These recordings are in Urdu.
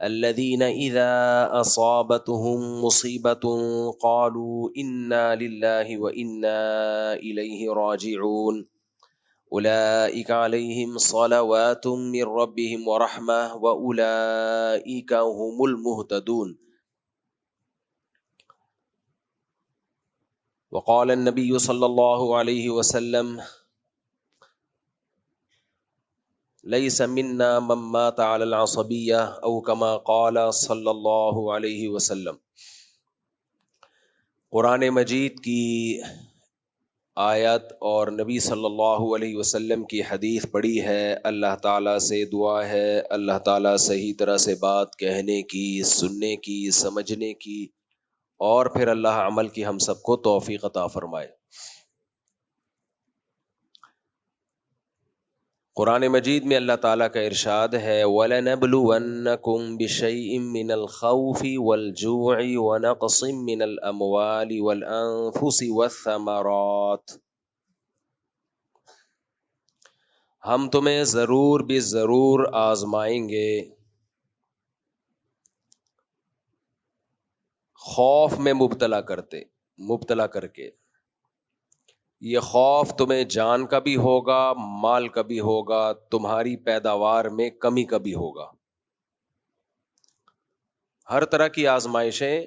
الذين إذا أصابتهم مصيبة قالوا إنا لله وإنا إليه راجعون أولئك عليهم صلوات من ربهم ورحمة وأولئك هم المهتدون وقال النبي صلى الله عليه وسلم ليس منا من مات على العصبية أو كما قال صلی اللہ علیہ وسلم۔ قرآن مجید کی آیت اور نبی صلی اللہ علیہ وسلم کی حدیث پڑھی ہے۔ اللہ تعالیٰ سے دعا ہے اللہ تعالیٰ صحیح طرح سے بات کہنے کی، سننے کی، سمجھنے کی، اور پھر اللہ عمل کی ہم سب کو توفیق عطا فرمائے۔ قرآن مجید میں اللہ تعالیٰ کا ارشاد ہے وَلَنَبْلُوَنَّكُمْ بِشَيْءٍ مِّنَ الْخَوْفِ وَالْجُوعِ وَنَقْصٍ مِّنَ الْأَمْوَالِ وَالْأَنفُسِ وَالثَّمَرَاتِ، ہم تمہیں ضرور بھی ضرور آزمائیں گے، خوف میں مبتلا کر کے۔ یہ خوف تمہیں جان کا بھی ہوگا، مال کا بھی ہوگا، تمہاری پیداوار میں کمی کا بھی ہوگا۔ ہر طرح کی آزمائشیں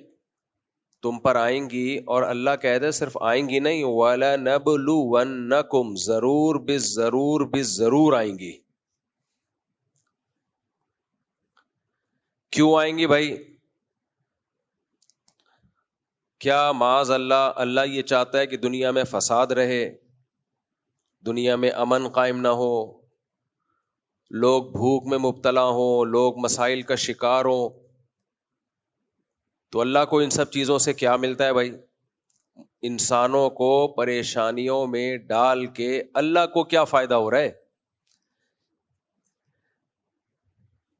تم پر آئیں گی، اور اللہ کہتے صرف آئیں گی نہیں، وَلَنَبْلُوَنَّكُمْ ضرور آئیں گی۔ کیوں آئیں گی بھائی؟ کیا معاذ اللہ یہ چاہتا ہے کہ دنیا میں فساد رہے، دنیا میں امن قائم نہ ہو، لوگ بھوک میں مبتلا ہوں، لوگ مسائل کا شکار ہوں؟ تو اللہ کو ان سب چیزوں سے کیا ملتا ہے بھائی؟ انسانوں کو پریشانیوں میں ڈال کے اللہ کو کیا فائدہ ہو رہا ہے؟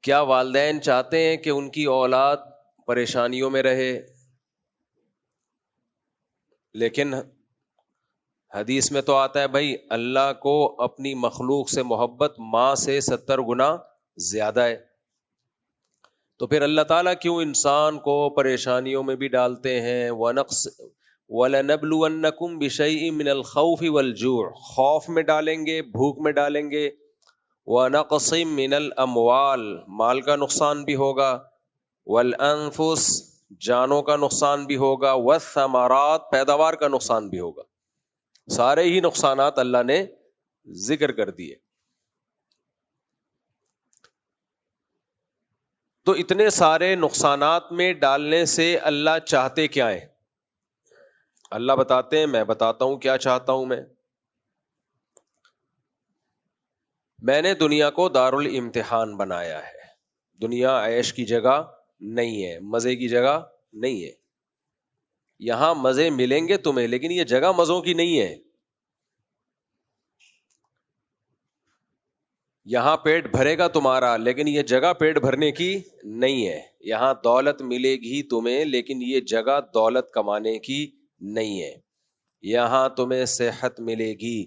کیا والدین چاہتے ہیں کہ ان کی اولاد پریشانیوں میں رہے؟ لیکن حدیث میں تو آتا ہے بھائی اللہ کو اپنی مخلوق سے محبت ماں سے 70 گنا زیادہ ہے، تو پھر اللہ تعالیٰ کیوں انسان کو پریشانیوں میں بھی ڈالتے ہیں؟ وَلَنَبْلُوَنَّكُمْ بِشَيْءٍ مِّنَ الْخَوْفِ وَالْجُوعِ، خوف میں ڈالیں گے، بھوک میں ڈالیں گے، وَنَقْصٍ مِّنَ الْأَمْوَالِ، مال کا نقصان بھی ہوگا، وَالْأَنفُسِ، جانوں کا نقصان بھی ہوگا، والثمرات، پیداوار کا نقصان بھی ہوگا۔ سارے ہی نقصانات اللہ نے ذکر کر دیے۔ تو اتنے سارے نقصانات میں ڈالنے سے اللہ چاہتے کیا ہیں؟ اللہ بتاتے ہیں، میں بتاتا ہوں کیا چاہتا ہوں میں نے دنیا کو دارالامتحان بنایا ہے۔ دنیا عیش کی جگہ نہیں ہے، مزے کی جگہ نہیں ہے۔ یہاں مزے ملیں گے تمہیں، لیکن یہ جگہ مزوں کی نہیں ہے۔ یہاں پیٹ بھرے گا تمہارا، لیکن یہ جگہ پیٹ بھرنے کی نہیں ہے۔ یہاں دولت ملے گی تمہیں، لیکن یہ جگہ دولت کمانے کی نہیں ہے۔ یہاں تمہیں صحت ملے گی،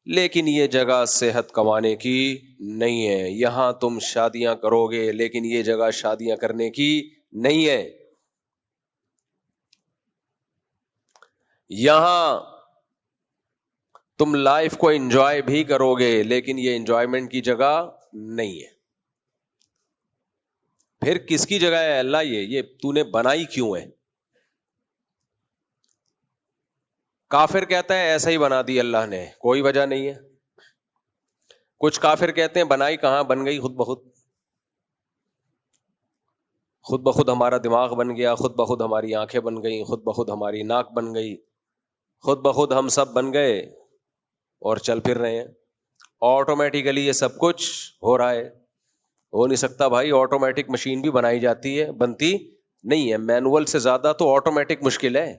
لیکن یہ جگہ صحت کمانے کی نہیں ہے۔ یہاں تم شادیاں کرو گے، لیکن یہ جگہ شادیاں کرنے کی نہیں ہے۔ یہاں تم لائف کو انجوائے بھی کرو گے لیکن یہ انجوائمنٹ کی جگہ نہیں ہے. پھر کس کی جگہ ہے اللہ؟ یہ تو نے بنائی کیوں ہے؟ کافر کہتا ہے ایسا ہی بنا دی اللہ نے, کوئی وجہ نہیں ہے. کچھ کافر کہتے ہیں بنائی کہاں, بن گئی خود بخود. خود بخود ہمارا دماغ بن گیا, خود بخود ہماری آنکھیں بن گئیں, خود بخود ہماری ناک بن گئی, خود بخود ہم سب بن گئے اور چل پھر رہے ہیں. آٹومیٹیکلی یہ سب کچھ ہو رہا ہے. ہو نہیں سکتا بھائی, آٹومیٹک مشین بھی بنائی جاتی ہے, بنتی نہیں ہے. مینول سے زیادہ تو آٹومیٹک مشکل ہے.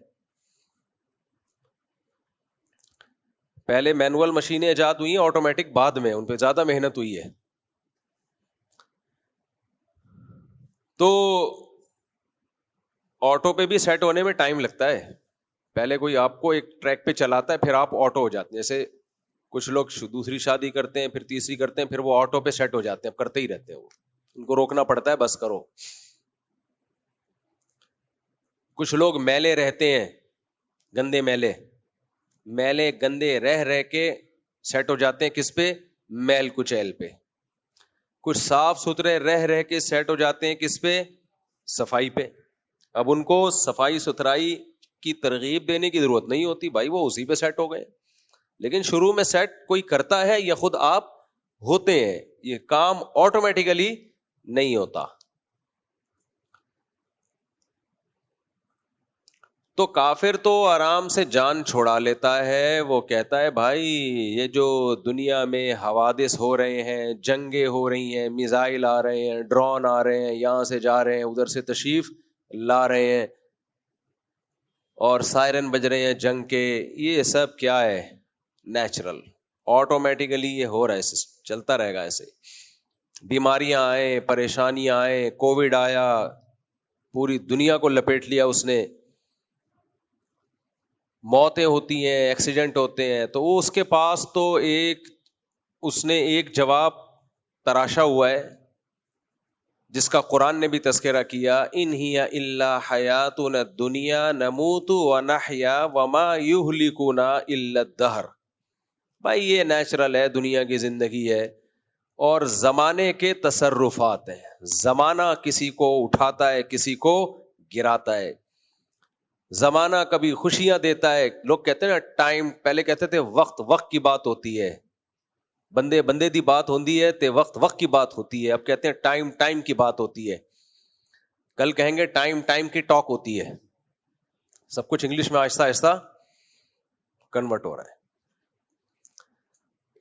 پہلے مینول مشینیں ایجاد ہوئی ہیں, آٹومیٹک بعد میں, ان پہ زیادہ محنت ہوئی ہے. تو آٹو پہ بھی سیٹ ہونے میں ٹائم لگتا ہے. پہلے کوئی آپ کو ایک ٹریک پہ چلاتا ہے, پھر آپ آٹو ہو جاتے ہیں. جیسے کچھ لوگ دوسری شادی کرتے ہیں, پھر تیسری کرتے ہیں, پھر وہ آٹو پہ سیٹ ہو جاتے ہیں, کرتے ہی رہتے ہیں. وہ ان کو روکنا پڑتا ہے, بس کرو. کچھ لوگ میلے رہتے ہیں, گندے میلے گندے رہ کے سیٹ ہو جاتے ہیں کس پہ؟ میل کچیل پہ. کچھ صاف ستھرے رہ کے سیٹ ہو جاتے ہیں کس پہ؟ صفائی پہ. اب ان کو صفائی ستھرائی کی ترغیب دینے کی ضرورت نہیں ہوتی بھائی, وہ اسی پہ سیٹ ہو گئے. لیکن شروع میں سیٹ کوئی کرتا ہے یا خود آپ ہوتے ہیں؟ یہ کام آٹومیٹیکلی نہیں ہوتا. تو کافر تو آرام سے جان چھوڑا لیتا ہے. وہ کہتا ہے بھائی یہ جو دنیا میں حوادث ہو رہے ہیں, جنگیں ہو رہی ہیں, میزائل آ رہے ہیں, ڈرون آ رہے ہیں, یہاں سے جا رہے ہیں, ادھر سے تشریف لا رہے ہیں, اور سائرن بج رہے ہیں جنگ کے, یہ سب کیا ہے؟ نیچرل, آٹومیٹیکلی یہ ہو رہا ہے, چلتا رہے گا ایسے. بیماریاں آئیں, پریشانیاں آئیں, کووڈ آیا, پوری دنیا کو لپیٹ لیا اس نے, موتیں ہوتی ہیں, ایکسیڈنٹ ہوتے ہیں. تو وہ اس کے پاس تو اس نے ایک جواب تراشا ہوا ہے جس کا قرآن نے بھی تذکرہ کیا, ان ہی الا حیاتنا الدنیا نموت ونحیا وما یہلکنا الا الدہر. بھائی یہ نیچرل ہے, دنیا کی زندگی ہے, اور زمانے کے تصرفات ہیں. زمانہ کسی کو اٹھاتا ہے, کسی کو گراتا ہے. زمانہ کبھی خوشیاں دیتا ہے. لوگ کہتے ہیں نا ٹائم, پہلے کہتے تھے وقت کی بات ہوتی ہے, بندے دی بات ہوتی ہے, تے وقت کی بات ہوتی ہے. اب کہتے ہیں ٹائم کی بات ہوتی ہے. کل کہیں گے ٹائم کی ٹاک ہوتی ہے. سب کچھ انگلش میں آہستہ آہستہ کنورٹ ہو رہا ہے.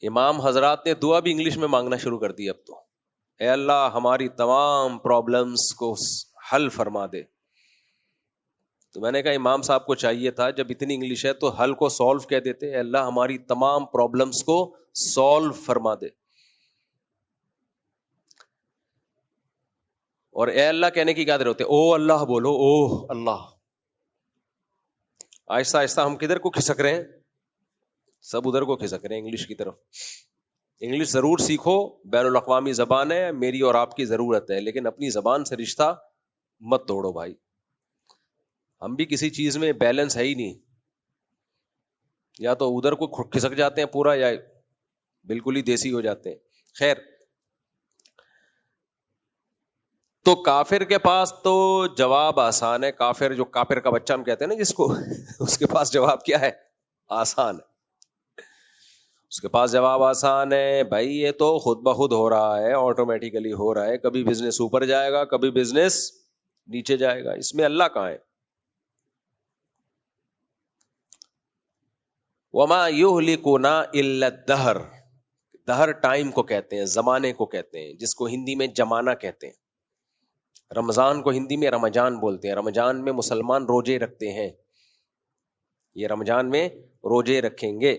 امام حضرات نے دعا بھی انگلش میں مانگنا شروع کر دی اب تو. اے اللہ ہماری تمام پرابلمز کو حل فرما دے. تو میں نے کہا امام صاحب کو چاہیے تھا جب اتنی انگلش ہے تو حل کو سولو کہہ دیتے. اے اللہ ہماری تمام پرابلمز کو سولو فرما دے. اور اے اللہ کہنے کی کیا ضرورت ہے؟ او اللہ بولو, او اللہ. آہستہ آہستہ ہم کدھر کو کھسک رہے ہیں؟ سب ادھر کو کھسک رہے ہیں, انگلش کی طرف. انگلش ضرور سیکھو, بین الاقوامی زبان ہے, میری اور آپ کی ضرورت ہے, لیکن اپنی زبان سے رشتہ مت توڑو بھائی. ہم بھی کسی چیز میں بیلنس ہے ہی نہیں, یا تو ادھر کو کھسک جاتے ہیں پورا, یا بالکل ہی دیسی ہو جاتے ہیں. خیر, تو کافر کے پاس تو جواب آسان ہے. کافر جو کافر کا بچہ ہم کہتے ہیں نا جس کو, اس کے پاس جواب کیا ہے؟ آسان ہے. اس کے پاس جواب آسان ہے بھائی, یہ تو خود بخود ہو رہا ہے, آٹومیٹیکلی ہو رہا ہے. کبھی بزنس اوپر جائے گا, کبھی بزنس نیچے جائے گا. اس میں اللہ کہاں ہے؟ وما یہلکنا الا الدہر. دہر ٹائم کو کہتے ہیں, زمانے کو کہتے ہیں, جس کو ہندی میں زمانہ کہتے ہیں. رمضان کو ہندی میں رمضان بولتے ہیں. رمضان میں مسلمان روزے رکھتے ہیں. یہ رمضان میں روزے رکھیں گے.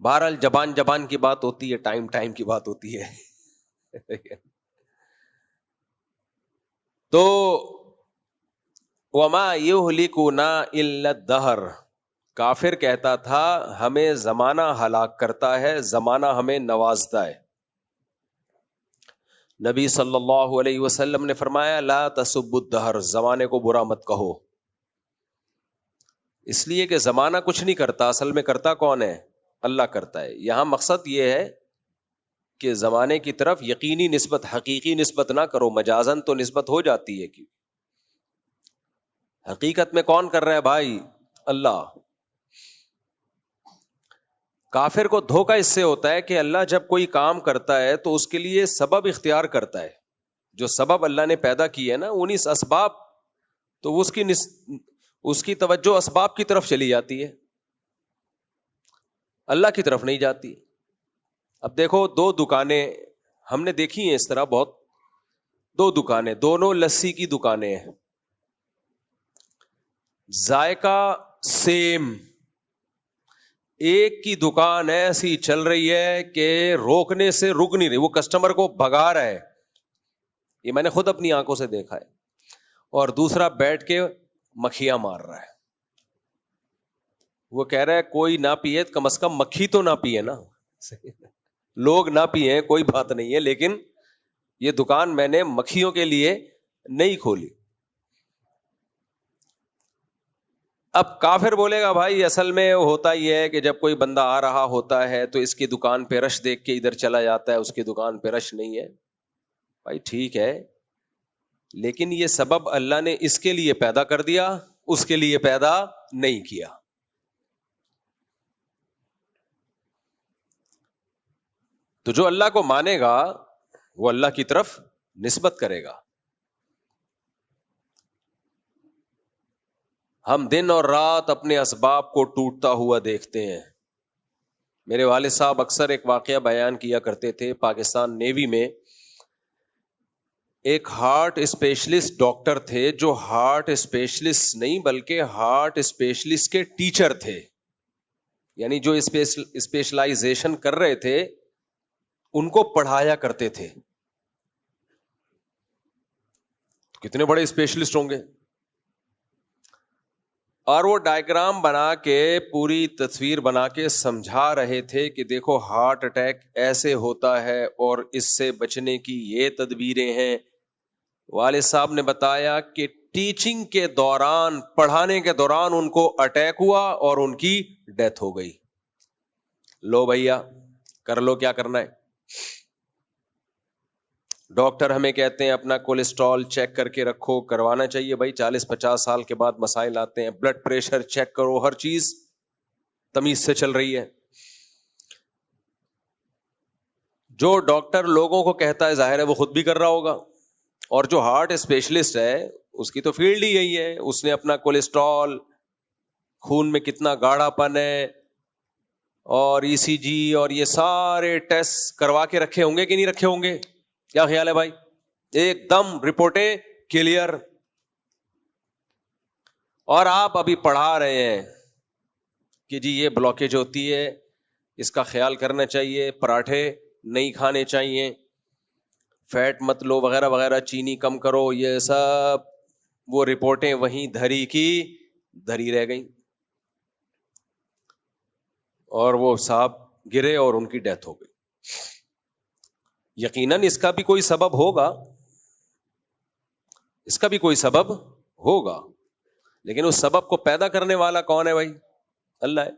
بہرحال زبان کی بات ہوتی ہے, ٹائم کی بات ہوتی ہے. تو وما یہلکنا الا الدہر. کافر کہتا تھا ہمیں زمانہ ہلاک کرتا ہے, زمانہ ہمیں نوازتا ہے. نبی صلی اللہ علیہ وسلم نے فرمایا لا تسبوا الدہر, زمانے کو برا مت کہو. اس لیے کہ زمانہ کچھ نہیں کرتا، اصل میں کرتا کون ہے؟ اللہ کرتا ہے. یہاں مقصد یہ ہے کہ زمانے کی طرف یقینی نسبت، حقیقی نسبت نہ کرو، مجازن تو نسبت ہو جاتی ہے. کہ حقیقت میں کون کر رہا ہے بھائی؟ اللہ. کافر کو دھوکہ اس سے ہوتا ہے کہ اللہ جب کوئی کام کرتا ہے تو اس کے لیے سبب اختیار کرتا ہے. جو سبب اللہ نے پیدا کی ہے نا، انہی اسباب، تو اس کی توجہ اسباب کی طرف چلی جاتی ہے، اللہ کی طرف نہیں جاتی. اب دیکھو 2 دکانیں ہم نے دیکھی ہیں اس طرح بہت، 2 دکانیں، دونوں لسی کی دکانیں ہیں، ذائقہ سیم. ایک کی دکان ایسی چل رہی ہے کہ روکنے سے رک نہیں رہی، وہ کسٹمر کو بھگا رہا ہے، یہ میں نے خود اپنی آنکھوں سے دیکھا ہے. اور دوسرا بیٹھ کے مکھیاں مار رہا ہے. وہ کہہ رہا ہے کوئی نہ پیے، کم از کم مکھی تو نہ پیے نا. لوگ نہ پیے کوئی بات نہیں ہے، لیکن یہ دکان میں نے مکھیوں کے لیے نہیں کھولی. اب کافر بولے گا بھائی اصل میں ہوتا یہ ہے کہ جب کوئی بندہ آ رہا ہوتا ہے تو اس کی دکان پہ رش دیکھ کے ادھر چلا جاتا ہے، اس کی دکان پہ رش نہیں ہے. بھائی ٹھیک ہے، لیکن یہ سبب اللہ نے اس کے لیے پیدا کر دیا، اس کے لیے پیدا نہیں کیا. تو جو اللہ کو مانے گا وہ اللہ کی طرف نسبت کرے گا. ہم دن اور رات اپنے اسباب کو ٹوٹتا ہوا دیکھتے ہیں. میرے والد صاحب اکثر ایک واقعہ بیان کیا کرتے تھے. پاکستان نیوی میں ایک ہارٹ اسپیشلسٹ ڈاکٹر تھے، جو ہارٹ اسپیشلسٹ نہیں بلکہ ہارٹ اسپیشلسٹ کے ٹیچر تھے. یعنی جو اسپیشلائزیشن کر رہے تھے ان کو پڑھایا کرتے تھے. کتنے بڑے اسپیشلسٹ ہوں گے. اور وہ ڈائیگرام بنا کے، پوری تصویر بنا کے سمجھا رہے تھے کہ دیکھو ہارٹ اٹیک ایسے ہوتا ہے اور اس سے بچنے کی یہ تدبیریں ہیں. والد صاحب نے بتایا کہ ٹیچنگ کے دوران، پڑھانے کے دوران ان کو اٹیک ہوا اور ان کی ڈیتھ ہو گئی. لو بھیا کر لو کیا کرنا ہے. ڈاکٹر ہمیں کہتے ہیں اپنا کولیسٹرول چیک کر کے رکھو، کروانا چاہیے بھائی. 40-50 سال کے بعد مسائل آتے ہیں. بلڈ پریشر چیک کرو، ہر چیز تمیز سے چل رہی ہے. جو ڈاکٹر لوگوں کو کہتا ہے ظاہر ہے وہ خود بھی کر رہا ہوگا. اور جو ہارٹ اسپیشلسٹ ہے اس کی تو فیلڈ ہی یہی ہے. اس نے اپنا کولیسٹرول، خون میں کتنا گاڑھا پن ہے، اور ECG اور یہ سارے ٹیسٹ کروا کے رکھے ہوں گے کہ نہیں رکھے ہوں گے؟ کیا خیال ہے بھائی؟ ایک دم رپورٹیں کلیئر. اور آپ ابھی پڑھا رہے ہیں کہ جی یہ بلاکیج ہوتی ہے، اس کا خیال کرنا چاہیے، پراٹھے نہیں کھانے چاہیے، فیٹ مت لو وغیرہ وغیرہ، چینی کم کرو. یہ سب وہ رپورٹیں وہیں دھری کی دھری رہ گئیں، اور وہ صاحب گرے اور ان کی ڈیتھ ہو گئی. یقیناً اس کا بھی کوئی سبب ہوگا، اس کا بھی کوئی سبب ہوگا، لیکن اس سبب کو پیدا کرنے والا کون ہے بھائی؟ اللہ ہے.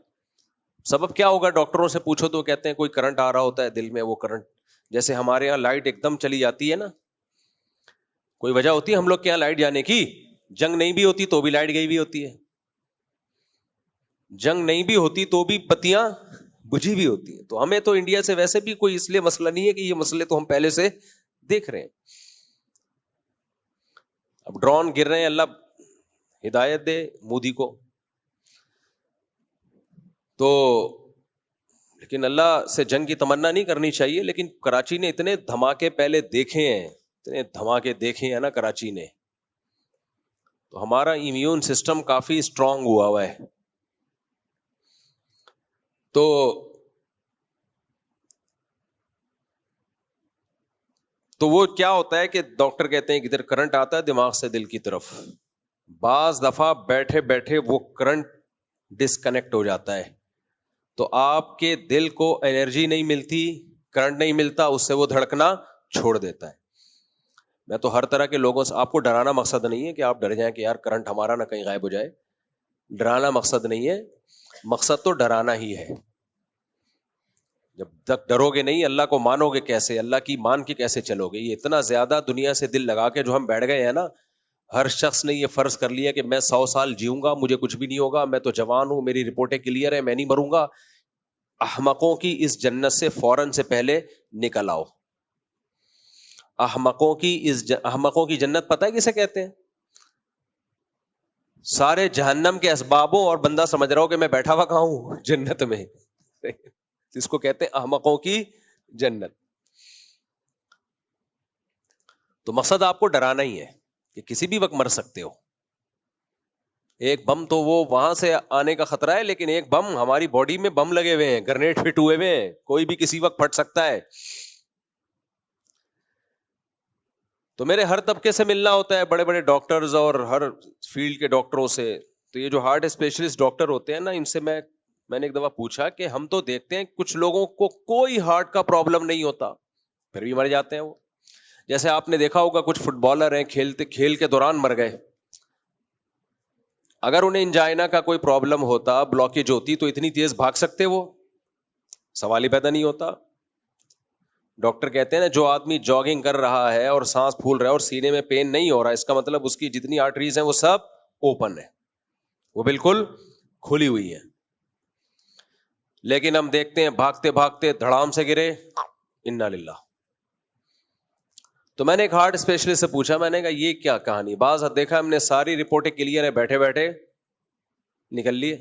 سبب کیا ہوگا؟ ڈاکٹروں سے پوچھو تو کہتے ہیں کوئی کرنٹ آ رہا ہوتا ہے دل میں. وہ کرنٹ، جیسے ہمارے یہاں لائٹ ایک دم چلی جاتی ہے نا، کوئی وجہ ہوتی ہے ہم لوگ کے یہاں لائٹ جانے کی؟ جنگ نہیں بھی ہوتی تو بھی لائٹ گئی بھی ہوتی ہے، جنگ نہیں بھی ہوتی تو بھی بتیاں بجھی بھی ہوتی ہیں. تو ہمیں تو انڈیا سے ویسے بھی کوئی اس لیے مسئلہ نہیں ہے کہ یہ مسئلے تو ہم پہلے سے دیکھ رہے ہیں. اب ڈرون گر رہے ہیں، اللہ ہدایت دے مودی کو. تو لیکن اللہ سے جنگ کی تمنا نہیں کرنی چاہیے. لیکن کراچی نے اتنے دھماکے پہلے دیکھے ہیں، اتنے دھماکے دیکھے ہیں نا کراچی نے، تو ہمارا امیون سسٹم کافی اسٹرانگ ہوا ہے. تو وہ کیا ہوتا ہے کہ ڈاکٹر کہتے ہیں کہ ادھر کرنٹ آتا ہے دماغ سے دل کی طرف. بعض دفعہ بیٹھے بیٹھے وہ کرنٹ ڈسکنیکٹ ہو جاتا ہے، تو آپ کے دل کو انرجی نہیں ملتی، کرنٹ نہیں ملتا، اس سے وہ دھڑکنا چھوڑ دیتا ہے. میں تو ہر طرح کے لوگوں سے، آپ کو ڈرانا مقصد نہیں ہے کہ آپ ڈر جائیں کہ یار کرنٹ ہمارا نہ کہیں غائب ہو جائے. ڈرانا مقصد نہیں ہے, مقصد تو ڈرانا ہی ہے. جب تک ڈرو گے نہیں, اللہ کو مانو گے کیسے, اللہ کی مان کے کیسے چلو گے؟ یہ اتنا زیادہ دنیا سے دل لگا کے جو ہم بیٹھ گئے ہیں نا, ہر شخص نے یہ فرض کر لیا کہ میں 100 سال جیوں گا, مجھے کچھ بھی نہیں ہوگا, میں تو جوان ہوں, میری رپورٹیں کلیئر ہیں, میں نہیں مروں گا. احمقوں کی اس جنت سے فوراً سے پہلے نکل آؤ. احمقوں کی جنت پتہ ہے کسے کہتے ہیں؟ سارے جہنم کے اسبابوں اور بندہ سمجھ رہا ہو کہ میں بیٹھا ہوا کہاں ہوں جنت میں, اس کو کہتے ہیں احمقوں کی جنت. تو مقصد آپ کو ڈرانا ہی ہے کہ کسی بھی وقت مر سکتے ہو. ایک بم تو وہ وہاں سے آنے کا خطرہ ہے, لیکن ایک بم ہماری باڈی میں بم لگے ہوئے ہیں, گرنیڈ فٹ ہوئے ہوئے ہیں, کوئی بھی کسی وقت پھٹ سکتا ہے. تو میرے ہر طبقے سے ملنا ہوتا ہے, بڑے بڑے ڈاکٹرز اور ہر فیلڈ کے ڈاکٹروں سے. تو یہ جو ہارٹ اسپیشلسٹ ڈاکٹر ہوتے ہیں نا, ان سے میں نے ایک دفعہ پوچھا کہ ہم تو دیکھتے ہیں کچھ لوگوں کو کوئی ہارٹ کا پرابلم نہیں ہوتا, پھر بھی مر جاتے ہیں وہ. جیسے آپ نے دیکھا ہوگا کچھ فٹ بالر ہیں, کھیل کے دوران مر گئے. اگر انہیں انجائنا کا کوئی پرابلم ہوتا, بلاکیج ہوتی, تو اتنی تیز بھاگ سکتے وہ؟ سوال ہی پیدا نہیں ہوتا. ڈاکٹر کہتے ہیں نا, جو آدمی جاگنگ کر رہا ہے اور سانس پھول رہا ہے اور سینے میں پین نہیں ہو رہا, اس کا مطلب اس کی جتنی آرٹریز ہیں وہ سب اوپن ہے, وہ بالکل کھلی ہوئی ہیں. لیکن ہم دیکھتے ہیں بھاگتے بھاگتے دھڑام سے گرے, انا للہ. تو میں نے ایک ہارٹ اسپیشلسٹ سے پوچھا, میں نے کہا یہ کیا کہانی؟ بعض دیکھا ہم نے ساری رپورٹیں کلیئر ہیں, بیٹھے بیٹھے نکل لیے.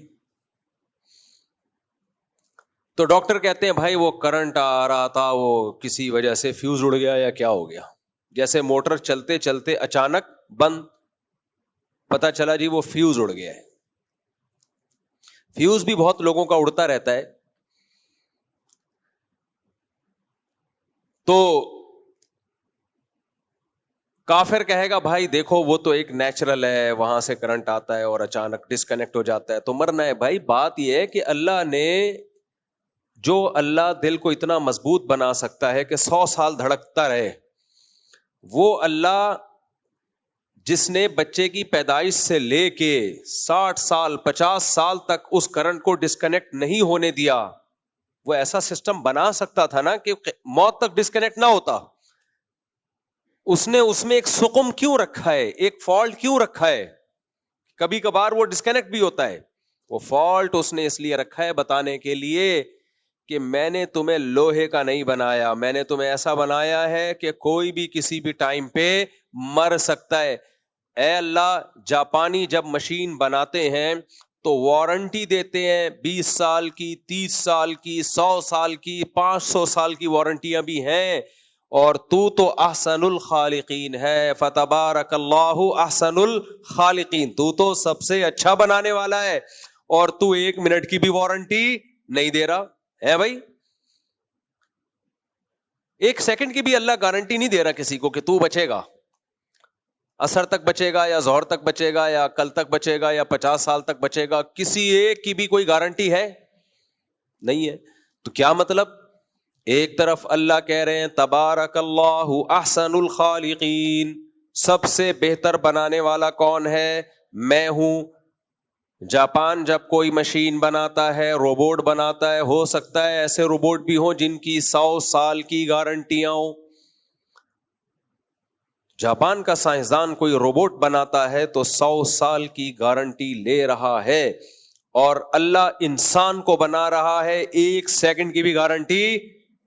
تو ڈاکٹر کہتے ہیں بھائی وہ کرنٹ آ رہا تھا, وہ کسی وجہ سے فیوز اڑ گیا یا کیا ہو گیا. جیسے موٹر چلتے چلتے اچانک بند, پتا چلا جی وہ فیوز اڑ گیا ہے. فیوز بھی بہت لوگوں کا اڑتا رہتا ہے. تو کافر کہے گا بھائی دیکھو وہ تو ایک نیچرل ہے, وہاں سے کرنٹ آتا ہے اور اچانک ڈسکنیکٹ ہو جاتا ہے تو مرنا ہے. بھائی بات یہ ہے کہ اللہ نے, جو اللہ دل کو اتنا مضبوط بنا سکتا ہے کہ 100 سال دھڑکتا رہے, وہ اللہ جس نے بچے کی پیدائش سے لے کے 60 سال 50 سال تک اس کرنٹ کو ڈسکنیکٹ نہیں ہونے دیا, وہ ایسا سسٹم بنا سکتا تھا نا کہ موت تک ڈسکنیکٹ نہ ہوتا. اس نے اس میں ایک سقم کیوں رکھا ہے, ایک فالٹ کیوں رکھا ہے؟ کبھی کبھار وہ ڈسکنیکٹ بھی ہوتا ہے. وہ فالٹ اس نے اس لیے رکھا ہے بتانے کے لیے کہ میں نے تمہیں لوہے کا نہیں بنایا, میں نے تمہیں ایسا بنایا ہے کہ کوئی بھی کسی بھی ٹائم پہ مر سکتا ہے. اے اللہ, جاپانی جب مشین بناتے ہیں تو وارنٹی دیتے ہیں 20 سال کی, 30 سال کی, 100 سال کی, 500 سال کی وارنٹیاں بھی ہیں. اور تو احسن الخالقین ہے, فتبارک اللہ احسن الخالقین. تو سب سے اچھا بنانے والا ہے, اور تو 1 منٹ کی بھی وارنٹی نہیں دے رہا ہے. بھائی 1 سیکنڈ کی بھی اللہ گارنٹی نہیں دے رہا کسی کو کہ تو بچے گا, عصر تک بچے گا یا ظہر تک بچے گا یا کل تک بچے گا یا 50 سال تک بچے گا. کسی ایک کی بھی کوئی گارنٹی ہے نہیں ہے. تو کیا مطلب؟ ایک طرف اللہ کہہ رہے ہیں تبارک اللہ احسن الخالقین, سب سے بہتر بنانے والا کون ہے؟ میں ہوں. جاپان جب کوئی مشین بناتا ہے, روبوٹ بناتا ہے, ہو سکتا ہے ایسے روبوٹ بھی ہوں جن کی 100 سال کی گارنٹیاں ہوں. جاپان کا سائنسدان کوئی روبوٹ بناتا ہے تو 100 سال کی گارنٹی لے رہا ہے, اور اللہ انسان کو بنا رہا ہے 1 سیکنڈ کی بھی گارنٹی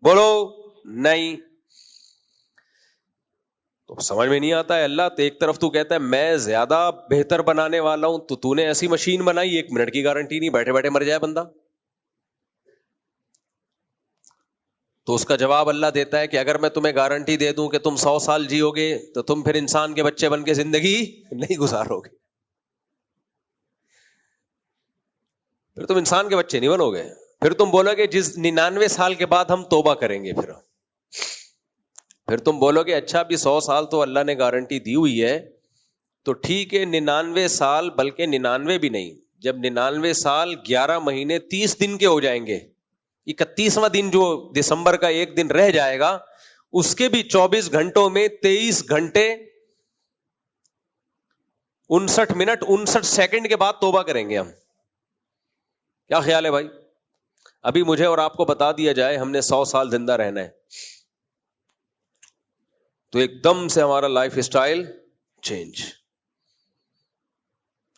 بولو نہیں. تو سمجھ میں نہیں آتا ہے. اللہ تو ایک طرف تو کہتا ہے میں زیادہ بہتر بنانے والا ہوں, تو نے ایسی مشین بنائی 1 منٹ کی گارنٹی نہیں, بیٹھے بیٹھے مر جائے بندہ. تو اس کا جواب اللہ دیتا ہے کہ اگر میں تمہیں گارنٹی دے دوں کہ تم 100 سال جیو گے تو تم پھر انسان کے بچے بن کے زندگی نہیں گزارو گے, پھر تم انسان کے بچے نہیں بنو گے. پھر تم بولو گے جس 99 سال کے بعد ہم توبہ کریں گے, پھر تم بولو گے اچھا بھی 100 سال تو اللہ نے گارنٹی دی ہوئی ہے, تو ٹھیک ہے 99 سال, بلکہ 99 بھی نہیں, جب 99 سال 11 مہینے 30 دن کے ہو جائیں گے, 31واں دن جو دسمبر کا 1 دن رہ جائے گا, اس کے بھی 24 گھنٹوں میں 23 گھنٹے 59 منٹ 59 سیکنڈ کے بعد توبہ کریں گے ہم. کیا خیال ہے بھائی؟ ابھی مجھے اور آپ کو بتا دیا جائے ہم نے 100 سال زندہ رہنا ہے تو ایک دم سے ہمارا لائف اسٹائل چینج.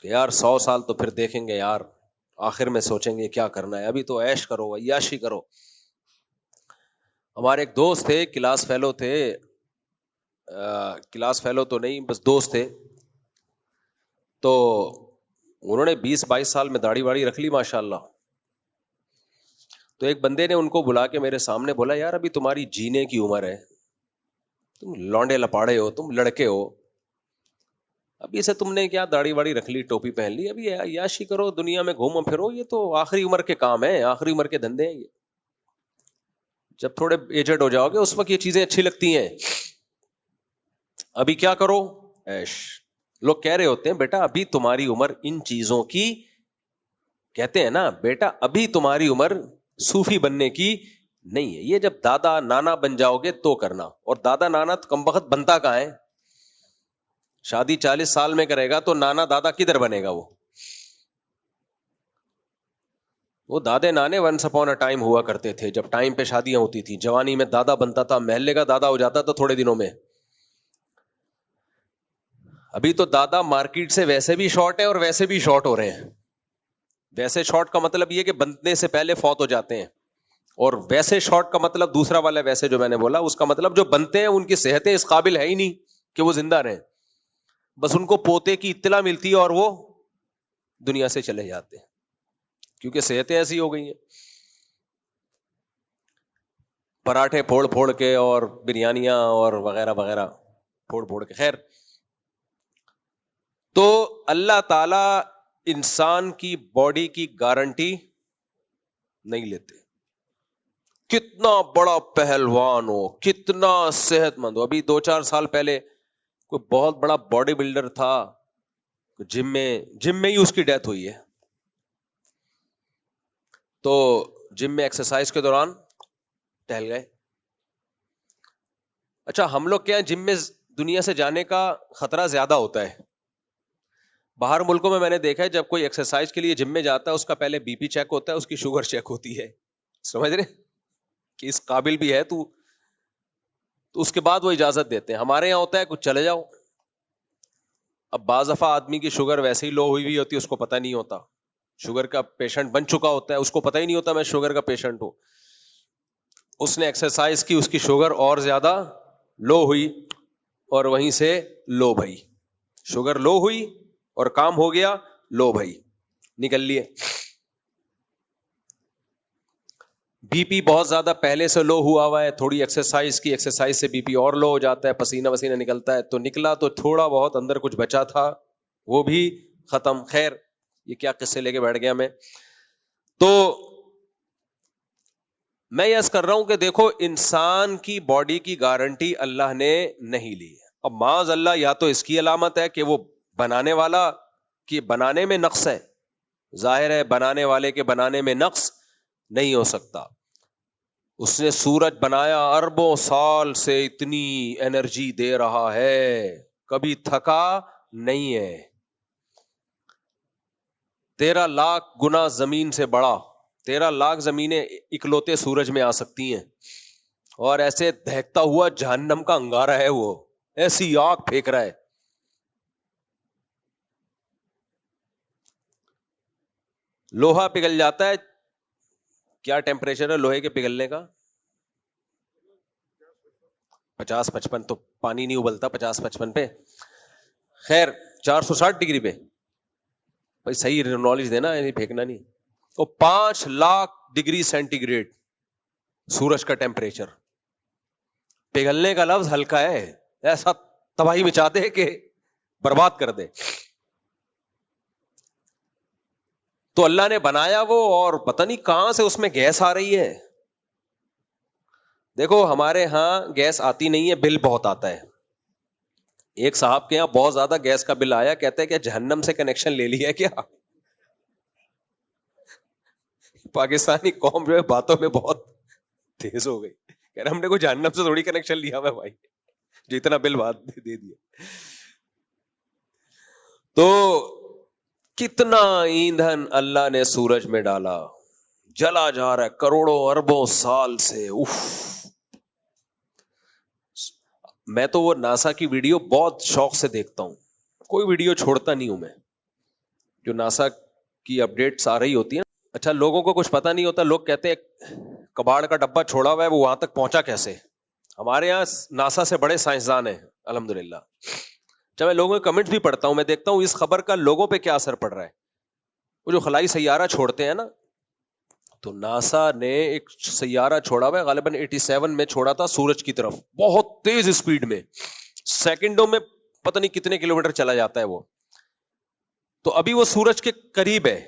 یار 100 سال تو پھر دیکھیں گے یار, آخر میں سوچیں گے کیا کرنا ہے, ابھی تو عیش کرو, عیاشی کرو. ہمارے ایک دوست تھے, کلاس فیلو تھے, کلاس فیلو تو نہیں بس دوست تھے, تو انہوں نے 20-22 سال میں داڑھی واڑی رکھ لی ماشاء اللہ. تو ایک بندے نے ان کو بلا کے میرے سامنے بولا, یار ابھی تمہاری جینے کی عمر ہے, تم لونڈے لپاڑے ہو, تم لڑکے ہو, ابھی سے تم نے کیا داڑھی واڑی رکھ لی, ٹوپی پہن لی, ابھی عیاشی کرو, دنیا میں گھومو پھرو, یہ تو آخری عمر کے کام ہیں, آخری عمر کے دھندے ہیں یہ. جب تھوڑے ایجڈ ہو جاؤ گے اس وقت یہ چیزیں اچھی لگتی ہیں, ابھی کیا کرو عیش. لوگ کہہ رہے ہوتے ہیں بیٹا ابھی تمہاری عمر ان چیزوں کی, کہتے ہیں نا بیٹا ابھی تمہاری عمر صوفی بننے کی نہیں ہے, یہ جب دادا نانا بن جاؤ گے تو کرنا. اور دادا نانا تو کم وقت بنتا کہاں ہے, شادی 40 سال میں کرے گا تو نانا دادا کدھر بنے گا. وہ دادے نانے ونس اپون اے ٹائم ہوا کرتے تھے, جب ٹائم پہ شادیاں ہوتی تھی, جوانی میں دادا بنتا تھا, محلے کا دادا ہو جاتا تھا تھوڑے دنوں میں. ابھی تو دادا مارکیٹ سے ویسے بھی شارٹ ہے اور ویسے بھی شارٹ ہو رہے ہیں. ویسے شارٹ کا مطلب یہ کہ بننے سے پہلے فوت ہو جاتے ہیں, اور ویسے شارٹ کا مطلب دوسرا والا ویسے جو میں نے بولا اس کا مطلب جو بنتے ہیں ان کی صحتیں اس قابل ہے ہی نہیں کہ وہ زندہ رہیں, بس ان کو پوتے کی اطلاع ملتی ہے اور وہ دنیا سے چلے جاتے ہیں کیونکہ صحتیں ایسی ہو گئی ہیں. پراٹھے پھوڑ پھوڑ کے اور بریانیاں اور وغیرہ وغیرہ پھوڑ پھوڑ کے. خیر, تو اللہ تعالی انسان کی باڈی کی گارنٹی نہیں لیتے. کتنا بڑا پہلوان ہو, کتنا صحت مند ہو. ابھی 2-4 سال پہلے کوئی بہت بڑا باڈی بلڈر تھا, جم میں ہی اس کی ڈیتھ ہوئی ہے. تو جم میں ایکسرسائز کے دوران ٹہل گئے. اچھا ہم لوگ کیا جم میں دنیا سے جانے کا خطرہ زیادہ ہوتا ہے. باہر ملکوں میں نے دیکھا ہے جب کوئی ایکسرسائز کے لیے جم میں جاتا ہے اس کا پہلے بی پی چیک ہوتا ہے, اس کی شوگر چیک ہوتی ہے, سمجھ رہے کہ اس قابل بھی ہے تو اس کے بعد وہ اجازت دیتے ہیں. ہمارے یہاں ہوتا ہے کچھ چلے جاؤ. اب بعض دفعہ آدمی کی شوگر ویسے ہی لو ہوئی ہوئی ہوتی ہے, اس کو پتہ نہیں ہوتا, شوگر کا پیشنٹ بن چکا ہوتا ہے, اس کو پتہ ہی نہیں ہوتا میں شوگر کا پیشنٹ ہوں. اس نے ایکسرسائز کی, اس کی شوگر اور زیادہ لو ہوئی اور وہیں سے لو بھائی, شوگر لو ہوئی اور کام ہو گیا, لو بھائی نکل لیے. بی پی بہت زیادہ پہلے سے لو ہوا ہے, تھوڑی ایکسرسائز کی, ایکسرسائز سے بی پی اور لو ہو جاتا ہے, پسینہ وسینہ نکلتا ہے, تو نکلا تو تھوڑا بہت اندر کچھ بچا تھا وہ بھی ختم. خیر یہ کیا قصے لے کے بیٹھ گیا میں. تو میں یہ عرض کر رہا ہوں کہ دیکھو انسان کی باڈی کی گارنٹی اللہ نے نہیں لی. اب معاذ اللہ یا تو اس کی علامت ہے کہ وہ بنانے والا کی بنانے میں نقص ہے, ظاہر ہے بنانے والے کے بنانے میں نقص نہیں ہو سکتا. اس نے سورج بنایا, اربوں سال سے اتنی انرجی دے رہا ہے, کبھی تھکا نہیں ہے. 13 لاکھ گنا زمین سے بڑا, 13 لاکھ زمینیں اکلوتے سورج میں آ سکتی ہیں, اور ایسے دہکتا ہوا جہنم کا انگارہ ہے, وہ ایسی آگ پھینک رہا ہے. لوہا پگھل جاتا ہے, کیا ٹیمپریچر ہے لوہے کے پگھلنے کا؟ 50-55. تو پانی نہیں ابلتا 50-55 پہ, خیر 460 ڈگری پہ. بھائی صحیح نالج دینا, پھینکنا نہیں. تو 5 لاکھ ڈگری سینٹی گریڈ سورج کا ٹیمپریچر. پگھلنے کا لفظ ہلکا ہے, ایسا تباہی مچا دے کہ برباد کر دے. تو اللہ نے بنایا وہ, اور پتہ نہیں کہاں سے اس میں گیس آ رہی ہے. دیکھو ہمارے ہاں گیس آتی نہیں ہے, بل بہت آتا ہے. ایک صاحب کے یہاں بہت زیادہ گیس کا بل آیا, کہتے ہیں کہ جہنم سے کنیکشن لے لیا ہے کیا. پاکستانی قوم جو ہے باتوں میں بہت تیز ہو گئی, کہہ رہے ہم نے کوئی جہنم سے تھوڑی کنیکشن لیا ہوا بھائی, جو اتنا بل بات دے دیا. تو کتنا ایندھن اللہ نے سورج میں ڈالا، جلا جا رہا ہے کروڑوں اربوں سال سے. میں تو وہ ناسا کی ویڈیو بہت شوق سے دیکھتا ہوں، کوئی ویڈیو چھوڑتا نہیں ہوں میں، جو ناسا کی اپڈیٹس آ رہی ہوتی ہیں. اچھا، لوگوں کو کچھ پتا نہیں ہوتا، لوگ کہتے ہیں کباڑ کا ڈبہ چھوڑا ہوا ہے، وہ وہاں تک پہنچا کیسے؟ ہمارے یہاں ناسا سے بڑے سائنسدان ہیں الحمدللہ. جب میں لوگوں کے کمنٹس بھی پڑھتا ہوں، میں دیکھتا ہوں اس خبر کا لوگوں پہ کیا اثر پڑ رہا ہے. وہ جو خلائی سیارہ چھوڑتے ہیں نا، تو ناسا نے ایک سیارہ چھوڑا ہوا ہے، غالباً 87 میں چھوڑا تھا سورج کی طرف، بہت تیز اسپیڈ میں، سیکنڈوں میں پتہ نہیں کتنے کلومیٹر چلا جاتا ہے وہ. تو ابھی وہ سورج کے قریب ہے،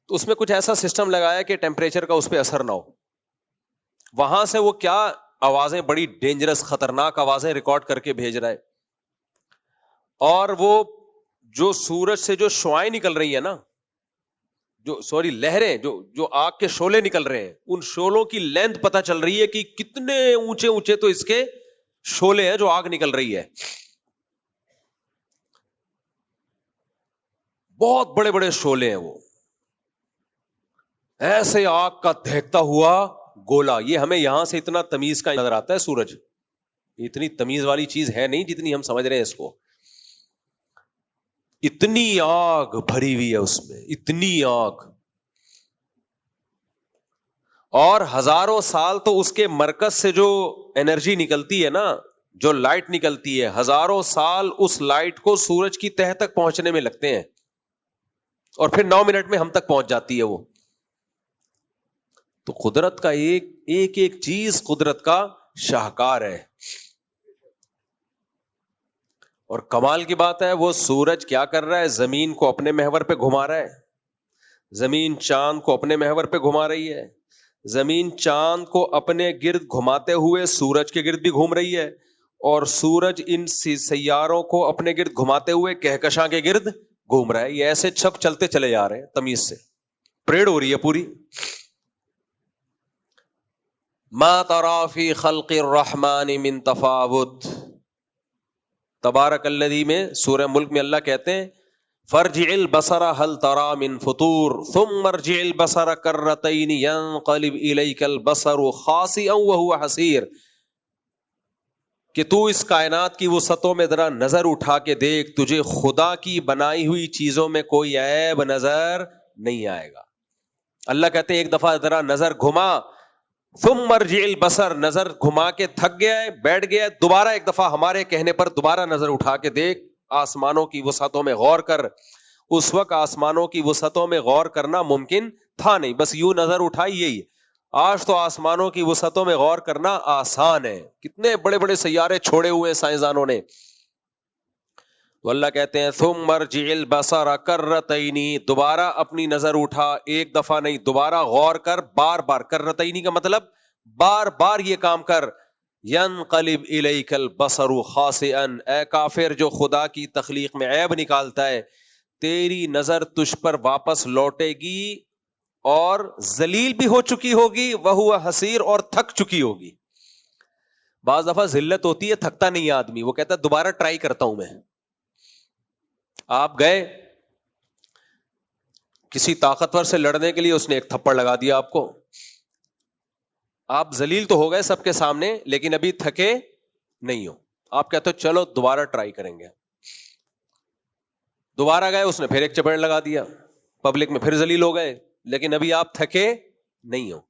تو اس میں کچھ ایسا سسٹم لگایا کہ ٹیمپریچر کا اس پہ اثر نہ ہو. وہاں سے وہ کیا آوازیں، بڑی ڈینجرس خطرناک آوازیں ریکارڈ کر کے بھیج رہا ہے. اور وہ جو سورج سے جو شعاعیں نکل رہی ہیں نا، لہریں، جو آگ کے شعلے نکل رہے ہیں، ان شعلوں کی لینتھ پتہ چل رہی ہے کہ کتنے اونچے اونچے تو اس کے شعلے ہیں جو آگ نکل رہی ہے. بہت بڑے بڑے شعلے ہیں، وہ ایسے آگ کا دہکتا ہوا گولا. یہ ہمیں یہاں سے اتنا تمیز کا نظر آتا ہے سورج، اتنی تمیز والی چیز ہے نہیں جتنی ہم سمجھ رہے ہیں اس کو. اتنی آگ بھری ہوئی ہے اس میں، اتنی آگ. اور ہزاروں سال تو اس کے مرکز سے جو انرجی نکلتی ہے نا، جو لائٹ نکلتی ہے، ہزاروں سال اس لائٹ کو سورج کی تہہ تک پہنچنے میں لگتے ہیں، اور پھر 9 منٹ میں ہم تک پہنچ جاتی ہے وہ. تو قدرت کا ایک چیز قدرت کا شاہکار ہے. اور کمال کی بات ہے، وہ سورج کیا کر رہا ہے؟ زمین کو اپنے محور پہ گھما رہا ہے، زمین چاند کو اپنے محور پہ گھما رہی ہے، زمین چاند کو اپنے گرد گھماتے ہوئے سورج کے گرد بھی گھوم رہی ہے، اور سورج ان سیاروں کو اپنے گرد گھماتے ہوئے کہکشاں کے گرد گھوم رہا ہے. یہ ایسے چھپ چلتے چلے جا رہے ہیں تمیز سے، پریڈ ہو رہی ہے پوری. ما ترى في خلق الرحمن من تفاوت. تبارک الذی میں سورہ ملک میں اللہ کہتے ہیں فارجع البصر هل ترى من فطور ثم ارجع البصر كرتين ينقلب اليك البصر خاسئا وهو حسير. کہ تو اس کائنات کی وسعتوں میں ذرا نظر اٹھا کے دیکھ، تجھے خدا کی بنائی ہوئی چیزوں میں کوئی عیب نظر نہیں آئے گا. اللہ کہتے ہیں ایک دفعہ ذرا نظر گھما، ثم ارجع البصر، نظر گھما کے تھک گیا ہے، بیٹھ گیا ہے، دوبارہ ایک دفعہ ہمارے کہنے پر دوبارہ نظر اٹھا کے دیکھ، آسمانوں کی وسعتوں میں غور کر. اس وقت آسمانوں کی وسعتوں میں غور کرنا ممکن تھا نہیں، بس یوں نظر اٹھائی یہی. آج تو آسمانوں کی وسعتوں میں غور کرنا آسان ہے، کتنے بڑے بڑے سیارے چھوڑے ہوئے سائنسدانوں نے. تو اللہ کہتے ہیں ثم ارجع البصر کرتین، دوبارہ اپنی نظر اٹھا، ایک دفعہ نہیں، دوبارہ غور کر، بار بار. کرتین کا مطلب بار بار یہ کام کر. ینقلب الیک البصر خاسئا، اے کافر جو خدا کی تخلیق میں عیب نکالتا ہے، تیری نظر تجھ پر واپس لوٹے گی اور ذلیل بھی ہو چکی ہوگی، وہو حسیر، اور تھک چکی ہوگی. بعض دفعہ ذلت ہوتی ہے، تھکتا نہیں آدمی، وہ کہتا ہے دوبارہ ٹرائی کرتا ہوں میں. آپ گئے کسی طاقتور سے لڑنے کے لیے، اس نے ایک تھپڑ لگا دیا آپ کو، آپ ذلیل تو ہو گئے سب کے سامنے لیکن ابھی تھکے نہیں ہو. آپ کہتے ہو چلو دوبارہ ٹرائی کریں گے. دوبارہ گئے، اس نے پھر ایک چپیڑ لگا دیا، پبلک میں پھر ذلیل ہو گئے لیکن ابھی آپ تھکے نہیں ہو.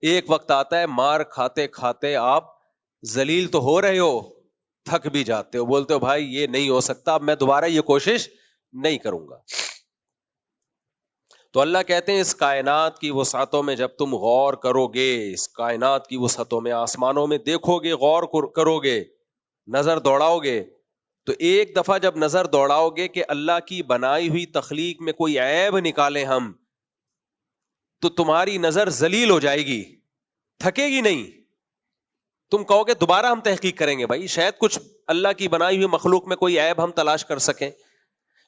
ایک وقت آتا ہے مار کھاتے کھاتے آپ ذلیل تو ہو رہے ہو، تھک بھی جاتے ہو، بولتے ہو بھائی یہ نہیں ہو سکتا، اب میں دوبارہ یہ کوشش نہیں کروں گا. تو اللہ کہتے ہیں اس کائنات کی وسعتوں میں جب تم غور کرو گے، اس کائنات کی وسعتوں میں، آسمانوں میں دیکھو گے، غور کرو گے، نظر دوڑاؤ گے، تو ایک دفعہ جب نظر دوڑاؤ گے کہ اللہ کی بنائی ہوئی تخلیق میں کوئی عیب نکالیں ہم، تو تمہاری نظر ذلیل ہو جائے گی، تھکے گی نہیں. تم کہو گے دوبارہ ہم تحقیق کریں گے، بھائی شاید کچھ اللہ کی بنائی ہوئی مخلوق میں کوئی عیب ہم تلاش کر سکیں.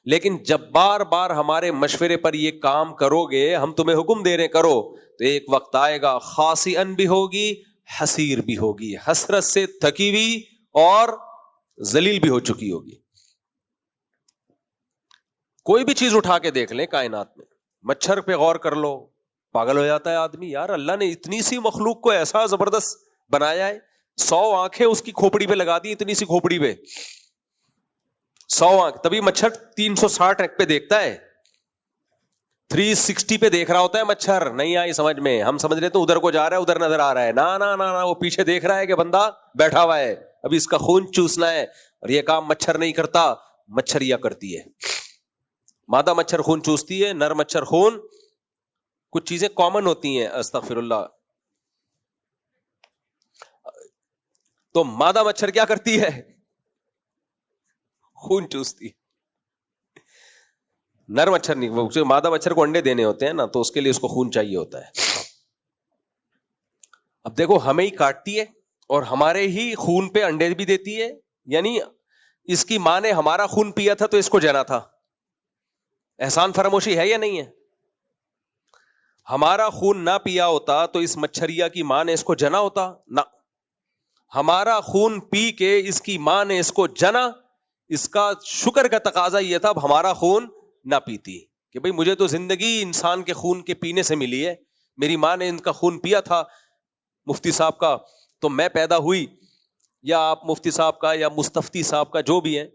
لیکن جب بار بار ہمارے مشورے پر یہ کام کرو گے، ہم تمہیں حکم دے رہے کرو، تو ایک وقت آئے گا خاسئن بھی ہوگی، حسیر بھی ہوگی، حسرت سے تھکی ہوئی اور ذلیل بھی ہو چکی ہوگی. کوئی بھی چیز اٹھا کے دیکھ لیں کائنات میں, مچھر پہ غور کر لو, پاگل ہو جاتا ہے آدمی. یار اللہ نے اتنی سی مخلوق کو ایسا زبردست بنایا ہے, 100 آنکھیں اس کی کھوپڑی پہ لگا دی, اتنی سی کھوپڑی پہ 100 آنکھ, تبھی مچھر 360 پہ دیکھتا ہے, 360 پہ دیکھ رہا ہوتا ہے مچھر. نہیں آئی سمجھ میں, ہم سمجھ رہے تو ادھر کو جا رہا ہے, ادھر نظر آ رہا ہے. نا نا نا نا, وہ پیچھے دیکھ رہا ہے کہ بندہ بیٹھا ہوا ہے, ابھی اس کا خون چوسنا ہے. اور یہ کام مچھر نہیں کرتا, مچھریا کرتی ہے. مادہ مچھر خون چوستی ہے, نر مچھر خون. کچھ چیزیں کامن ہوتی ہیں, استغفر اللہ. تو مادہ مچھر کیا کرتی ہے؟ خون چوستی. نر مچھر نہیں, وہ مادہ مچھر کو انڈے دینے ہوتے ہیں نا, تو اس کے لیے اس کو خون چاہیے ہوتا ہے. اب دیکھو ہمیں ہی کاٹتی ہے اور ہمارے ہی خون پہ انڈے بھی دیتی ہے. یعنی اس کی ماں نے ہمارا خون پیا تھا تو اس کو جنا تھا. احسان فراموشی ہے یا نہیں ہے؟ ہمارا خون نہ پیا ہوتا تو اس مچھریا کی ماں نے اس کو جنا ہوتا نہ. ہمارا خون پی کے اس کی ماں نے اس کو جنا. اس کا شکر کا تقاضا یہ تھا اب ہمارا خون نہ پیتی, کہ بھئی مجھے تو زندگی انسان کے خون کے پینے سے ملی ہے, میری ماں نے ان کا خون پیا تھا مفتی صاحب کا, تو میں پیدا ہوئی. یا آپ مفتی صاحب کا یا مستفتی صاحب کا جو بھی ہے,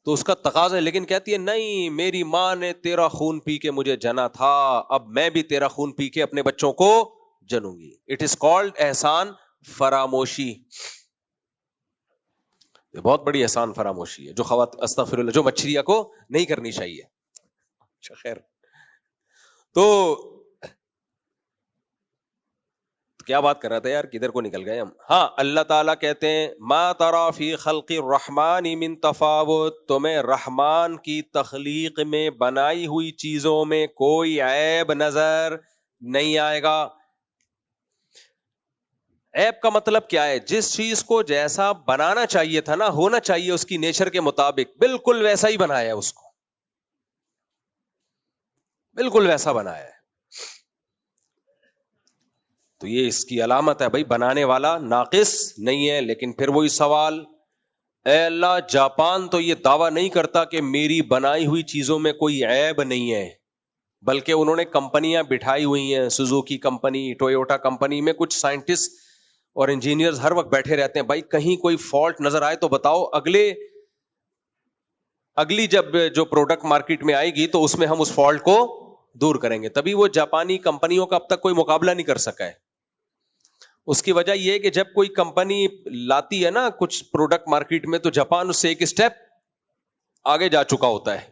تو اس کا تقاضا ہے. لیکن کہتی ہے نہیں, میری ماں نے تیرا خون پی کے مجھے جنا تھا, اب میں بھی تیرا خون پی کے اپنے بچوں کو جنوں گی. اٹ از کالڈ احسان فراموشی. بہت بڑی احسان فراموشی ہے جو استغفر اللہ, جو مچھریا کو نہیں کرنی چاہیے. خیر, تو کیا بات کر رہا تھا یار, کدھر کو نکل گئے ہم. ہاں, اللہ تعالیٰ کہتے ہیں ما ترى فی خلق الرحمن من تفاوت, تمہیں رحمان کی تخلیق میں بنائی ہوئی چیزوں میں کوئی عیب نظر نہیں آئے گا. عیب کا مطلب کیا ہے؟ جس چیز کو جیسا بنانا چاہیے تھا نا, ہونا چاہیے اس کی نیچر کے مطابق, بالکل ویسا ہی بنایا ہے اس کو, بالکل ویسا بنایا ہے. تو یہ اس کی علامت ہے بھائی, بنانے والا ناقص نہیں ہے. لیکن پھر وہی سوال, اے اللہ جاپان تو یہ دعویٰ نہیں کرتا کہ میری بنائی ہوئی چیزوں میں کوئی عیب نہیں ہے, بلکہ انہوں نے کمپنیاں بٹھائی ہوئی ہیں, سوزوکی کمپنی, ٹویوٹا کمپنی میں کچھ سائنٹسٹ اور انجینئرز ہر وقت بیٹھے رہتے ہیں, بھائی کہیں کوئی فالٹ نظر آئے تو بتاؤ, اگلی جب جو پروڈکٹ مارکیٹ میں آئے گی تو اس میں ہم اس فالٹ کو دور کریں گے. تبھی وہ جاپانی کمپنیوں کا اب تک کوئی مقابلہ نہیں کر سکا ہے. اس کی وجہ یہ ہے کہ جب کوئی کمپنی لاتی ہے نا کچھ پروڈکٹ مارکیٹ میں, تو جاپان اس سے ایک اسٹیپ آگے جا چکا ہوتا ہے.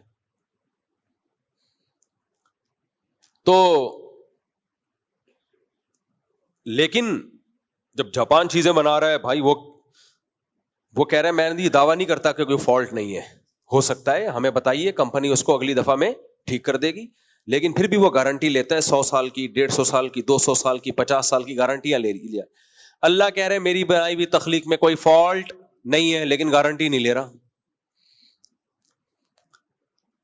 تو لیکن جب جاپان چیزیں بنا رہا ہے بھائی, وہ کہہ رہے ہیں میں نے یہ دعویٰ نہیں کرتا کہ کوئی فالٹ نہیں ہے, ہو سکتا ہے, ہمیں بتائیے, کمپنی اس کو اگلی دفعہ میں ٹھیک کر دے گی. لیکن پھر بھی وہ گارنٹی لیتا ہے 100 سال کی, 150 سال کی, 200 سال کی, 50 سال کی گارنٹیاں لے لیا. اللہ کہہ رہے میری بنائی ہوئی تخلیق میں کوئی فالٹ نہیں ہے, لیکن گارنٹی نہیں لے رہا.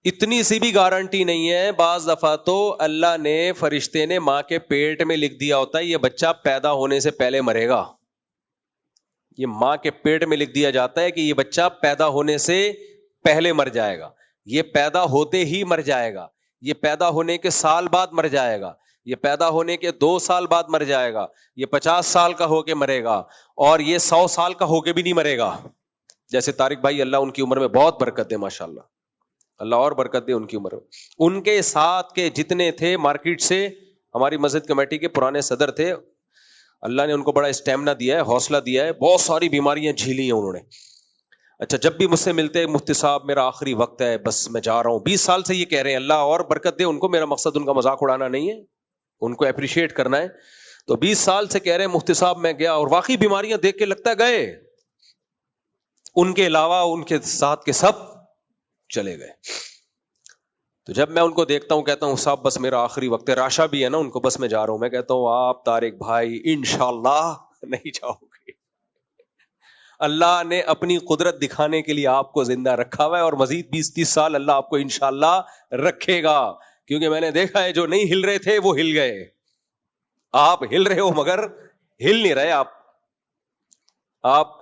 اتنی سی بھی گارنٹی نہیں ہے. بعض دفعہ تو اللہ نے, فرشتے نے ماں کے پیٹ میں لکھ دیا ہوتا ہے یہ بچہ پیدا ہونے سے پہلے مرے گا. یہ ماں کے پیٹ میں لکھ دیا جاتا ہے کہ یہ بچہ پیدا ہونے سے پہلے مر جائے گا, یہ پیدا ہوتے ہی مر جائے گا, یہ پیدا ہونے کے سال بعد مر جائے گا, یہ پیدا ہونے کے 2 سال بعد مر جائے گا, یہ 50 سال کا ہو کے مرے گا, اور یہ 100 سال کا ہو کے بھی نہیں مرے گا. جیسے طارق بھائی, اللہ ان کی عمر میں بہت برکت دے, ماشاءاللہ, اللہ اور برکت دے ان کی عمر میں. ان کے ساتھ کے جتنے تھے مارکیٹ سے, ہماری مسجد کمیٹی کے پرانے صدر تھے, اللہ نے ان کو بڑا اسٹیمنا دیا ہے, حوصلہ دیا ہے, بہت ساری بیماریاں جھیلی ہیں انہوں نے. اچھا, جب بھی مجھ سے ملتے, مفتی صاحب میرا آخری وقت ہے, بس میں جا رہا ہوں. 20 سال سے یہ کہہ رہے ہیں, اللہ اور برکت دے ان کو, میرا مقصد ان کا مذاق اڑانا نہیں ہے, ان کو اپریشیٹ کرنا ہے. تو 20 سال سے کہہ رہے ہیں مفتی صاحب میں گیا, اور واقعی بیماریاں دیکھ کے لگتا ہے گئے, ان کے علاوہ ان کے ساتھ کے سب چلے گئے. تو جب میں ان کو دیکھتا ہوں کہتا ہوں صاحب بس میرا آخری وقت ہے. راشا بھی ہے نا ان کو, بس میں جا رہا ہوں. میں کہتا ہوں آپ طارق بھائی انشاءاللہ نہیں جاؤ گے, اللہ نے اپنی قدرت دکھانے کے لیے آپ کو زندہ رکھا ہوا ہے, اور مزید 20-30 سال اللہ آپ کو انشاءاللہ رکھے گا. کیونکہ میں نے دیکھا ہے جو نہیں ہل رہے تھے وہ ہل گئے. آپ ہل رہے ہو مگر ہل نہیں رہے. آپ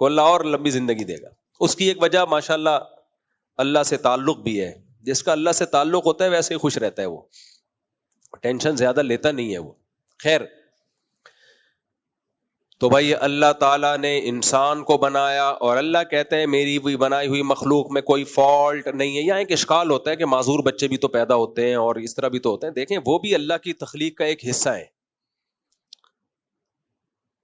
کو اللہ اور لمبی زندگی دے گا. اس کی ایک وجہ ماشاءاللہ اللہ سے تعلق بھی ہے. جس کا اللہ سے تعلق ہوتا ہے ویسے ہی خوش رہتا ہے, وہ ٹینشن زیادہ لیتا نہیں ہے وہ. خیر, تو بھائی اللہ تعالیٰ نے انسان کو بنایا اور اللہ کہتے ہیں میری بھی بنائی ہوئی مخلوق میں کوئی فالٹ نہیں ہے. یہاں ایک اشکال ہوتا ہے کہ معذور بچے بھی تو پیدا ہوتے ہیں اور اس طرح بھی تو ہوتے ہیں. دیکھیں وہ بھی اللہ کی تخلیق کا ایک حصہ ہے.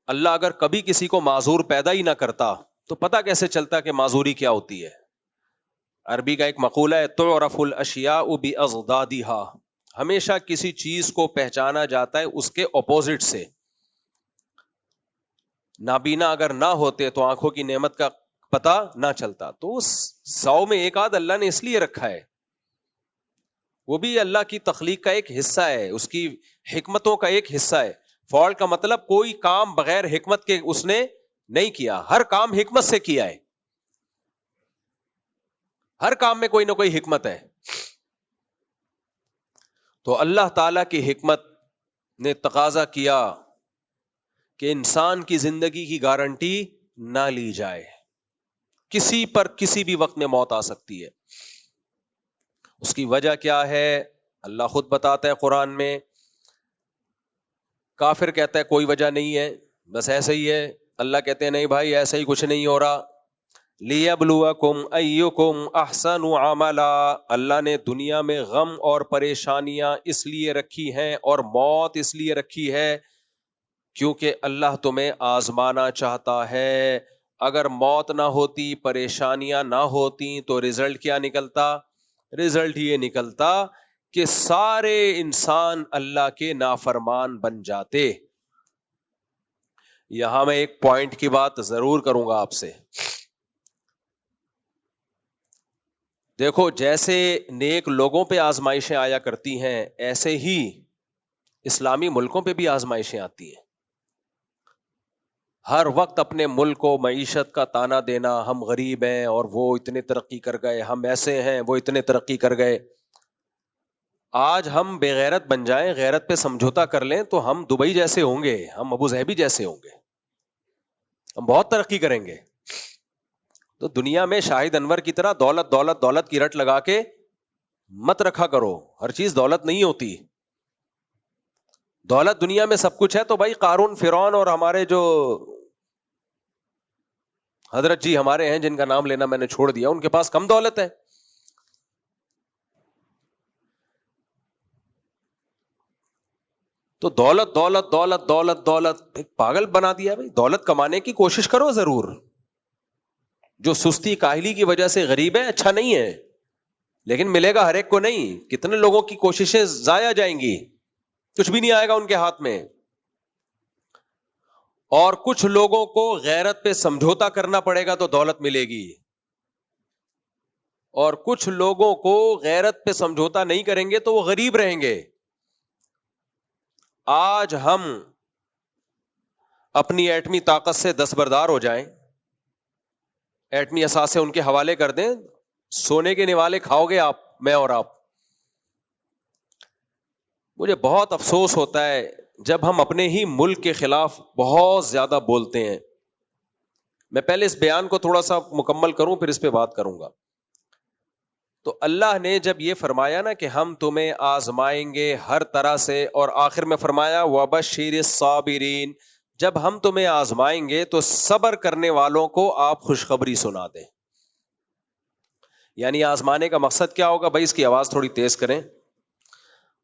اللہ اگر کبھی کسی کو معذور پیدا ہی نہ کرتا تو پتہ کیسے چلتا کہ معذوری کیا ہوتی ہے. عربی کا ایک مقولہ ہے تعرف الاشیاء باضدادها, ہمیشہ کسی چیز کو پہچانا جاتا ہے اس کے اپوزٹ سے. نابینا اگر نہ ہوتے تو آنکھوں کی نعمت کا پتہ نہ چلتا. تو اس 100 میں ایک آدھ اللہ نے اس لیے رکھا ہے, وہ بھی اللہ کی تخلیق کا ایک حصہ ہے, اس کی حکمتوں کا ایک حصہ ہے. فالٹ کا مطلب کوئی کام بغیر حکمت کے اس نے نہیں کیا, ہر کام حکمت سے کیا ہے. ہر کام میں کوئی نہ کوئی حکمت ہے. تو اللہ تعالی کی حکمت نے تقاضا کیا کہ انسان کی زندگی کی گارنٹی نہ لی جائے. کسی پر کسی بھی وقت میں موت آ سکتی ہے. اس کی وجہ کیا ہے اللہ خود بتاتا ہے قرآن میں. کافر کہتا ہے کوئی وجہ نہیں ہے, بس ایسے ہی ہے. اللہ کہتے ہیں نہیں بھائی ایسا ہی کچھ نہیں ہو رہا. لِيَبْلُوَكُمْ أَيُّكُمْ أَحْسَنُ عَمَلًا, اللہ نے دنیا میں غم اور پریشانیاں اس لیے رکھی ہیں اور موت اس لیے رکھی ہے کیونکہ اللہ تمہیں آزمانا چاہتا ہے. اگر موت نہ ہوتی, پریشانیاں نہ ہوتی تو رزلٹ کیا نکلتا؟ رزلٹ یہ نکلتا کہ سارے انسان اللہ کے نافرمان بن جاتے. یہاں میں ایک پوائنٹ کی بات ضرور کروں گا آپ سے. دیکھو جیسے نیک لوگوں پہ آزمائشیں آیا کرتی ہیں ایسے ہی اسلامی ملکوں پہ بھی آزمائشیں آتی ہیں. ہر وقت اپنے ملک کو معیشت کا تانا دینا, ہم غریب ہیں اور وہ اتنے ترقی کر گئے, ہم ایسے ہیں وہ اتنے ترقی کر گئے. آج ہم بے غیرت بن جائیں, غیرت پہ سمجھوتا کر لیں تو ہم دبئی جیسے ہوں گے, ہم ابو ظہبی جیسے ہوں گے, ہم بہت ترقی کریں گے. تو دنیا میں شاہد انور کی طرح دولت دولت دولت کی رٹ لگا کے مت رکھا کرو. ہر چیز دولت نہیں ہوتی. دولت دنیا میں سب کچھ ہے تو بھائی قارون, فرعون اور ہمارے جو حضرت جی ہمارے ہیں جن کا نام لینا میں نے چھوڑ دیا, ان کے پاس کم دولت ہے. تو دولت دولت دولت دولت دولت ایک پاگل بنا دیا. بھائی دولت کمانے کی کوشش کرو ضرور. جو سستی کاہلی کی وجہ سے غریب ہے اچھا نہیں ہے, لیکن ملے گا ہر ایک کو نہیں. کتنے لوگوں کی کوششیں ضائع جائیں گی, کچھ بھی نہیں آئے گا ان کے ہاتھ میں. اور کچھ لوگوں کو غیرت پہ سمجھوتا کرنا پڑے گا تو دولت ملے گی, اور کچھ لوگوں کو غیرت پہ سمجھوتا نہیں کریں گے تو وہ غریب رہیں گے. آج ہم اپنی ایٹمی طاقت سے دستبردار ہو جائیں, ایٹمی اثاثے ان کے حوالے کر دیں, سونے کے نوالے کھاؤ گے آپ, میں اور آپ. مجھے بہت افسوس ہوتا ہے جب ہم اپنے ہی ملک کے خلاف بہت زیادہ بولتے ہیں. میں پہلے اس بیان کو تھوڑا سا مکمل کروں پھر اس پہ بات کروں گا. تو اللہ نے جب یہ فرمایا نا کہ ہم تمہیں آزمائیں گے ہر طرح سے, اور آخر میں فرمایا وَبَشِّرِ الصَّابِرِينَ, جب ہم تمہیں آزمائیں گے تو صبر کرنے والوں کو آپ خوشخبری سنا دیں. یعنی آزمانے کا مقصد کیا ہوگا؟ بھائی اس کی آواز تھوڑی تیز کریں.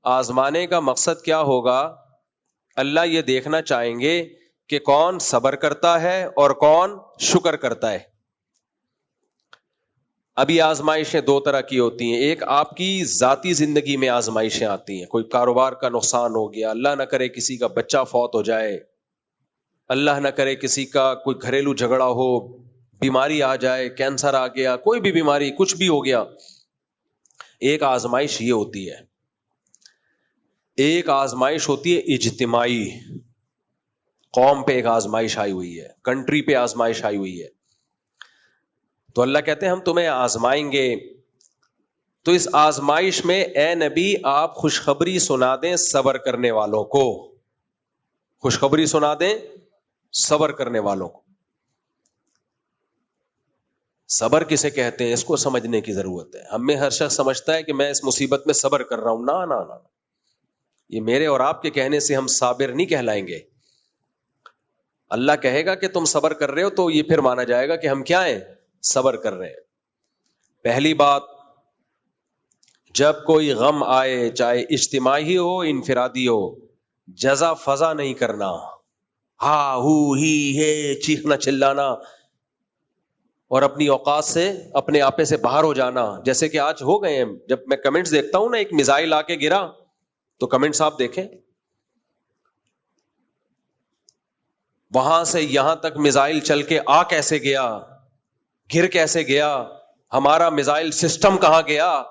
آزمانے کا مقصد کیا ہوگا؟ اللہ یہ دیکھنا چاہیں گے کہ کون صبر کرتا ہے اور کون شکر کرتا ہے. ابھی آزمائشیں دو طرح کی ہوتی ہیں. ایک آپ کی ذاتی زندگی میں آزمائشیں آتی ہیں, کوئی کاروبار کا نقصان ہو گیا, اللہ نہ کرے کسی کا بچہ فوت ہو جائے, اللہ نہ کرے کسی کا کوئی گھریلو جھگڑا ہو, بیماری آ جائے, کینسر آ گیا, کوئی بھی بیماری, کچھ بھی ہو گیا. ایک آزمائش یہ ہوتی ہے. ایک آزمائش ہوتی ہے اجتماعی, قوم پہ ایک آزمائش آئی ہوئی ہے, کنٹری پہ آزمائش آئی ہوئی ہے. تو اللہ کہتے ہیں ہم تمہیں آزمائیں گے, تو اس آزمائش میں اے نبی آپ خوشخبری سنا دیں صبر کرنے والوں کو, خوشخبری سنا دیں صبر کرنے والوں کو. صبر کسے کہتے ہیں اس کو سمجھنے کی ضرورت ہے. ہم میں ہر شخص سمجھتا ہے کہ میں اس مصیبت میں صبر کر رہا ہوں. نہ یہ میرے اور آپ کے کہنے سے ہم صابر نہیں کہلائیں گے. اللہ کہے گا کہ تم صبر کر رہے ہو تو یہ پھر مانا جائے گا کہ ہم کیا ہیں, صبر کر رہے ہیں. پہلی بات, جب کوئی غم آئے چاہے اجتماعی ہو انفرادی ہو, جزا فضا نہیں کرنا, ہا ہو ہی ہے چیخنا چلانا اور اپنی اوقات سے اپنے آپے سے باہر ہو جانا. جیسے کہ آج ہو گئے ہیں, جب میں کمنٹس دیکھتا ہوں نا, ایک میزائل آ کے گرا تو کمنٹس آپ دیکھیں, وہاں سے یہاں تک میزائل چل کے آ کیسے گیا, گر کیسے گیا, ہمارا میزائل سسٹم کہاں گیا.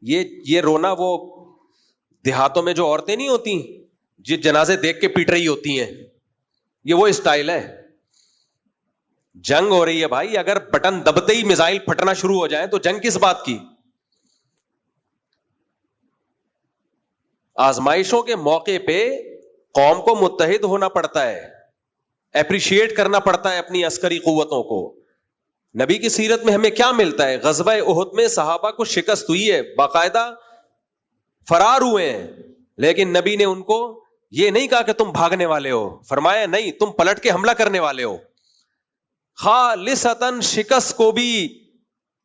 یہ رونا وہ دیہاتوں میں جو عورتیں نہیں ہوتی جو جنازے دیکھ کے پیٹ رہی ہوتی ہیں, یہ وہ اسٹائل ہے. جنگ ہو رہی ہے بھائی, اگر بٹن دبتے ہی میزائل پھٹنا شروع ہو جائے تو جنگ کس بات کی. آزمائشوں کے موقع پہ قوم کو متحد ہونا پڑتا ہے, اپریشیٹ کرنا پڑتا ہے اپنی عسکری قوتوں کو. نبی کی سیرت میں ہمیں کیا ملتا ہے؟ غزوہ احد میں صحابہ کو شکست ہوئی ہے, باقاعدہ فرار ہوئے ہیں, لیکن نبی نے ان کو یہ نہیں کہا کہ تم بھاگنے والے ہو, فرمایا نہیں, تم پلٹ کے حملہ کرنے والے ہو. خالصتاً شکست کو بھی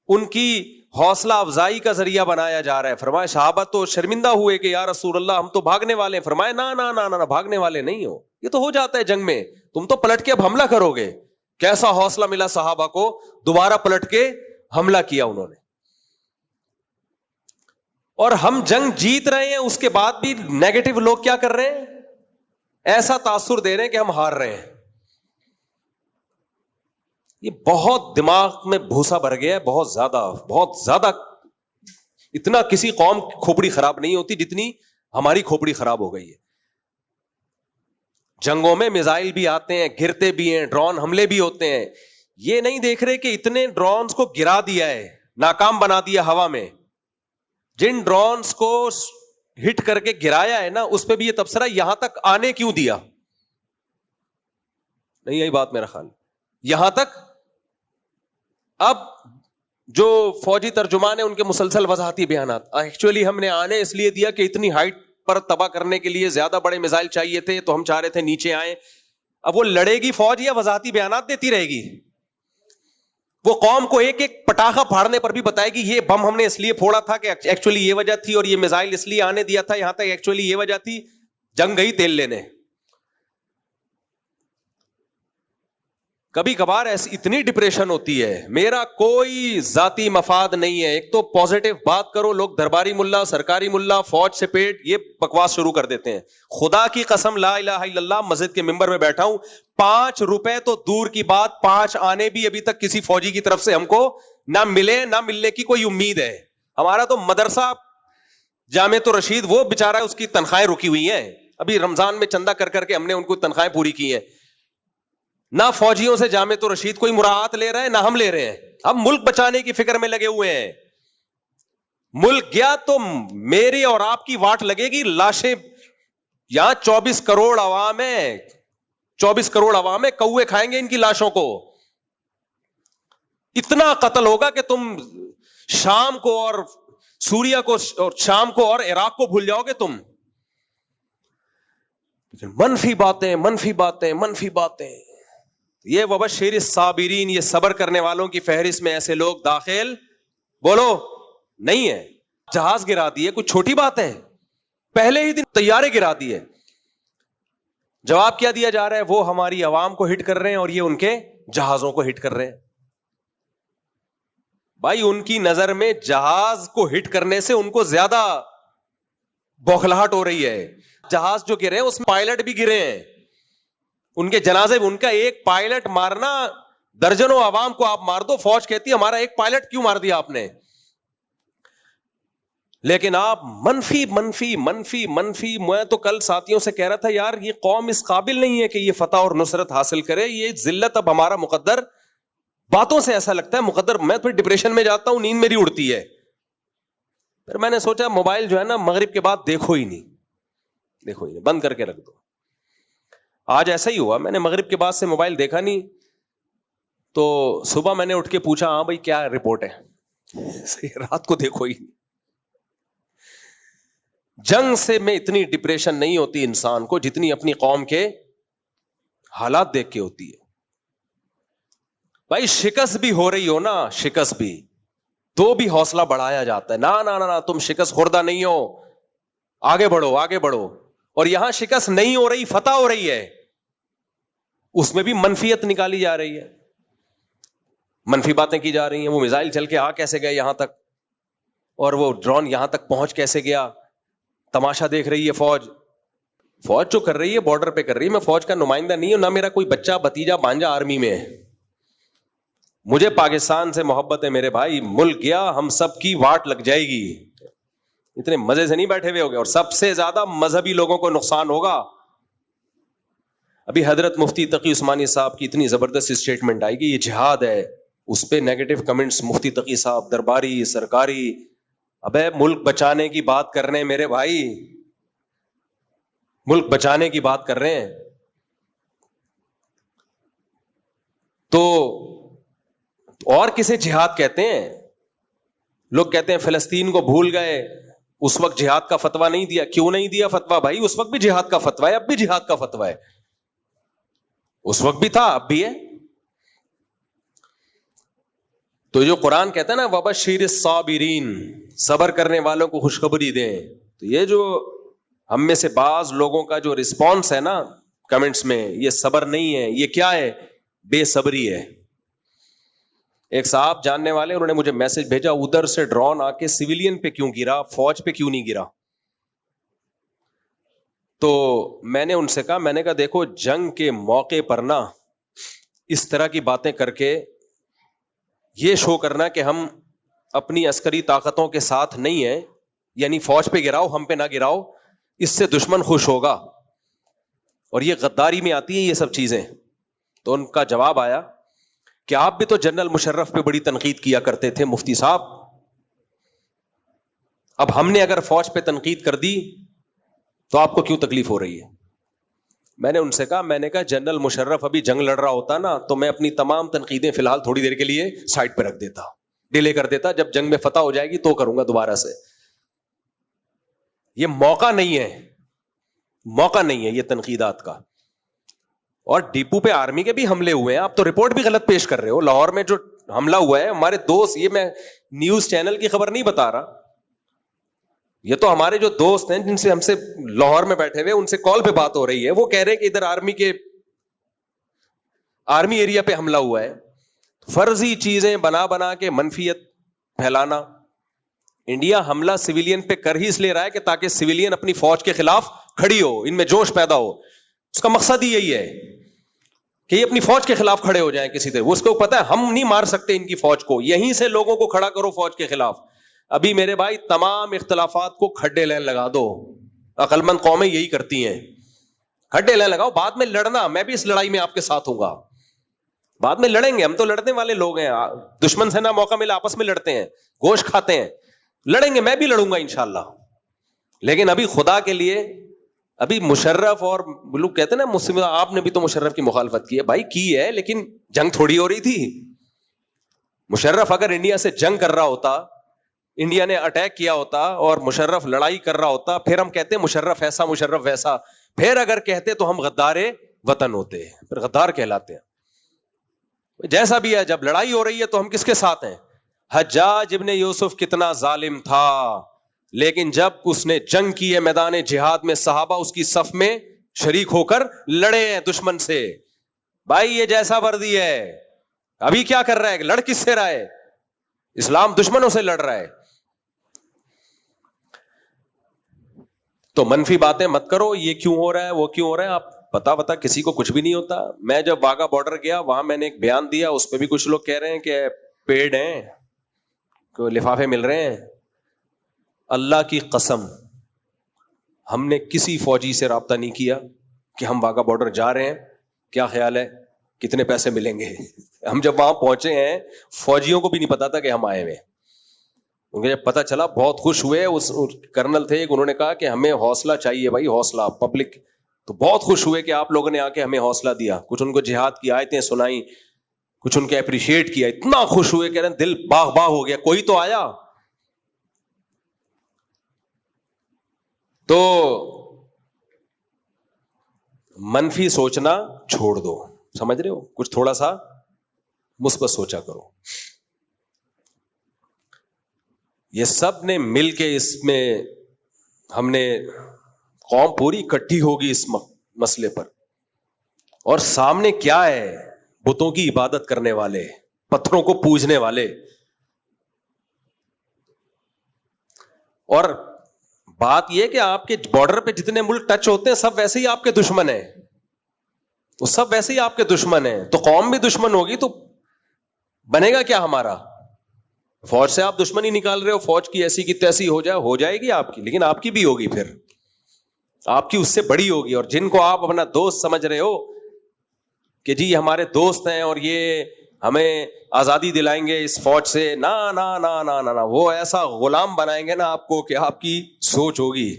ان کی حوصلہ افزائی کا ذریعہ بنایا جا رہا ہے. فرمایا صحابہ تو شرمندہ ہوئے کہ یا رسول اللہ ہم تو بھاگنے والے ہیں. فرمایا نہ بھاگنے والے نہیں ہو, یہ تو ہو جاتا ہے جنگ میں, تم تو پلٹ کے اب حملہ کرو گے. کیسا حوصلہ ملا صحابہ کو, دوبارہ پلٹ کے حملہ کیا انہوں نے. اور ہم جنگ جیت رہے ہیں, اس کے بعد بھی نیگیٹو لوگ کیا کر رہے ہیں, ایسا تاثر دے رہے ہیں کہ ہم ہار رہے ہیں. یہ بہت دماغ میں بھوسا بھر گیا ہے, بہت زیادہ. اتنا کسی قوم کی کھوپڑی خراب نہیں ہوتی جتنی ہماری کھوپڑی خراب ہو گئی ہے. جنگوں میں میزائل بھی آتے ہیں, گرتے بھی ہیں, ڈرون حملے بھی ہوتے ہیں. یہ نہیں دیکھ رہے کہ اتنے ڈرونز کو گرا دیا ہے, ناکام بنا دیا ہوا میں. جن ڈرونز کو ہٹ کر کے گرایا ہے نا, اس پہ بھی یہ تبصرہ یہاں تک آنے کیوں دیا. نہیں یہی بات میرا خیال, یہاں تک. اب جو فوجی ترجمان ہیں ان کے مسلسل وضاحتی بیانات, ایکچولی ہم نے آنے اس لیے دیا کہ اتنی ہائٹ پر تباہ کرنے کے لیے زیادہ بڑے میزائل چاہیے تھے, تو ہم چاہ رہے تھے نیچے آئیں. اب وہ لڑے گی فوج یا وضاحتی بیانات دیتی رہے گی؟ وہ قوم کو ایک ایک پٹاخہ پھاڑنے پر بھی بتائے گی یہ بم ہم نے اس لیے پھوڑا تھا کہ ایکچولی یہ وجہ تھی, اور یہ میزائل اس لیے آنے دیا تھا یہاں تک, ایکچولی یہ وجہ تھی. جنگ گئی تیل لینے. کبھی کبھار ایسی اتنی ڈپریشن ہوتی ہے. میرا کوئی ذاتی مفاد نہیں ہے. ایک تو پازیٹو بات کرو, لوگ درباری ملا, سرکاری ملا, فوج سے پیٹ, یہ بکواس شروع کر دیتے ہیں. خدا کی قسم لا الہ الا اللہ, مسجد کے ممبر میں بیٹھا ہوں, 5 روپے تو دور کی بات, 5 آنے بھی ابھی تک کسی فوجی کی طرف سے ہم کو نہ ملے, نہ ملنے کی کوئی امید ہے. ہمارا تو مدرسہ جامعۃ الرشید, وہ بیچارہ اس کی تنخواہیں رکی ہوئی ہیں. ابھی رمضان میں چندہ کر کے ہم نے ان کو تنخواہیں پوری کی ہیں. نہ فوجیوں سے جامعۃ الرشید کوئی مراعات لے رہا ہے, نہ ہم لے رہے ہیں. اب ملک بچانے کی فکر میں لگے ہوئے ہیں. ملک گیا تو میری اور آپ کی واٹ لگے گی. لاشیں یہاں 24 کروڑ عوام ہے, 24 کروڑ عوام ہے, کوے کھائیں گے ان کی لاشوں کو. اتنا قتل ہوگا کہ تم شام کو اور سوریا کو اور شام کو اور عراق کو بھول جاؤ گے تم. منفی باتیں. یہ وبشر الصابرین, یہ صبر کرنے والوں کی فہرست میں ایسے لوگ داخل بولو نہیں ہے. جہاز گرا دیے, کوئی چھوٹی بات ہے؟ پہلے ہی دن طیارے گرا دیے. جواب کیا دیا جا رہا ہے؟ وہ ہماری عوام کو ہٹ کر رہے ہیں اور یہ ان کے جہازوں کو ہٹ کر رہے ہیں. بھائی ان کی نظر میں جہاز کو ہٹ کرنے سے ان کو زیادہ بوکھلاہٹ ہو رہی ہے. جہاز جو گرے ہیں اس میں پائلٹ بھی گرے ہیں, ان کے جنازے میں. ان کا ایک پائلٹ مارنا, درجنوں عوام کو آپ مار دو, فوج کہتی ہے ہمارا ایک پائلٹ کیوں مار دیا آپ نے. لیکن آپ منفی. میں تو کل ساتھیوں سے کہہ رہا تھا یار یہ قوم اس قابل نہیں ہے کہ یہ فتح اور نصرت حاصل کرے. یہ ذلت اب ہمارا مقدر, باتوں سے ایسا لگتا ہے مقدر. میں پھر ڈپریشن میں جاتا ہوں, نیند میری اڑتی ہے. پھر میں نے سوچا موبائل جو ہے نا مغرب کے بعد دیکھو ہی نہیں, بند کر کے رکھ دو. آج ایسا ہی ہوا, میں نے مغرب کے بعد سے موبائل دیکھا نہیں. تو صبح میں نے اٹھ کے پوچھا ہاں بھائی کیا رپورٹ ہے, رات کو دیکھو ہی جنگ سے میں اتنی ڈپریشن نہیں ہوتی انسان کو جتنی اپنی قوم کے حالات دیکھ کے ہوتی ہے. بھائی شکست بھی ہو رہی ہو نا, شکست بھی تو بھی حوصلہ بڑھایا جاتا ہے, نہ تم شکست خوردہ نہیں ہو, آگے بڑھو آگے بڑھو. اور یہاں شکست نہیں ہو رہی, فتح ہو رہی ہے, اس میں بھی منفیت نکالی جا رہی ہے, منفی باتیں کی جا رہی ہیں. وہ میزائل چل کے آ کیسے گئے یہاں تک, اور وہ ڈرون یہاں تک پہنچ کیسے گیا, تماشا دیکھ رہی ہے فوج. فوج جو کر رہی ہے بارڈر پہ کر رہی ہے, میں فوج کا نمائندہ نہیں ہوں, نہ میرا کوئی بچہ بھتیجا بانجا آرمی میں ہے. مجھے پاکستان سے محبت ہے میرے بھائی, ملک گیا ہم سب کی واٹ لگ جائے گی. اتنے مزے سے نہیں بیٹھے ہوئے ہوگے, اور سب سے زیادہ مذہبی لوگوں کو نقصان ہوگا. ابھی حضرت مفتی تقی عثمانی صاحب کی اتنی زبردست اسٹیٹمنٹ آئی کہ یہ جہاد ہے, اس پہ نیگیٹو کمنٹس مفتی تقی صاحب درباری سرکاری. ابے ملک بچانے کی بات کر رہے ہیں میرے بھائی, ملک بچانے کی بات کر رہے ہیں. تو اور کسے جہاد کہتے ہیں؟ لوگ کہتے ہیں فلسطین کو بھول گئے, اس وقت جہاد کا فتویٰ نہیں دیا. کیوں نہیں دیا فتویٰ بھائی؟ اس وقت بھی جہاد کا فتویٰ ہے, اب بھی جہاد کا فتویٰ ہے, اس وقت بھی تھا اب بھی ہے. تو جو قرآن کہتا ہے نا وبشر الصابرین, صبر کرنے والوں کو خوشخبری دیں, تو یہ جو ہم میں سے بعض لوگوں کا جو رسپانس ہے نا کمنٹس میں, یہ صبر نہیں ہے, یہ کیا ہے؟ بے صبری ہے. ایک صاحب جاننے والے انہوں نے مجھے میسج بھیجا, ادھر سے ڈرون آ کے سویلین پہ کیوں گرا, فوج پہ کیوں نہیں گرا؟ تو میں نے ان سے کہا, میں نے کہا دیکھو جنگ کے موقع پر نا اس طرح کی باتیں کر کے یہ شو کرنا کہ ہم اپنی عسکری طاقتوں کے ساتھ نہیں ہیں, یعنی فوج پہ گراؤ ہم پہ نہ گراؤ, اس سے دشمن خوش ہوگا, اور یہ غداری میں آتی ہے یہ سب چیزیں. تو ان کا جواب آیا کہ آپ بھی تو جنرل مشرف پہ بڑی تنقید کیا کرتے تھے مفتی صاحب, اب ہم نے اگر فوج پہ تنقید کر دی تو آپ کو کیوں تکلیف ہو رہی ہے؟ میں نے ان سے کہا, میں نے کہا جنرل مشرف ابھی جنگ لڑ رہا ہوتا نا تو میں اپنی تمام تنقیدیں فی الحال تھوڑی دیر کے لیے سائڈ پہ رکھ دیتا, ڈیلے کر دیتا, جب جنگ میں فتح ہو جائے گی تو کروں گا دوبارہ سے. یہ موقع نہیں ہے, موقع نہیں ہے یہ تنقیدات کا. اور ڈیپو پہ آرمی کے بھی حملے ہوئے ہیں, آپ تو رپورٹ بھی غلط پیش کر رہے ہو. لاہور میں جو حملہ ہوا ہے ہمارے دوست, یہ میں نیوز چینل کی خبر نہیں بتا رہا, یہ تو ہمارے جو دوست ہیں جن سے ہم سے لاہور میں بیٹھے ہوئے ان سے کال پہ بات ہو رہی ہے, وہ کہہ رہے ہیں کہ ادھر آرمی ایریا پہ حملہ ہوا ہے. فرضی چیزیں بنا بنا کے منفیت پھیلانا. انڈیا حملہ سویلین پہ کر ہی اس لیے رہا ہے کہ تاکہ سویلین اپنی فوج کے خلاف کھڑی ہو, ان میں جوش پیدا ہو. اس کا مقصد ہی یہی ہے کہ یہ اپنی فوج کے خلاف کھڑے ہو جائیں کسی طرح. وہ اس کو پتا ہے ہم نہیں مار سکتے ان کی فوج کو, یہیں سے لوگوں کو کھڑا کرو فوج کے خلاف. ابھی میرے بھائی تمام اختلافات کو کھڈے لین لگا دو, عقل مند قومیں یہی کرتی ہیں, کھڈے لین لگاؤ, بعد میں لڑنا, میں بھی اس لڑائی میں آپ کے ساتھ ہوں گا, بعد میں لڑیں گے, ہم تو لڑنے والے لوگ ہیں, دشمن سے نہ موقع ملا آپس میں لڑتے ہیں, گوشت کھاتے ہیں, لڑیں گے, میں بھی لڑوں گا انشاءاللہ. لیکن ابھی خدا کے لیے, ابھی مشرف اور لوگ کہتے ہیں نا مسلم, آپ نے بھی تو مشرف کی مخالفت کی ہے بھائی, کی ہے, لیکن جنگ تھوڑی ہو رہی تھی. مشرف اگر انڈیا سے جنگ کر رہا ہوتا, انڈیا نے اٹیک کیا ہوتا اور مشرف لڑائی کر رہا ہوتا, پھر ہم کہتے ہیں مشرف ایسا مشرف ویسا, پھر اگر کہتے تو ہم غدار وطن ہوتے, پھر غدار کہلاتے ہیں. جیسا بھی ہے, جب لڑائی ہو رہی ہے تو ہم کس کے ساتھ ہیں؟ حجاج ابن یوسف کتنا ظالم تھا, لیکن جب اس نے جنگ کی ہے میدان جہاد میں, صحابہ اس کی صف میں شریک ہو کر لڑے ہیں دشمن سے. بھائی یہ جیسا وردی ہے, ابھی کیا کر رہا ہے, لڑ کس سے رہا ہے؟ اسلام دشمنوں سے لڑ رہا ہے. تو منفی باتیں مت کرو, یہ کیوں ہو رہا ہے وہ کیوں ہو رہا ہے, آپ پتا کسی کو کچھ بھی نہیں ہوتا. میں جب واگا بارڈر گیا وہاں میں نے ایک بیان دیا, اس پہ بھی کچھ لوگ کہہ رہے ہیں کہ پیڈ ہیں, لفافے مل رہے ہیں. اللہ کی قسم ہم نے کسی فوجی سے رابطہ نہیں کیا کہ ہم واگا بارڈر جا رہے ہیں, کیا خیال ہے کتنے پیسے ملیں گے. ہم جب وہاں پہنچے ہیں فوجیوں کو بھی نہیں پتا تھا کہ ہم آئے ہوئے. انہیں جب پتا چلا بہت خوش ہوئے. اس کرنل تھے ایک, انہوں نے کہا کہ ہمیں حوصلہ چاہیے بھائی, حوصلہ پبلک. تو بہت خوش ہوئے کہ آپ لوگوں نے آ کے ہمیں حوصلہ دیا, کچھ ان کو جہاد کی آیتیں سنائیں. کچھ ان کے اپریشیٹ کیا, اتنا خوش ہوئے, کہہ رہے ہیں دل باغ باغ ہو گیا, کوئی تو آیا. تو منفی سوچنا چھوڑ دو, سمجھ رہے ہو, کچھ تھوڑا سا مثبت سوچا کرو. یہ سب نے مل کے اس میں, ہم نے قوم پوری اکٹھی ہوگی اس مسئلے پر, اور سامنے کیا ہے, بتوں کی عبادت کرنے والے, پتھروں کو پوجنے والے. اور بات یہ کہ آپ کے بارڈر پہ جتنے ملک ٹچ ہوتے ہیں سب ویسے ہی آپ کے دشمن ہیں, وہ سب ویسے ہی آپ کے دشمن ہیں. تو قوم بھی دشمن ہوگی تو بنے گا کیا ہمارا؟ فوج سے آپ دشمنی نکال رہے ہو, فوج کی ایسی کی تیسی ہو جائے گی آپ کی, لیکن آپ کی بھی ہوگی, پھر آپ کی اس سے بڑی ہوگی. اور جن کو آپ اپنا دوست سمجھ رہے ہو کہ جی ہمارے دوست ہیں اور یہ ہمیں آزادی دلائیں گے اس فوج سے, نا نا نا نا نا, وہ ایسا غلام بنائیں گے نا آپ کو کہ آپ کی سوچ ہوگی.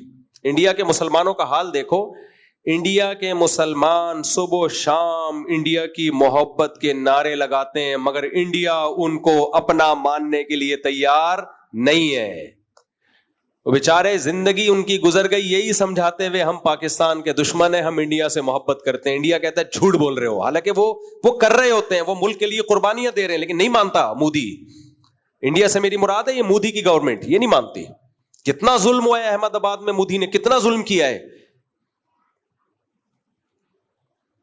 انڈیا کے مسلمانوں کا حال دیکھو, انڈیا کے مسلمان صبح و شام انڈیا کی محبت کے نعرے لگاتے ہیں, مگر انڈیا ان کو اپنا ماننے کے لیے تیار نہیں ہے. وہ بیچارے زندگی ان کی گزر گئی یہی سمجھاتے ہوئے ہم پاکستان کے دشمن ہیں, ہم انڈیا سے محبت کرتے ہیں. انڈیا کہتا ہے جھوٹ بول رہے ہو, حالانکہ وہ کر رہے ہوتے ہیں, وہ ملک کے لیے قربانیاں دے رہے ہیں, لیکن نہیں مانتا مودی. انڈیا سے میری مراد ہے یہ مودی کی گورنمنٹ, یہ نہیں مانتی. کتنا ظلم ہوا ہے احمد آباد میں, مودی نے کتنا ظلم کیا ہے,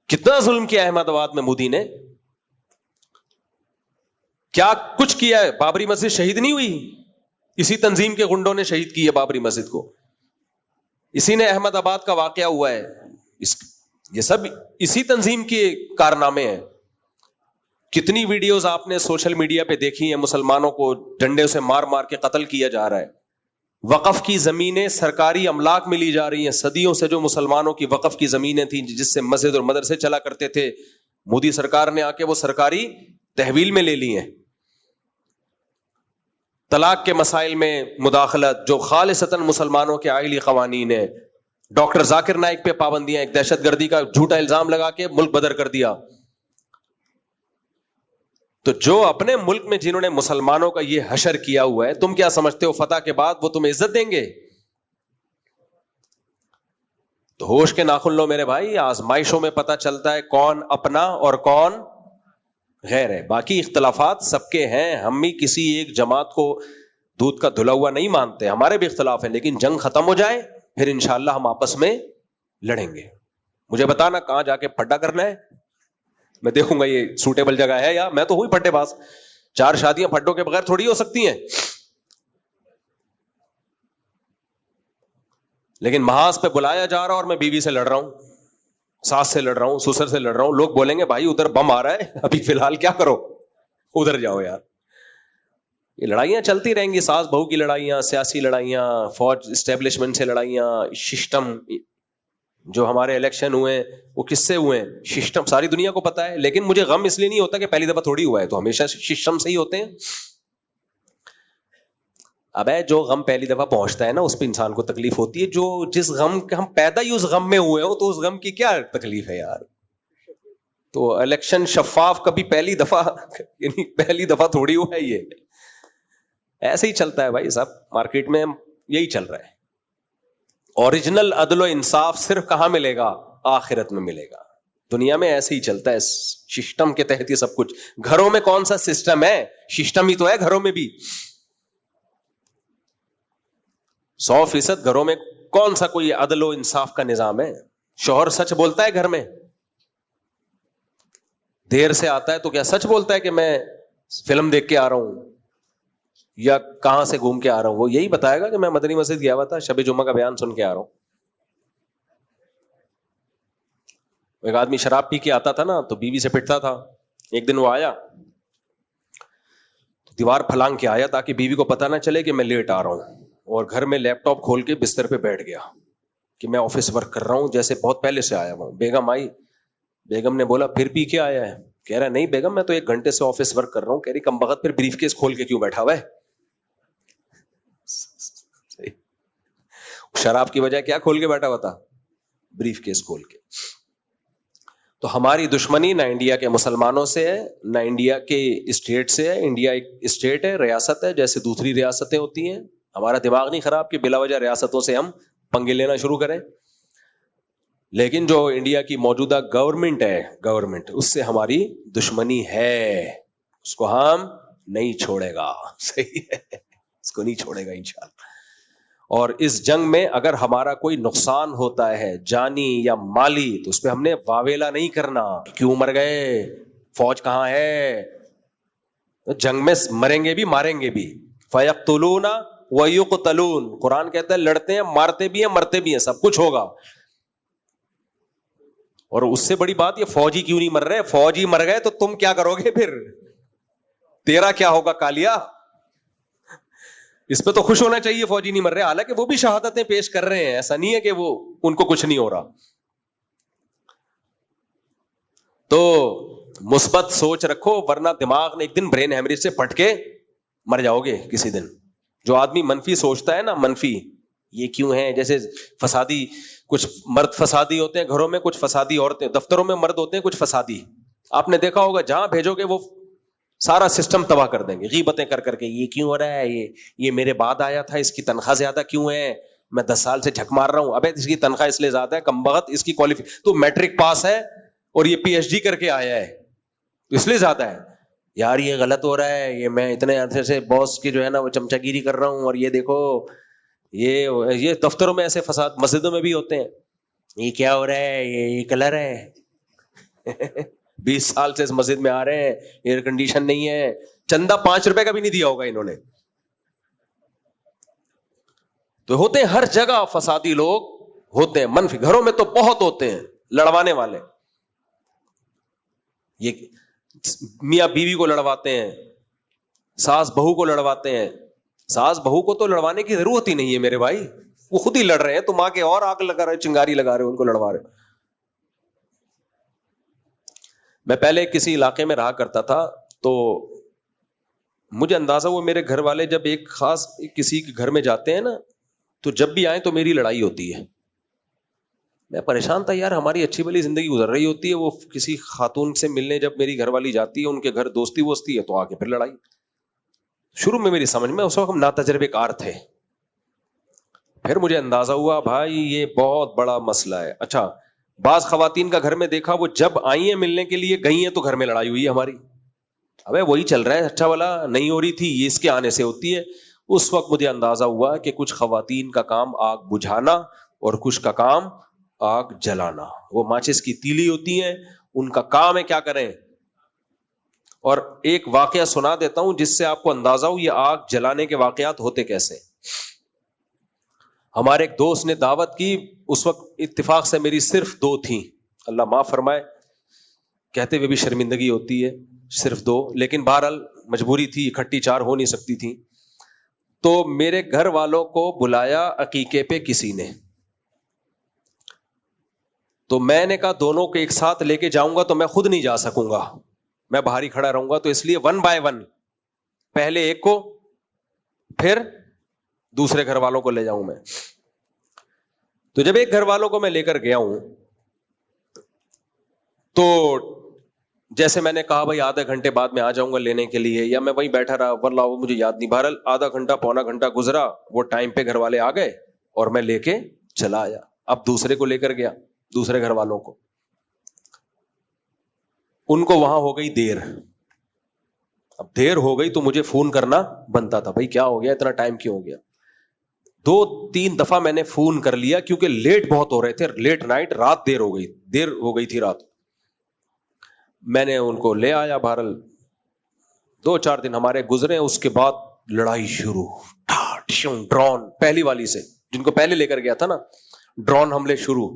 کتنا ظلم کیا ہے احمد آباد میں مودی نے, کیا کچھ کیا ہے. بابری مسجد شہید نہیں ہوئی, اسی تنظیم کے گنڈوں نے شہید کی ہے بابری مسجد کو, اسی نے احمد آباد کا واقعہ ہوا ہے, یہ سب اسی تنظیم کے کارنامے ہیں. کتنی ویڈیوز آپ نے سوشل میڈیا پہ دیکھی ہیں, مسلمانوں کو ڈنڈے سے مار مار کے قتل کیا جا رہا ہے. وقف کی زمینیں سرکاری املاک میں لی جا رہی ہیں. صدیوں سے جو مسلمانوں کی وقف کی زمینیں تھیں جس سے مسجد اور مدرسے چلا کرتے تھے, مودی سرکار نے آ کے وہ سرکاری تحویل میں لے لی ہیں. طلاق کے مسائل میں مداخلت جو خالصتاً مسلمانوں کے آئلی قوانین ہیں. ڈاکٹر ذاکر نائک پہ پابندیاں, ایک دہشت گردی کا جھوٹا الزام لگا کے ملک بدر کر دیا. تو جو اپنے ملک میں جنہوں نے مسلمانوں کا یہ حشر کیا ہوا ہے, تم کیا سمجھتے ہو فتح کے بعد وہ تمہیں عزت دیں گے؟ تو ہوش کے ناخن لو میرے بھائی, آزمائشوں میں پتہ چلتا ہے کون اپنا اور کون غیر ہے. باقی اختلافات سب کے ہیں, ہم بھی کسی ایک جماعت کو دودھ کا دھلا ہوا نہیں مانتے, ہمارے بھی اختلاف ہیں, لیکن جنگ ختم ہو جائے پھر انشاءاللہ ہم آپس میں لڑیں گے. مجھے بتانا کہاں جا کے پھڈا کرنا ہے, میں دیکھوں گا یہ سوٹیبل جگہ ہے, یا میں تو ہوں پھڈے باز, 4 شادیاں پھڈوں کے بغیر تھوڑی ہو سکتی ہیں. لیکن محاذ پہ بلایا جا رہا اور میں بیوی سے لڑ رہا ہوں, ساس سے لڑ رہا ہوں, سسر سے لڑ رہا ہوں, لوگ بولیں گے بھائی ادھر بم آ رہا ہے, ابھی فی الحال کیا کرو, ادھر جاؤ یار. یہ لڑائیاں چلتی رہیں گی, ساس بہو کی لڑائیاں, سیاسی لڑائیاں, فوج اسٹیبلشمنٹ سے لڑائیاں, سسٹم جو ہمارے الیکشن ہوئے ہیں وہ کس سے ہوئے ہیں, سسٹم ساری دنیا کو پتا ہے. لیکن مجھے غم اس لیے نہیں ہوتا کہ پہلی دفعہ تھوڑی ہوا ہے, تو ہمیشہ سسٹم سے ہی ہوتے ہیں. اب جو غم پہلی دفعہ پہنچتا ہے نا اس پہ انسان کو تکلیف ہوتی ہے, جو جس غم کے ہم پیدا ہی اس غم میں ہوئے ہو تو اس غم کی کیا تکلیف ہے یار. تو الیکشن شفاف کبھی پہلی دفعہ یعنی پہلی دفعہ تھوڑی ہوا ہے, یہ ایسے ہی چلتا ہے بھائی صاحب, مارکیٹ میں یہی چل رہا ہے. اوریجنل عدل و انصاف صرف کہاں ملے گا؟ آخرت میں ملے گا. دنیا میں ایسے ہی چلتا ہے, سسٹم کے تحت یہ سب کچھ. گھروں میں کون سا سسٹم ہے؟ سسٹم ہی تو ہے گھروں میں بھی. 100% گھروں میں کون سا کوئی عدل و انصاف کا نظام ہے؟ شوہر سچ بولتا ہے گھر میں؟ دیر سے آتا ہے تو کیا سچ بولتا ہے کہ میں فلم دیکھ کے آ رہا ہوں یا کہاں سے گھوم کے آ رہا ہوں؟ وہ یہی بتائے گا کہ میں مدنی مسجد گیا ہوا تھا, شب جمعہ کا بیان سن کے آ رہا ہوں. ایک آدمی شراب پی کے آتا تھا نا تو بیوی سے پٹتا تھا. ایک دن وہ آیا, دیوار پھلانگ کے آیا تاکہ بیوی کو پتا نہ چلے کہ میں لیٹ آ رہا ہوں, اور گھر میں لیپ ٹاپ کھول کے بستر پہ بیٹھ گیا کہ میں آفس ورک کر رہا ہوں, جیسے بہت پہلے سے آیا ہوں. بیگم آئی, بیگم نے بولا پھر پی کے آیا ہے؟ کہہ رہا نہیں بیگم میں تو 1 گھنٹے سے آفس ورک کر رہا ہوں. کہہ رہی کم بخت پھر بریف کیس کھول کے کیوں بیٹھا ہوا ہے؟ شراب کی وجہ کیا کھول کے بیٹھا ہوا تھا؟ بریف کیس کھول کے. تو تو ہماری دشمنی نہ انڈیا کے مسلمانوں سے ہے نہ انڈیا کے اسٹیٹ سے ہے. انڈیا ایک اسٹیٹ ہے, ریاست ہے, جیسے دوسری ریاستیں ہوتی ہیں. ہمارا دماغ نہیں خراب کہ بلا وجہ ریاستوں سے ہم پنگے لینا شروع کریں. لیکن جو انڈیا کی موجودہ گورنمنٹ ہے, گورنمنٹ اس سے ہماری دشمنی ہے, اس کو ہم نہیں چھوڑے گا. صحیح ہے, اس کو نہیں چھوڑے گا انشاءاللہ. اور اس جنگ میں اگر ہمارا کوئی نقصان ہوتا ہے جانی یا مالی تو اس پہ ہم نے واویلا نہیں کرنا, کیوں مر گئے, فوج کہاں ہے. جنگ میں مریں گے بھی ماریں گے بھی. فَيَقْتُلُونَ وَيُقْتَلُونَ, قرآن کہتا ہے لڑتے ہیں, مارتے بھی ہیں, مرتے بھی ہیں, سب کچھ ہوگا. اور اس سے بڑی بات یہ فوجی کیوں نہیں مر رہے, فوجی مر گئے تو تم کیا کرو گے پھر, تیرا کیا ہوگا کالیا. اس پہ تو خوش ہونا چاہیے فوجی نہیں مر رہے, حالانکہ وہ بھی شہادتیں پیش کر رہے ہیں, ایسا نہیں ہے کہ وہ ان کو کچھ نہیں ہو رہا. تو مثبت سوچ رکھو, ورنہ دماغ نے ایک دن برین ہیمریج سے پھٹ کے مر جاؤ گے کسی دن. جو آدمی منفی سوچتا ہے نا, منفی یہ کیوں ہے, جیسے فسادی, کچھ مرد فسادی ہوتے ہیں گھروں میں, کچھ فسادی عورتیں, دفتروں میں مرد ہوتے ہیں کچھ فسادی. آپ نے دیکھا ہوگا جہاں بھیجو گے وہ سارا سسٹم تباہ کر دیں گے, غیبتیں کر کر کے, یہ کیوں ہو رہا ہے, یہ میرے بعد آیا تھا, اس کی تنخواہ زیادہ کیوں ہے, میں 10 سال سے جھک مار رہا ہوں, ابے اس کی تنخواہ اس لیے زیادہ ہے, کم بخت اس کی تو میٹرک پاس ہے اور یہ پی ایچ ڈی کر کے آیا ہے اس لیے زیادہ ہے. یار یہ غلط ہو رہا ہے, یہ میں اتنے عرصے سے باس کی جو ہے نا وہ چمچا گیری کر رہا ہوں, اور یہ دیکھو یہ دفتروں میں ایسے فساد, مسجدوں میں بھی ہوتے ہیں, یہ کیا ہو رہا ہے, یہ کلر ہے 20 سال سے اس مسجد میں آ رہے ہیں, ایئر کنڈیشن نہیں ہے, چندہ 5 روپے کا بھی نہیں دیا ہوگا انہوں نے. تو ہوتے ہیں ہر جگہ فسادی لوگ ہوتے ہیں, منفی گھروں میں تو بہت ہوتے ہیں لڑوانے والے. یہ میاں بیوی کو لڑواتے ہیں, ساس بہو کو لڑواتے ہیں. ساس بہو کو تو لڑوانے کی ضرورت ہی نہیں ہے میرے بھائی, وہ خود ہی لڑ رہے ہیں, تم آ کے اور آگ لگا رہے, چنگاری لگا رہے, ان کو لڑوا رہے. میں پہلے کسی علاقے میں رہا کرتا تھا, تو مجھے اندازہ وہ میرے گھر والے جب ایک خاص کسی کے گھر میں جاتے ہیں نا, تو جب بھی آئیں تو میری لڑائی ہوتی ہے. میں پریشان تھا, یار ہماری اچھی بھلی زندگی گزر رہی ہوتی ہے, وہ کسی خاتون سے ملنے جب میری گھر والی جاتی ہے, ان کے گھر دوستی ووستی ہے, تو آگے پھر لڑائی. شروع میں میری سمجھ میں, اس وقت ہم ناتجربے کار تھے, پھر مجھے اندازہ ہوا بھائی یہ بہت بڑا مسئلہ ہے. اچھا, بعض خواتین کا گھر میں دیکھا, وہ جب آئی ہیں ملنے کے لیے گئی ہیں تو گھر میں لڑائی ہوئی ہے ہماری. ابے وہی چل رہا ہے, اچھا والا نہیں ہو رہی تھی, یہ اس کے آنے سے ہوتی ہے. اس وقت مجھے اندازہ ہوا کہ کچھ خواتین کا کام آگ بجھانا اور کچھ کا کام آگ جلانا. وہ ماچس کی تیلی ہوتی ہیں, ان کا کام ہے کیا کریں. اور ایک واقعہ سنا دیتا ہوں جس سے آپ کو اندازہ ہو یہ آگ جلانے کے واقعات ہوتے کیسے. ہمارے ایک دوست نے دعوت کی, اس وقت اتفاق سے میری صرف 2 تھیں, اللہ معاف فرمائے, کہتے ہوئے بھی شرمندگی ہوتی ہے, صرف 2, لیکن بہرحال مجبوری تھی, اکٹھی 4 ہو نہیں سکتی تھی. تو میرے گھر والوں کو بلایا عقیقے پہ کسی نے, تو میں نے کہا دونوں کو ایک ساتھ لے کے جاؤں گا تو میں خود نہیں جا سکوں گا, میں باہر ہی کھڑا رہوں گا, تو اس لیے 1 by 1 پہلے ایک کو پھر دوسرے گھر والوں کو لے جاؤں میں. تو جب ایک گھر والوں کو میں لے کر گیا ہوں, تو جیسے میں نے کہا بھائی آدھے گھنٹے بعد میں آ جاؤں گا لینے کے لیے, یا میں وہیں بیٹھا رہا, واللہ وہ مجھے یاد نہیں, بہرحال آدھا گھنٹہ پونا گھنٹہ گزرا, وہ ٹائم پہ گھر والے آ گئے اور میں لے کے چلا آیا. اب دوسرے کو لے کر گیا, دوسرے گھر والوں کو, ان کو وہاں ہو گئی دیر. اب دیر ہو گئی تو مجھے فون کرنا بنتا تھا, بھائی کیا ہو گیا, اتنا ٹائم کیوں ہو گیا. 2-3 دفعہ میں نے فون کر لیا, کیونکہ لیٹ بہت ہو رہے تھے, لیٹ نائٹ, رات دیر ہو گئی تھی رات. میں نے ان کو لے آیا, بہرحال 2-4 دن ہمارے گزرے, اس کے بعد لڑائی شروع, ڈرون پہلی والی سے, جن کو پہلے لے کر گیا تھا نا, ڈرون حملے شروع,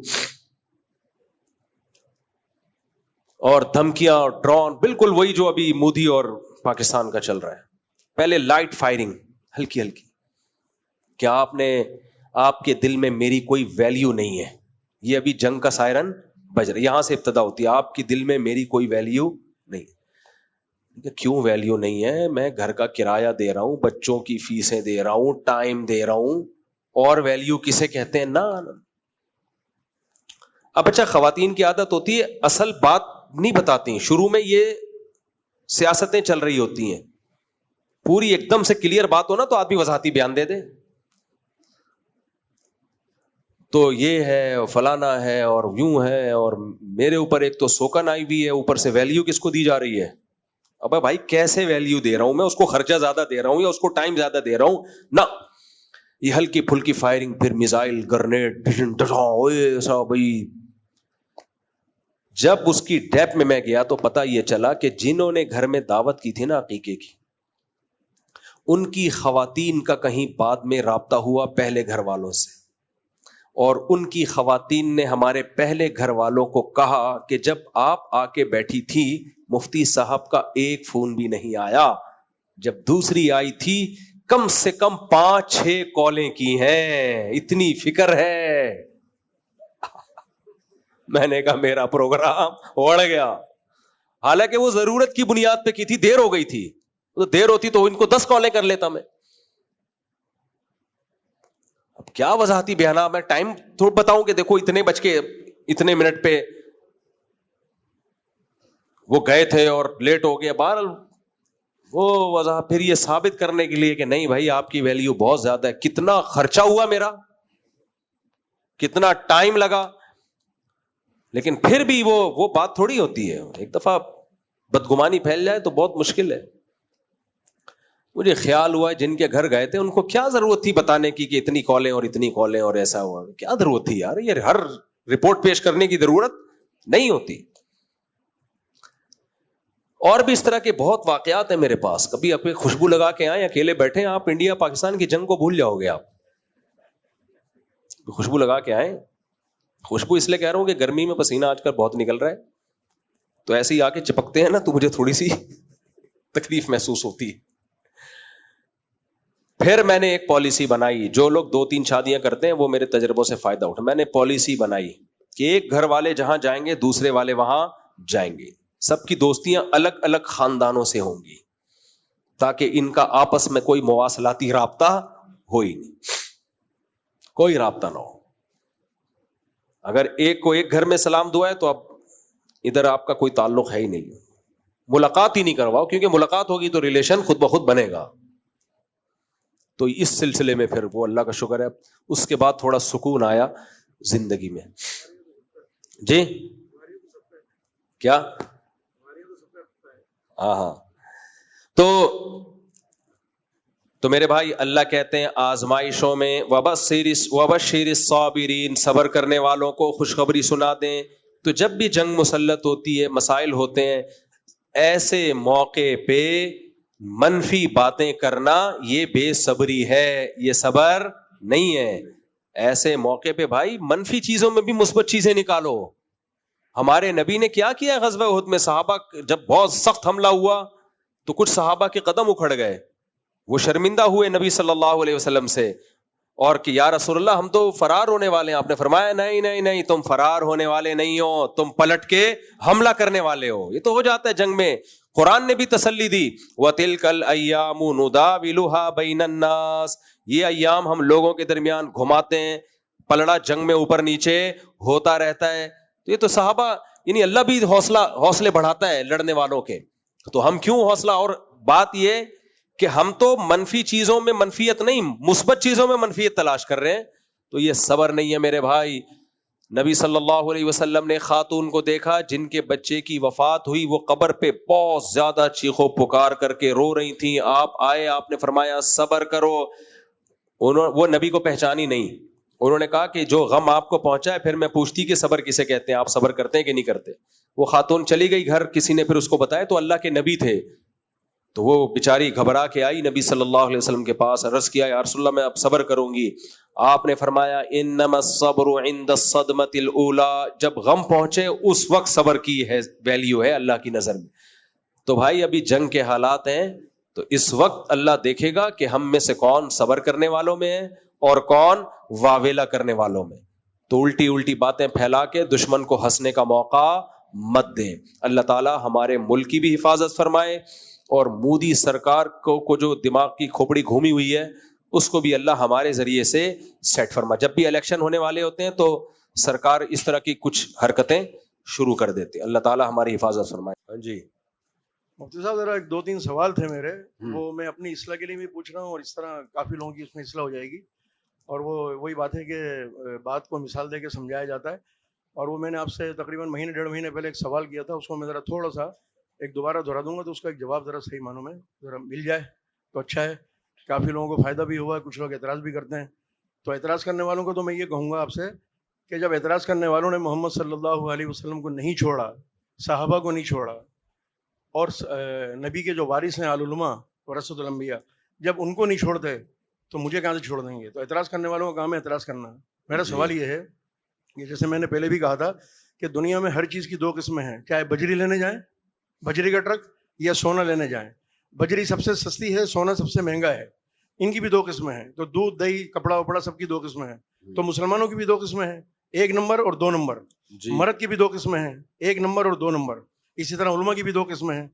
اور دھمکیاں, اور ڈرون, بالکل وہی جو ابھی مودی اور پاکستان کا چل رہا ہے. پہلے لائٹ فائرنگ, ہلکی ہلکی. کیا آپ کے دل میں میری کوئی ویلیو نہیں ہے, یہ ابھی جنگ کا سائرن بج رہا ہے, یہاں سے ابتدا ہوتی ہے, آپ کے دل میں میری کوئی ویلیو نہیں. کیوں ویلیو نہیں ہے, میں گھر کا کرایہ دے رہا ہوں, بچوں کی فیسیں دے رہا ہوں, ٹائم دے رہا ہوں, اور ویلیو کسے کہتے ہیں. نا اب اچھا خواتین کی عادت ہوتی ہے اصل بات نہیں بتاتی, شروع میں یہ سیاستیں چل رہی ہوتی ہیں, پوری ایک دم سے کلیئر بات ہو نا تو آدمی وضاحتی بیان دے دے, تو یہ ہے فلانا ہے اور یوں ہے, اور میرے اوپر ایک تو سوکن آئی ہوئی ہے, اوپر سے ویلیو کس کو دی جا رہی ہے. ابے بھائی کیسے ویلیو دے رہا ہوں میں, اس کو خرچہ زیادہ دے رہا ہوں یا اس کو ٹائم زیادہ دے رہا ہوں نہ, یہ ہلکی پھلکی فائرنگ, پھر میزائل گرنیڈ ایسا بھائی. جب اس کی ڈیپ میں گیا تو پتا یہ چلا کہ جنہوں نے گھر میں دعوت کی تھی نا عقیقے کی, ان کی خواتین کا کہیں بعد میں رابطہ ہوا پہلے گھر والوں سے, اور ان کی خواتین نے ہمارے پہلے گھر والوں کو کہا کہ جب آپ آ کے بیٹھی تھی مفتی صاحب کا ایک فون بھی نہیں آیا, جب دوسری آئی تھی کم سے کم 5-6 کالیں کی ہیں, اتنی فکر ہے. میں نے کہا میرا پروگرام اڑ گیا, حالانکہ وہ ضرورت کی بنیاد پہ کی تھی, دیر ہو گئی تھی, تو دیر ہوتی تو ان کو 10 کالیں کر لیتا میں. اب کیا وضاحتی بیان, میں ٹائم تھوڑا بتاؤں کہ دیکھو اتنے بج کے اتنے منٹ پہ وہ گئے تھے اور لیٹ ہو گیا, بہرحال وہ وضاحت پھر یہ ثابت کرنے کے لیے کہ نہیں بھائی آپ کی ویلیو بہت زیادہ ہے, کتنا خرچہ ہوا میرا, کتنا ٹائم لگا, لیکن پھر بھی وہ بات تھوڑی ہوتی ہے. ایک دفعہ بدگمانی پھیل جائے تو بہت مشکل ہے. مجھے خیال ہوا جن کے گھر گئے تھے ان کو کیا ضرورت تھی بتانے کی کہ اتنی کالیں اور اتنی کالیں اور ایسا ہوا, کیا ضرورت تھی یار, یہ ہر رپورٹ پیش کرنے کی ضرورت نہیں ہوتی. اور بھی اس طرح کے بہت واقعات ہیں میرے پاس. کبھی آپ خوشبو لگا کے آئیں, اکیلے بیٹھے, آپ انڈیا پاکستان کی جنگ کو بھول جاؤ گے. آپ خوشبو لگا کے آئیں, خوشبو اس لیے کہہ رہا ہوں کہ گرمی میں پسینہ آج کل بہت نکل رہا ہے, تو ایسے ہی آ کے چپکتے ہیں نا تو مجھے تھوڑی سی تکلیف محسوس ہوتی ہے. پھر میں نے ایک پالیسی بنائی, جو لوگ 2-3 شادیاں کرتے ہیں وہ میرے تجربوں سے فائدہ اٹھا. میں نے پالیسی بنائی کہ ایک گھر والے جہاں جائیں گے دوسرے والے وہاں جائیں گے, سب کی دوستیاں الگ الگ خاندانوں سے ہوں گی, تاکہ ان کا آپس میں کوئی مواصلاتی رابطہ ہو ہی نہیں, کوئی رابطہ نہ ہو. اگر ایک کو ایک گھر میں سلام دعا ہے تو اب ادھر آپ کا کوئی تعلق ہے ہی نہیں, ملاقات ہی نہیں کرواؤ, کیونکہ ملاقات ہوگی تو ریلیشن خود بخود بنے گا. تو اس سلسلے میں پھر وہ اللہ کا شکر ہے اس کے بعد تھوڑا سکون آیا زندگی میں. جی کیا, ہاں تو میرے بھائی اللہ کہتے ہیں آزمائشوں میں وبشر الصابرین, صبر کرنے والوں کو خوشخبری سنا دیں. تو جب بھی جنگ مسلط ہوتی ہے, مسائل ہوتے ہیں, ایسے موقع پہ منفی باتیں کرنا یہ بے صبری ہے, یہ صبر نہیں ہے. ایسے موقع پہ بھائی منفی چیزوں میں بھی مثبت چیزیں نکالو. ہمارے نبی نے کیا کیا غزوہ احد میں, صحابہ جب بہت سخت حملہ ہوا تو کچھ صحابہ کے قدم اکھڑ گئے, وہ شرمندہ ہوئے نبی صلی اللہ علیہ وسلم سے, اور کہ یا رسول اللہ ہم تو فرار ہونے والے ہیں. آپ نے فرمایا نہیں نہیں نہیں, تم فرار ہونے والے نہیں ہو, تم پلٹ کے حملہ کرنے والے ہو. یہ تو ہو جاتا ہے جنگ میں. قرآن نے بھی تسلی دی, وَتِلْكَ الْأَيَّامُ نُدَاوِلُهَا بَيْنَ النَّاسِ, یہ ایام ہم لوگوں کے درمیان گھماتے ہیں, پلڑا جنگ میں اوپر نیچے ہوتا رہتا ہے. تو یہ تو صحابہ, یعنی اللہ بھی حوصلے بڑھاتا ہے لڑنے والوں کے, تو ہم کیوں حوصلہ. اور بات یہ کہ ہم تو منفی چیزوں میں منفیت نہیں, مثبت چیزوں میں منفیت تلاش کر رہے ہیں, تو یہ صبر نہیں ہے میرے بھائی. نبی صلی اللہ علیہ وسلم نے خاتون کو دیکھا جن کے بچے کی وفات ہوئی, وہ قبر پہ بہت زیادہ چیخو پکار کر کے رو رہی تھیں. آپ آئے, آپ نے فرمایا صبر کرو. وہ نبی کو پہچانی نہیں, انہوں نے کہا کہ جو غم آپ کو پہنچا ہے, پھر میں پوچھتی کہ صبر کسے کہتے ہیں, آپ صبر کرتے ہیں کہ نہیں کرتے. وہ خاتون چلی گئی گھر, کسی نے پھر اس کو بتایا تو اللہ کے نبی تھے, تو وہ بیچاری گھبرا کے آئی نبی صلی اللہ علیہ وسلم کے پاس, عرض کیا یا رسول اللہ میں اب صبر کروں گی. آپ نے فرمایا انما الصبر عند الصدمۃ الاولى, جب غم پہنچے اس وقت صبر کی ہے ویلیو ہے اللہ کی نظر میں. تو بھائی ابھی جنگ کے حالات ہیں, تو اس وقت اللہ دیکھے گا کہ ہم میں سے کون صبر کرنے والوں میں ہے اور کون واویلا کرنے والوں میں. تو الٹی الٹی باتیں پھیلا کے دشمن کو ہنسنے کا موقع مت دیں. اللہ تعالی ہمارے ملک کی بھی حفاظت فرمائے, اور مودی سرکار کو جو دماغ کی کھوپڑی گھومی ہوئی ہے اس کو بھی اللہ ہمارے ذریعے سے سیٹ فرما. جب بھی الیکشن ہونے والے ہوتے ہیں تو سرکار اس طرح کی کچھ حرکتیں شروع کر دیتے. اللہ تعالیٰ ہماری حفاظت فرمائے. ہاں جی مفتی صاحب ذرا ایک دو تین سوال تھے میرے, وہ میں اپنی اصلاح کے لیے بھی پوچھ رہا ہوں, اور اس طرح کافی لوگوں کی اس میں اصلاح ہو جائے گی. اور وہ وہی بات ہے کہ بات کو مثال دے کے سمجھایا جاتا ہے. اور وہ میں نے آپ سے تقریباً مہینے ڈیڑھ مہینے پہلے ایک سوال کیا تھا, اس کو میں ذرا تھوڑا سا ایک دوبارہ دہرا دوں گا تو اس کا ایک جواب ذرا صحیح معنوں میں ذرا مل جائے تو اچھا ہے. کافی لوگوں کو فائدہ بھی ہوا ہے, کچھ لوگ اعتراض بھی کرتے ہیں. تو اعتراض کرنے والوں کو تو میں یہ کہوں گا آپ سے کہ جب اعتراض کرنے والوں نے محمد صلی اللہ علیہ وسلم کو نہیں چھوڑا, صحابہ کو نہیں چھوڑا, اور نبی کے جو وارث ہیں آل علماء ورثۃ الانبیاء, جب ان کو نہیں چھوڑتے تو مجھے کہاں سے چھوڑ دیں گے؟ تو اعتراض کرنے والوں کا کام ہے اعتراض کرنا. میرا سوال یہ ہے کہ جیسے میں نے پہلے بھی کہا تھا کہ دنیا میں ہر چیز کی دو قسمیں ہیں, چاہے بجری لینے جائیں, بجری کا ٹرک, یا سونا لینے جائیں. بجری سب سے سستی ہے, سونا سب سے مہنگا ہے. ان کی بھی دو قسمیں ہیں. تو دودھ دہی کپڑا وپڑا سب کی دو قسمیں ہیں. تو مسلمانوں کی بھی دو قسمیں ہیں, ایک نمبر اور دو نمبر. مرد کی بھی دو قسمیں ہیں, ایک نمبر اور دو نمبر. اسی طرح علماء کی بھی دو قسمیں ہیں.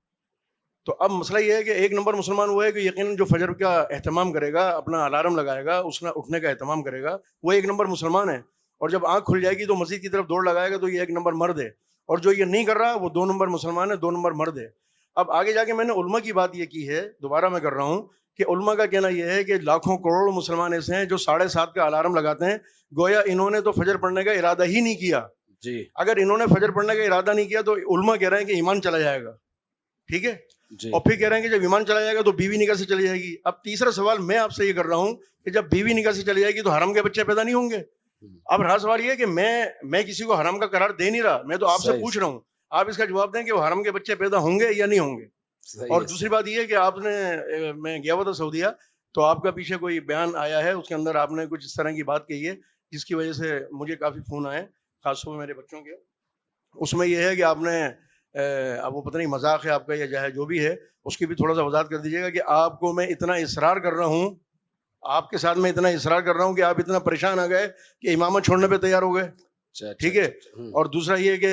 تو اب مسئلہ یہ ہے کہ ایک نمبر مسلمان وہ ہے کہ یقیناً جو فجر کا اہتمام کرے گا, اپنا الارم لگائے گا, اس نے اٹھنے کا اہتمام کرے گا, وہ ایک نمبر مسلمان ہے. اور جب آنکھ کھل جائے گی تو مسجد کی طرف دوڑ لگائے گا تو یہ ایک نمبر مرد ہے. اور جو یہ نہیں کر رہا وہ دو نمبر مسلمان ہے, دو نمبر مرد ہے. اب آگے جا کے میں نے علماء کی بات یہ کی ہے, دوبارہ میں کر رہا ہوں کہ علماء کا کہنا یہ ہے کہ لاکھوں کروڑ مسلمان ایسے ہیں جو 7:30 کا الارم لگاتے ہیں, گویا انہوں نے تو فجر پڑھنے کا ارادہ ہی نہیں کیا. جی اگر انہوں نے فجر پڑھنے کا ارادہ نہیں کیا تو علماء کہہ رہے ہیں کہ ایمان چلا جائے گا. ٹھیک ہے جی. اور پھر کہہ رہے ہیں کہ جب ایمان چلا جائے گا تو بیوی نکاح سے چلی جائے گی. اب تیسرا سوال میں آپ سے یہ کر رہا ہوں کہ جب بیوی نکاح سے چلی جائے گی تو حرام کے بچے پیدا نہیں ہوں گے؟ اب رہا سوال یہ کہ میں کسی کو حرام کا قرار دے نہیں رہا, میں تو آپ سے پوچھ رہا ہوں, آپ اس کا جواب دیں کہ وہ حرام کے بچے پیدا ہوں گے یا نہیں ہوں گے. اور دوسری بات یہ ہے کہ آپ نے, میں گیا ہوا تھا سعودیہ, تو آپ کا پیچھے کوئی بیان آیا ہے, اس کے اندر آپ نے کچھ اس طرح کی بات کہی ہے جس کی وجہ سے مجھے کافی فون آئے, خاص طور پہ میرے بچوں کے. اس میں یہ ہے کہ آپ نے, اب وہ پتہ نہیں مذاق ہے آپ کا یا جو بھی ہے, اس کی بھی تھوڑا سا وضاحت کر دیجیے گا کہ آپ کو میں اتنا اصرار کر رہا ہوں, آپ کے ساتھ میں اتنا اصرار کر رہا ہوں کہ آپ اتنا پریشان آ گئے کہ امامت چھوڑنے پہ تیار ہو گئے. ٹھیک ہے. اور دوسرا یہ کہ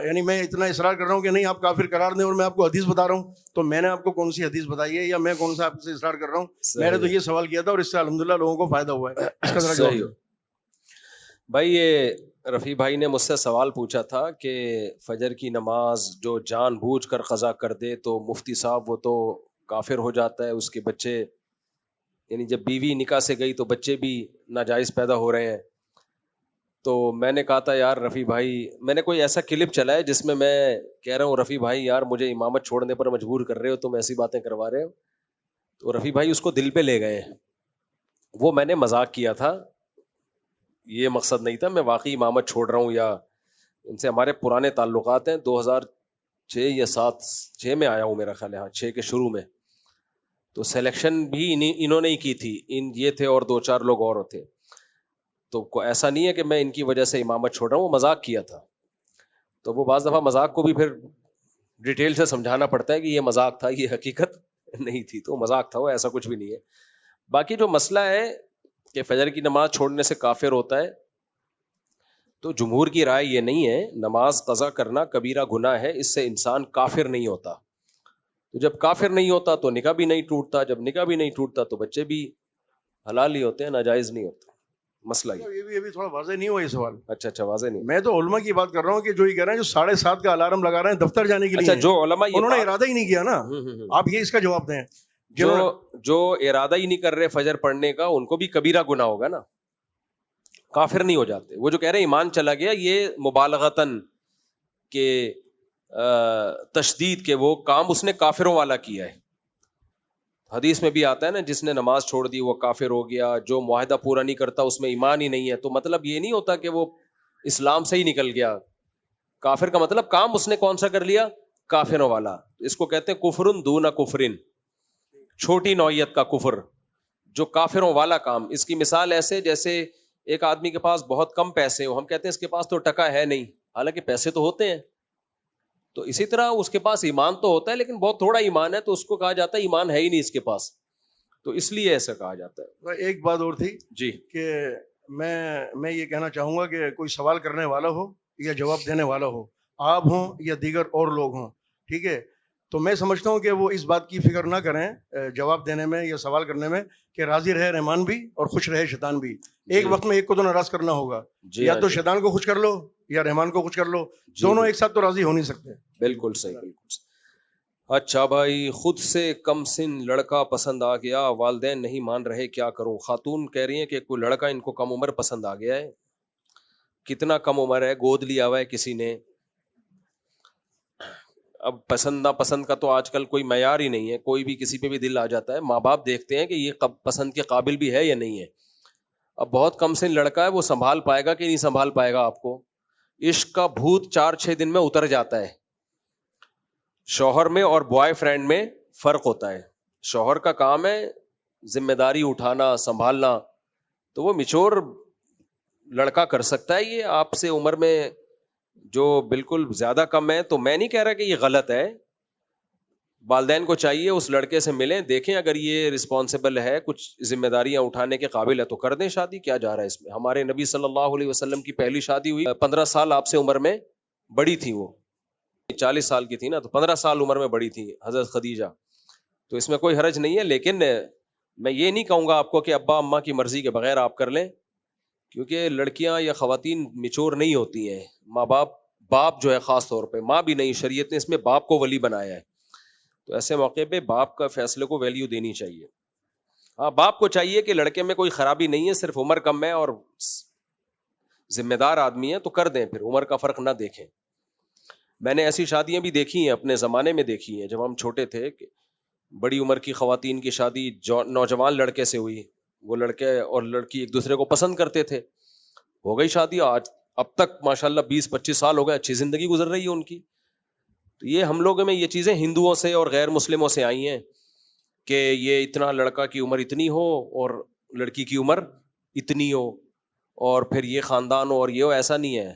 یعنی میں اتنا اصرار کر رہا ہوں کہ نہیں آپ کافر قرار دیں, اور میں آپ کو حدیث بتا رہا ہوں. تو میں نے آپ کو کون سی حدیث بتائی ہے یا میں کون سا آپ سے اصرار کر رہا ہوں؟ میں نے تو یہ سوال کیا تھا اور اس سے الحمدللہ لوگوں کو فائدہ ہوا ہے. اس کا ذرا جواب بھائی. یہ رفیع بھائی نے مجھ سے سوال پوچھا تھا کہ فجر کی نماز جو جان بوجھ کر قضا کر دے تو مفتی صاحب وہ تو کافر ہو جاتا ہے, اس کے بچے, یعنی جب بیوی نکاح سے گئی تو بچے بھی ناجائز پیدا ہو رہے ہیں. تو میں نے کہا تھا یار رفیع بھائی, میں نے کوئی ایسا کلپ چلایا جس میں کہہ رہا ہوں رفیع بھائی یار مجھے امامت چھوڑنے پر مجبور کر رہے ہو, تم ایسی باتیں کروا رہے ہو. تو رفیع بھائی اس کو دل پہ لے گئے. وہ میں نے مذاق کیا تھا, یہ مقصد نہیں تھا میں واقعی امامت چھوڑ رہا ہوں, یا ان سے ہمارے پرانے تعلقات ہیں. 2006 یا 6 میں آیا ہوں میرا خیال ہے, 6 کے شروع میں. تو سلیکشن بھی انہوں نے ہی کی تھی, یہ تھے اور 2-4 لوگ اور تھے. تو ایسا نہیں ہے کہ میں ان کی وجہ سے امامت چھوڑ رہا ہوں, وہ مذاق کیا تھا. تو وہ بعض دفعہ مذاق کو بھی پھر ڈیٹیل سے سمجھانا پڑتا ہے کہ یہ مذاق تھا, یہ حقیقت نہیں تھی. تو مذاق تھا وہ, ایسا کچھ بھی نہیں ہے. باقی جو مسئلہ ہے کہ فجر کی نماز چھوڑنے سے کافر ہوتا ہے, تو جمہور کی رائے یہ نہیں ہے. نماز قضا کرنا کبیرہ گناہ ہے, اس سے انسان کافر نہیں ہوتا. تو جب کافر نہیں ہوتا تو نکاح بھی نہیں ٹوٹتا, جب نکاح بھی نہیں ٹوٹتا تو بچے بھی حلال ہی ہوتے ہیں, ناجائز نہیں ہوتے. مسئلہ یہ بھی تھوڑا واضح نہیں ہوا یہ سوال. اچھا واضح نہیں. میں تو علماء کی بات کر رہا ہوں کہ جو یہ کہہ رہے ہیں جو 7:30 کا الارم لگا رہے ہیں دفتر جانے کے لیے, جو علماء انہوں نے ارادہ ہی نہیں کیا نا. آپ یہ اس کا جواب دیں. جو ارادہ ہی نہیں کر رہے فجر پڑھنے کا, ان کو بھی کبیرہ گناہ ہوگا نا, کافر نہیں ہو جاتے. وہ جو کہہ رہے ہیں ایمان چلا گیا, یہ مبالغتاً کہ تشدید کے وہ کام اس نے کافروں والا کیا ہے. حدیث میں بھی آتا ہے نا, جس نے نماز چھوڑ دی وہ کافر ہو گیا, جو معاہدہ پورا نہیں کرتا اس میں ایمان ہی نہیں ہے. تو مطلب یہ نہیں ہوتا کہ وہ اسلام سے ہی نکل گیا. کافر کا مطلب کام اس نے کون سا کر لیا, کافروں والا. اس کو کہتے ہیں کفرن دون کفرن, چھوٹی نوعیت کا کفر, جو کافروں والا کام. اس کی مثال ایسے جیسے ایک آدمی کے پاس بہت کم پیسے ہو, ہم کہتے ہیں اس کے پاس تو ٹکا ہے نہیں, حالانکہ پیسے تو ہوتے ہیں. تو اسی طرح اس کے پاس ایمان تو ہوتا ہے لیکن بہت تھوڑا ایمان ہے, تو اس کو کہا جاتا ہے ایمان ہے ہی نہیں اس کے پاس, تو اس لیے ایسا کہا جاتا ہے. ایک بات اور تھی جی, کہ میں یہ کہنا چاہوں گا کہ کوئی سوال کرنے والا ہو یا جواب دینے والا ہو, آپ ہوں یا دیگر اور لوگ ہوں, ٹھیک ہے, تو میں سمجھتا ہوں کہ وہ اس بات کی فکر نہ کریں جواب دینے میں یا سوال کرنے میں کہ راضی رہے رحمان بھی اور خوش رہے شیطان بھی. ایک وقت میں ایک کو تو ناراض کرنا ہوگا, یا تو شیطان کو خوش کر لو یا رحمان کو خوش کر لو, دونوں ایک ساتھ تو راضی ہو نہیں سکتے. بالکل صحیح, بالکل صحیح. اچھا بھائی, خود سے کم سن لڑکا پسند آ گیا, والدین نہیں مان رہے, کیا کروں؟ خاتون کہہ رہی ہیں کہ کوئی لڑکا ان کو کم عمر پسند آ گیا ہے. کتنا کم عمر ہے, گود لیا ہوا ہے کسی نے. اب پسند ناپسند کا تو آج کل کوئی معیار ہی نہیں ہے, کوئی بھی کسی پہ بھی دل آ جاتا ہے. ماں باپ دیکھتے ہیں کہ یہ پسند کے قابل بھی ہے یا نہیں ہے. اب بہت کم سن لڑکا ہے, وہ سنبھال پائے گا کہ نہیں سنبھال پائے گا آپ کو؟ عشق کا بھوت 4-6 دن میں اتر جاتا ہے. شوہر میں اور بوائے فرینڈ میں فرق ہوتا ہے. شوہر کا کام ہے ذمہ داری اٹھانا, سنبھالنا, تو وہ میچور لڑکا کر سکتا ہے. یہ آپ سے عمر میں جو بالکل زیادہ کم ہے, تو میں نہیں کہہ رہا کہ یہ غلط ہے. والدین کو چاہیے اس لڑکے سے ملیں, دیکھیں اگر یہ رسپانسبل ہے, کچھ ذمہ داریاں اٹھانے کے قابل ہے تو کر دیں شادی. کیا جا رہا ہے اس میں؟ ہمارے نبی صلی اللہ علیہ وسلم کی پہلی شادی ہوئی, 15 سال آپ سے عمر میں بڑی تھی, وہ 40 سال کی تھی نا, تو 15 سال عمر میں بڑی تھی حضرت خدیجہ. تو اس میں کوئی حرج نہیں ہے. لیکن میں یہ نہیں کہوں گا آپ کو کہ ابا اماں کی مرضی کے بغیر آپ کر لیں, کیونکہ لڑکیاں یا خواتین میچور نہیں ہوتی ہیں. ماں باپ جو ہے, خاص طور پہ ماں بھی نہیں, شریعت نے اس میں باپ کو ولی بنایا ہے. تو ایسے موقع پہ باپ کا فیصلے کو ویلیو دینی چاہیے. ہاں, باپ کو چاہیے کہ لڑکے میں کوئی خرابی نہیں ہے, صرف عمر کم ہے اور ذمہ دار آدمی ہے تو کر دیں, پھر عمر کا فرق نہ دیکھیں. میں نے ایسی شادیاں بھی دیکھی ہیں, اپنے زمانے میں دیکھی ہیں, جب ہم چھوٹے تھے, کہ بڑی عمر کی خواتین کی شادی نوجوان لڑکے سے ہوئی. وہ لڑکے اور لڑکی ایک دوسرے کو پسند کرتے تھے, ہو گئی شادی. آج اب تک ماشاءاللہ 20-25 سال ہو گئے, اچھی زندگی گزر رہی ہے ان کی. تو یہ ہم لوگوں میں یہ چیزیں ہندوؤں سے اور غیر مسلموں سے آئی ہیں کہ یہ اتنا لڑکا کی عمر اتنی ہو اور لڑکی کی عمر اتنی ہو, اور پھر یہ خاندان ہو اور یہ ہو. ایسا نہیں ہے.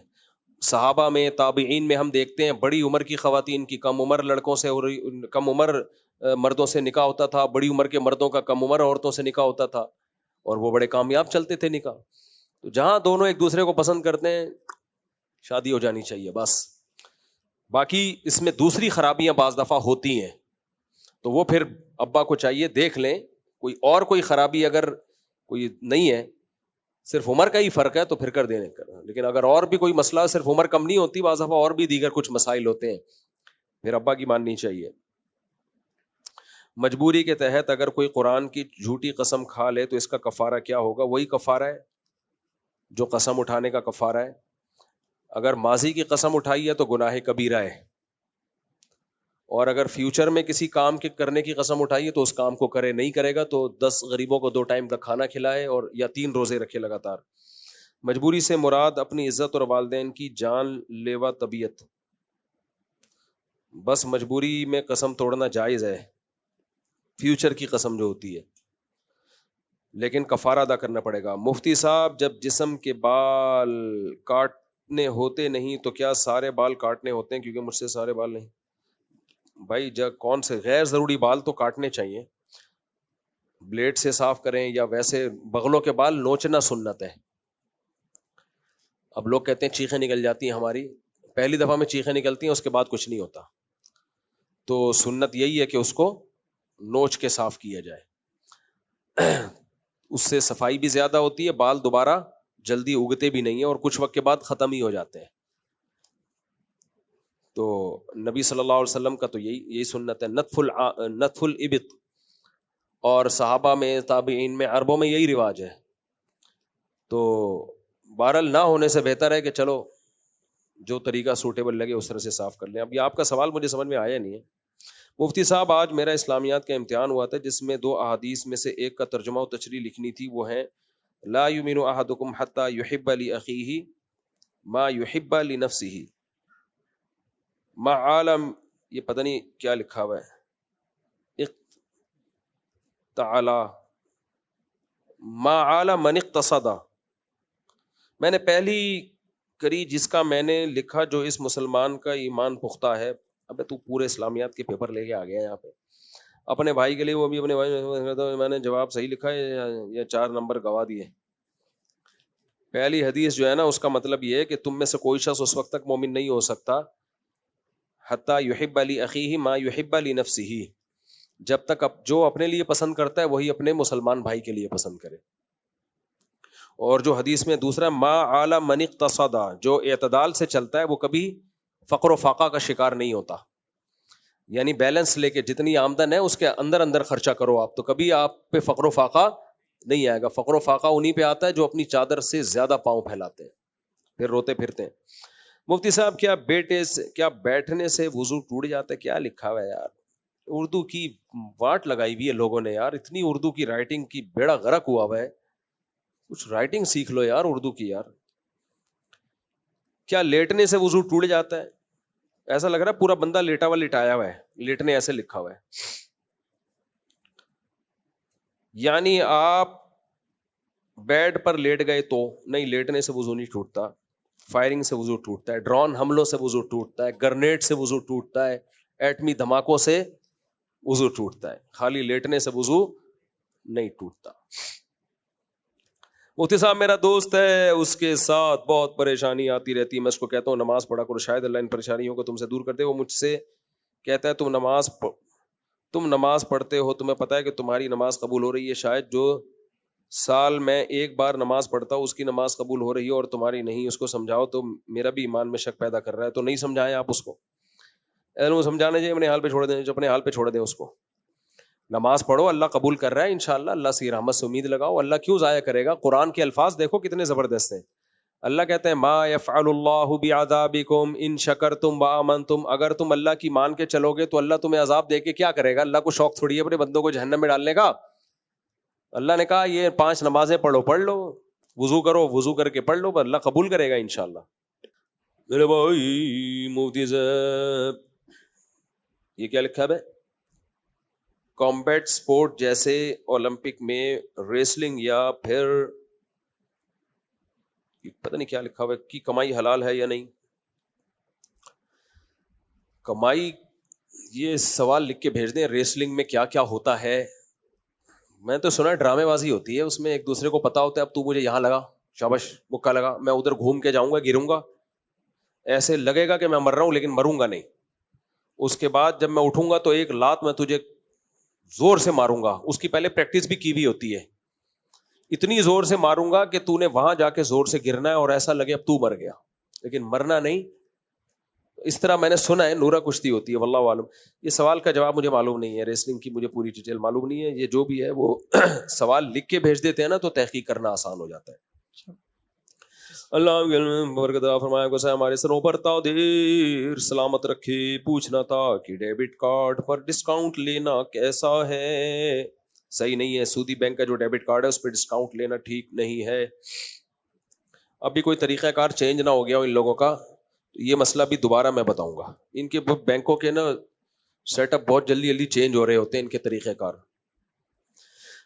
صحابہ میں, تابعین میں ہم دیکھتے ہیں بڑی عمر کی خواتین کی کم عمر لڑکوں سے, اور کم عمر مردوں سے نکاح ہوتا تھا, بڑی عمر کے مردوں کا کم عمر عورتوں سے نکاح ہوتا تھا, اور وہ بڑے کامیاب چلتے تھے نکاح. تو جہاں دونوں ایک دوسرے کو پسند کرتے ہیں, شادی ہو جانی چاہیے بس. باقی اس میں دوسری خرابیاں بعض دفعہ ہوتی ہیں, تو وہ پھر ابا کو چاہیے دیکھ لیں. کوئی خرابی اگر کوئی نہیں ہے, صرف عمر کا ہی فرق ہے, تو پھر کر دینے کر. لیکن اگر اور بھی کوئی مسئلہ, صرف عمر کم نہیں ہوتی, بعض دفعہ اور بھی دیگر کچھ مسائل ہوتے ہیں, پھر ابا کی ماننی چاہیے. مجبوری کے تحت اگر کوئی قرآن کی جھوٹی قسم کھا لے تو اس کا کفارہ کیا ہوگا؟ وہی کفارہ ہے جو قسم اٹھانے کا کفارہ ہے. اگر ماضی کی قسم اٹھائی ہے تو گناہ کبیرہ ہے, اور اگر فیوچر میں کسی کام کے کرنے کی قسم اٹھائی ہے تو اس کام کو کرے. نہیں کرے گا تو 10 غریبوں کو 2 ٹائم کا کھانا کھلائے, اور یا 3 روزے رکھے لگاتار. مجبوری سے مراد اپنی عزت اور والدین کی جان لیوا طبیعت. بس مجبوری میں قسم توڑنا جائز ہے, فیوچر کی قسم جو ہوتی ہے, لیکن کفارہ ادا کرنا پڑے گا. مفتی صاحب, جب جسم کے بال کاٹنے ہوتے نہیں تو کیا سارے بال کاٹنے ہوتے ہیں؟ کیونکہ مجھ سے سارے بال نہیں. بھائی کون سے غیر ضروری بال تو کاٹنے چاہیے, بلیڈ سے صاف کریں, یا ویسے بغلوں کے بال نوچنا سنت ہے. اب لوگ کہتے ہیں چیخیں نکل جاتی ہیں ہماری, پہلی دفعہ میں چیخیں نکلتی ہیں, اس کے بعد کچھ نہیں ہوتا. تو سنت یہی ہے کہ اس کو نوچ کے صاف کیا جائے, اس سے صفائی بھی زیادہ ہوتی ہے, بال دوبارہ جلدی اگتے بھی نہیں ہیں, اور کچھ وقت کے بعد ختم ہی ہو جاتے ہیں. تو نبی صلی اللہ علیہ وسلم کا تو یہی سنت ہے, نتف الابط, اور صحابہ میں, تابعین میں, عربوں میں یہی رواج ہے. تو بہرحال نہ ہونے سے بہتر ہے کہ چلو جو طریقہ سوٹیبل لگے اس طرح سے صاف کر لیں. اب یہ آپ کا سوال مجھے سمجھ میں آیا نہیں ہے. مفتی صاحب, آج میرا اسلامیات کا امتحان ہوا تھا جس میں 2 احادیث میں سے ایک کا ترجمہ و تشریح لکھنی تھی. وہ ہیں لا یؤمن احدکم حتی یحب لاخیہ ما یحب لنفسہ, ما عالم, یہ پتہ نہیں کیا لکھا ہوا ہے, تعالی ما عالم من اقتصد. میں نے پہلی کری جس کا میں نے لکھا جو اس مسلمان کا ایمان پختہ ہے. ابے تو پورے اسلامیات کے پیپر لے کے آ گیا یہاں پہ اپنے بھائی کے لیے, وہ بھی اپنے بھائی, میں نے جواب صحیح لکھا ہے یا 4 نمبر گوا دیے. پہلی حدیث جو ہے نا, اس کا مطلب یہ ہے کہ تم میں سے کوئی شخص اس وقت تک مومن نہیں ہو سکتا حتی یحب لأخیہ ما یحب لنفسہ، جب تک جو اپنے لیے پسند کرتا ہے وہی اپنے مسلمان بھائی کے لیے پسند کرے. اور جو حدیث میں دوسرا ما علی من اقتصد، جو اعتدال سے چلتا ہے وہ کبھی فقر و فاقہ کا شکار نہیں ہوتا. یعنی بیلنس لے کے جتنی آمدن ہے اس کے اندر اندر خرچہ کرو آپ، تو کبھی آپ پہ فقر و فاقہ نہیں آئے گا. فقر و فاقہ انہی پہ آتا ہے جو اپنی چادر سے زیادہ پاؤں پھیلاتے ہیں پھر روتے پھرتے ہیں. مفتی صاحب کیا بیٹھنے سے وضو ٹوٹ جاتا ہے؟ کیا لکھا ہوا ہے یار، اردو کی واٹ لگائی ہوئی ہے لوگوں نے یار، اتنی اردو کی رائٹنگ کی بیڑا غرق ہوا ہوا ہے. کچھ رائٹنگ سیکھ لو یار اردو کی یار. کیا لیٹنے سے وضو ٹوٹ جاتا ہے؟ ایسا لگ رہا ہے پورا بندہ لیٹا ہوا لٹایا ہوا ہے، لیٹنے ایسے لکھا ہوا ہے. یعنی آپ بیڈ پر لیٹ گئے تو نہیں، لیٹنے سے وضو نہیں ٹوٹتا. فائرنگ سے وضو ٹوٹتا ہے، ڈرون حملوں سے وضو ٹوٹتا ہے، گرنیڈ سے وضو ٹوٹتا ہے، ایٹمی دھماکوں سے وضو ٹوٹتا ہے، خالی لیٹنے سے وضو نہیں ٹوٹتا. مفتی صاحب میرا دوست ہے، اس کے ساتھ بہت پریشانی آتی رہتی ہے، میں اس کو کہتا ہوں نماز پڑھا کرو، شاید اللہ ان پریشانیوں کو تم سے دور کر دے. وہ مجھ سے کہتا ہے تم نماز پڑھتے ہو، تمہیں پتہ ہے کہ تمہاری نماز قبول ہو رہی ہے، شاید جو سال میں ایک بار نماز پڑھتا ہوں اس کی نماز قبول ہو رہی ہے اور تمہاری نہیں. اس کو سمجھاؤ. تو میرا بھی ایمان میں شک پیدا کر رہا ہے، تو نہیں سمجھائیں آپ اس کو. سمجھانے چاہیے، اپنے حال پہ چھوڑ دیں، جو اپنے حال پہ چھوڑ دیں اس کو. نماز پڑھو، اللہ قبول کر رہا ہے انشاءاللہ، اللہ سے رحمت سے امید لگاؤ، اللہ کیوں ضائع کرے گا. قرآن کے الفاظ دیکھو کتنے زبردست ہیں. اللہ کہتے ہیں ما یفعل اللہ بعذابکم ان شکرتم وآمنتم، اگر تم اللہ کی مان کے چلو گے تو اللہ تمہیں عذاب دے کے کیا کرے گا. اللہ کو شوق تھوڑی ہے اپنے بندوں کو جہنم میں ڈالنے کا. اللہ نے کہا یہ 5 نمازیں پڑھ لو، وضو کرو، وضو کر کے پڑھ لو، اللہ قبول کرے گا انشاءاللہ. میرے بھائی مفتی صاحب یہ کیا لکھا ہے؟ کمبیٹ سپورٹ جیسے اولمپک میں ریسلنگ یا پھر پتہ نہیں کیا لکھا ہوا ہے کی کمائی حلال ہے یا نہیں. کمائی، یہ سوال لکھ کے بھیج دیں. ریسلنگ میں کیا کیا ہوتا ہے؟ میں تو سنا ڈرامے بازی ہوتی ہے، اس میں ایک دوسرے کو پتا ہوتا ہے اب تو مجھے یہاں لگا، شاباش مکہ لگا، میں ادھر گھوم کے جاؤں گا، گروں گا، ایسے لگے گا کہ میں مر رہا ہوں لیکن مروں گا نہیں. اس کے بعد جب میں اٹھوں گا تو ایک لات میں تجھے زور سے ماروں گا. اس کی پہلے پریکٹس بھی کی ہوئی ہوتی ہے، اتنی زور سے ماروں گا کہ تو نے وہاں جا کے زور سے گرنا ہے اور ایسا لگے اب تو مر گیا لیکن مرنا نہیں. اس طرح میں نے سنا ہے نورا کشتی ہوتی ہے، واللہ عالم. یہ سوال کا جواب مجھے معلوم نہیں ہے، ریسلنگ کی مجھے پوری ڈیٹیل معلوم نہیں ہے. یہ جو بھی ہے وہ سوال لکھ کے بھیج دیتے ہیں نا تو تحقیق کرنا آسان ہو جاتا ہے. اللہ برکت فرمایا کو ہمارے سروں پر دیر سلامت رکھے. پوچھنا تھا کہ ڈیبٹ کارڈ پر ڈسکاؤنٹ لینا کیسا ہے؟ صحیح نہیں ہے. سودی بینک کا جو ڈیبٹ کارڈ ہے اس پہ ڈسکاؤنٹ لینا ٹھیک نہیں ہے. ابھی کوئی طریقہ کار چینج نہ ہو گیا ہو ان لوگوں کا، یہ مسئلہ بھی دوبارہ میں بتاؤں گا. ان کے بینکوں کے نا سیٹ اپ بہت جلدی چینج ہو رہے ہوتے ہیں ان کے طریقہ کار.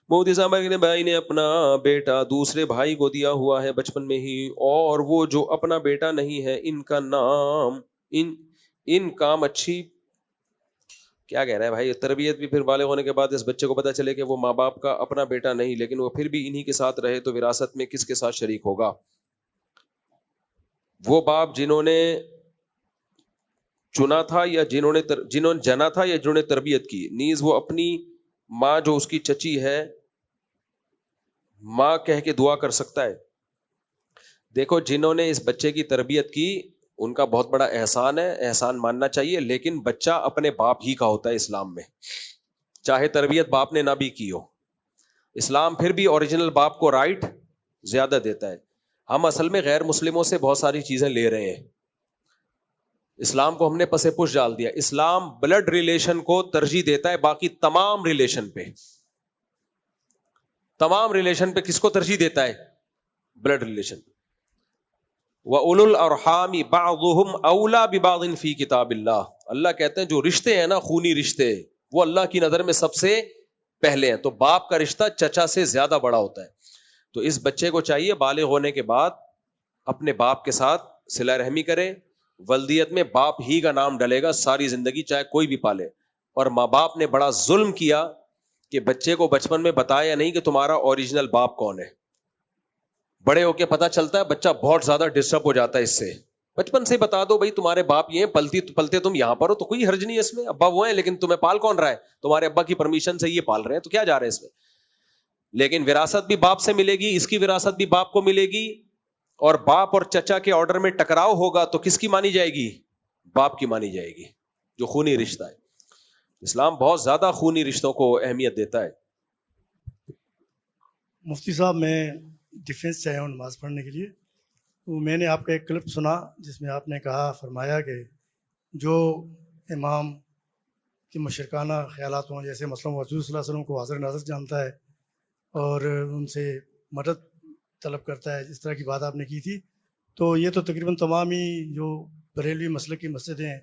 مودی صاحب کے بھائی نے اپنا بیٹا دوسرے بھائی کو دیا ہوا ہے بچپن میں ہی، اور وہ جو اپنا بیٹا نہیں ہے ان کا نام ان کام اچھی کیا کہہ رہا ہے بھائی؟ تربیت بھی پھر بالغ ہونے کے بعد اس بچے کو پتا چلے کہ وہ ماں باپ کا اپنا بیٹا نہیں لیکن وہ پھر بھی انہی کے ساتھ رہے تو وراثت میں کس کے ساتھ شریک ہوگا؟ وہ باپ جنہوں نے چنا تھا یا جنہوں نے جنا تھا یا جنہوں نے تربیت کی، نیز وہ اپنی ماں جو اس کی چچی ہے ماں کہہ کے دعا کر سکتا ہے. دیکھو جنہوں نے اس بچے کی تربیت کی ان کا بہت بڑا احسان ہے، احسان ماننا چاہیے، لیکن بچہ اپنے باپ ہی کا ہوتا ہے اسلام میں، چاہے تربیت باپ نے نہ بھی کی ہو. اسلام پھر بھی اوریجنل باپ کو رائٹ زیادہ دیتا ہے. ہم اصل میں غیر مسلموں سے بہت ساری چیزیں لے رہے ہیں، اسلام کو ہم نے پسے پش ڈال دیا. اسلام بلڈ ریلیشن کو ترجیح دیتا ہے باقی تمام ریلیشن پہ. تمام ریلیشن پہ کس کو ترجیح دیتا ہے؟ Blood relation. وَأُولُو الْأَرْحَامِ بَعْضُهُمْ أَوْلَى بِبَعْضٍ فِي کتاب اللہ. اللہ کہتے ہیں جو رشتے ہیں نا خونی رشتے وہ اللہ کی نظر میں سب سے پہلے ہیں. تو باپ کا رشتہ چچا سے زیادہ بڑا ہوتا ہے. تو اس بچے کو چاہیے بالغ ہونے کے بعد اپنے باپ کے ساتھ صلہ رحمی کرے. ولدیت میں باپ ہی کا نام ڈلے گا ساری زندگی چاہے کوئی بھی پالے. اور ماں باپ نے بڑا ظلم کیا کہ بچے کو بچپن میں بتایا نہیں کہ تمہارا اوریجنل باپ کون ہے. بڑے ہو کے پتہ چلتا ہے بچہ بہت زیادہ ڈسٹرب ہو جاتا ہے اس سے. بچپن سے بتا دو بھائی تمہارے باپ یہ ہیں, پلتے تم یہاں پر ہو, تو کوئی حرج نہیں ہے اس میں. ابا وہ ہیں لیکن تمہیں پال کون رہا ہے؟ تمہارے ابا کی پرمیشن سے یہ پال رہے ہیں, تو کیا جا رہے ہیں اس میں. لیکن وراثت بھی باپ سے ملے گی, اس کی وراثت بھی باپ کو ملے گی, اور باپ اور چچا کے آرڈر میں ٹکراؤ ہوگا تو کس کی مانی جائے گی؟ باپ کی مانی جائے گی, جو خونی رشتہ ہے. اسلام بہت زیادہ خونی رشتوں کو اہمیت دیتا ہے. مفتی صاحب میں ڈیفینس سے آیا ہوں نماز پڑھنے کے لیے. تو میں نے آپ کا ایک کلپ سنا جس میں آپ نے فرمایا کہ جو امام کے مشرکانہ خیالات ہوں, جیسے مثلاً حضور صلی اللہ علیہ وسلم کو حاضر ناظر جانتا ہے اور ان سے مدد طلب کرتا ہے, اس طرح کی بات آپ نے کی تھی. تو یہ تو تقریباً تمام ہی جو بریلوی مسلک کی مسجدیں ہیں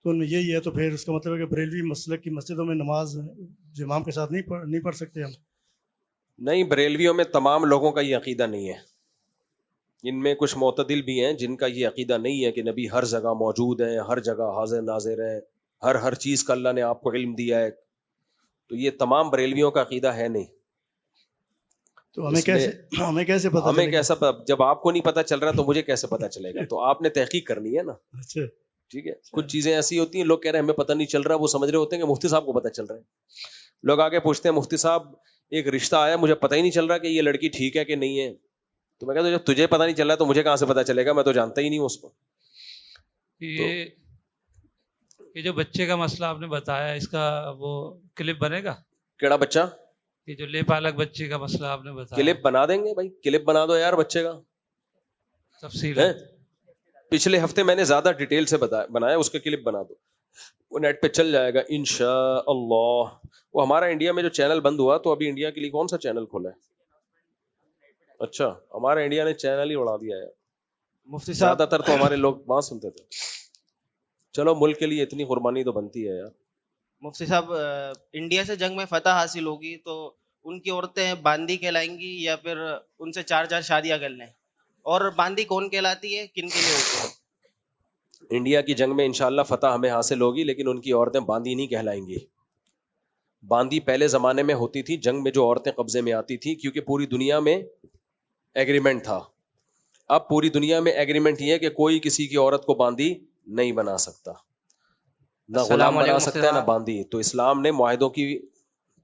تو ان میں یہی ہے, تو پھر اس کا مطلب ہے کہ بریلوی مسلک کی مسجدوں میں نماز جو امام کے ساتھ نہیں پڑھ سکتے ہم؟ نہیں, بریلویوں میں تمام لوگوں کا یہ عقیدہ نہیں ہے. ان میں کچھ معتدل بھی ہیں جن کا یہ عقیدہ نہیں ہے کہ نبی ہر جگہ موجود ہیں, ہر جگہ حاضر ناظر ہیں, ہر چیز کا اللہ نے آپ کو علم دیا ہے. تو یہ تمام بریلویوں کا عقیدہ ہے نہیں. تو ہمیں کیسے پتہ ہمیں کیسا, جب آپ کو نہیں پتہ چل رہا تو مجھے کیسے پتہ چلے گا؟ تو آپ نے تحقیق کرنی ہے نا. اچھا ٹھیک ہے, کچھ چیزیں ایسی ہوتی ہیں لوگ کہہ رہے ہیں ہمیں پتہ نہیں چل رہا, وہ سمجھ رہے ہوتے ہیں کہ مفتی صاحب کو پتہ چل رہا ہے. لوگ آگے پوچھتے ہیں مفتی صاحب ایک رشتہ آیا, مجھے پتہ ہی نہیں چل رہا کہ یہ لڑکی ٹھیک ہے کہ نہیں ہے. تو میں کہتا ہوں جب تجھے پتہ نہیں چل رہا تو مجھے کہاں سے پتہ چلے گا, میں تو جانتا ہی نہیں ہوں اس کو. یہ جو بچے کا مسئلہ آپ نے بتایا, اس کا وہ کلپ بنے گا؟ کیڑا بچہ؟ یہ جو لے پالک بچے کا مسئلہ آپ نے بتایا. کلپ بنا دیں گے بھائی, کلپ بنا دو یار بچے کا تفصیل. پچھلے ہفتے میں نے زیادہ ڈیٹیل سے بنایا, اس کا کلپ بنا دو, وہ نیٹ پہ چل جائے گا انشاءاللہ. وہ ہمارا انڈیا میں جو چینل بند ہوا تو ابھی انڈیا کے لیے کون سا چینل کھولا ہے؟ اچھا, ہمارا انڈیا نے چینل ہی اڑا دیا ہے. مفتی صاحب زیادہ تر تو ہمارے لوگ وہاں سنتے تھے. چلو ملک کے لیے اتنی قربانی تو بنتی ہے یار. مفتی صاحب انڈیا سے جنگ میں فتح حاصل ہوگی تو ان کی عورتیں باندی کہلائیں گی یا پھر ان سے 4 شادیاں کر لیں؟ اور باندی کون کہلاتی ہے, کن کے لیے ہوتی ہے؟ انڈیا کی جنگ میں انشاءاللہ فتح ہمیں حاصل ہوگی, لیکن ان کی عورتیں باندی نہیں کہلائیں گی. باندی پہلے زمانے میں ہوتی تھی جنگ میں, جو عورتیں قبضے میں آتی تھی, کیونکہ پوری دنیا میں ایگریمنٹ تھا. اب پوری دنیا میں ایگریمنٹ یہ ہے کہ کوئی کسی کی عورت کو باندی نہیں بنا سکتا, نہ غلام بنا سکتا ہے نہ باندی. تو اسلام نے معاہدوں کی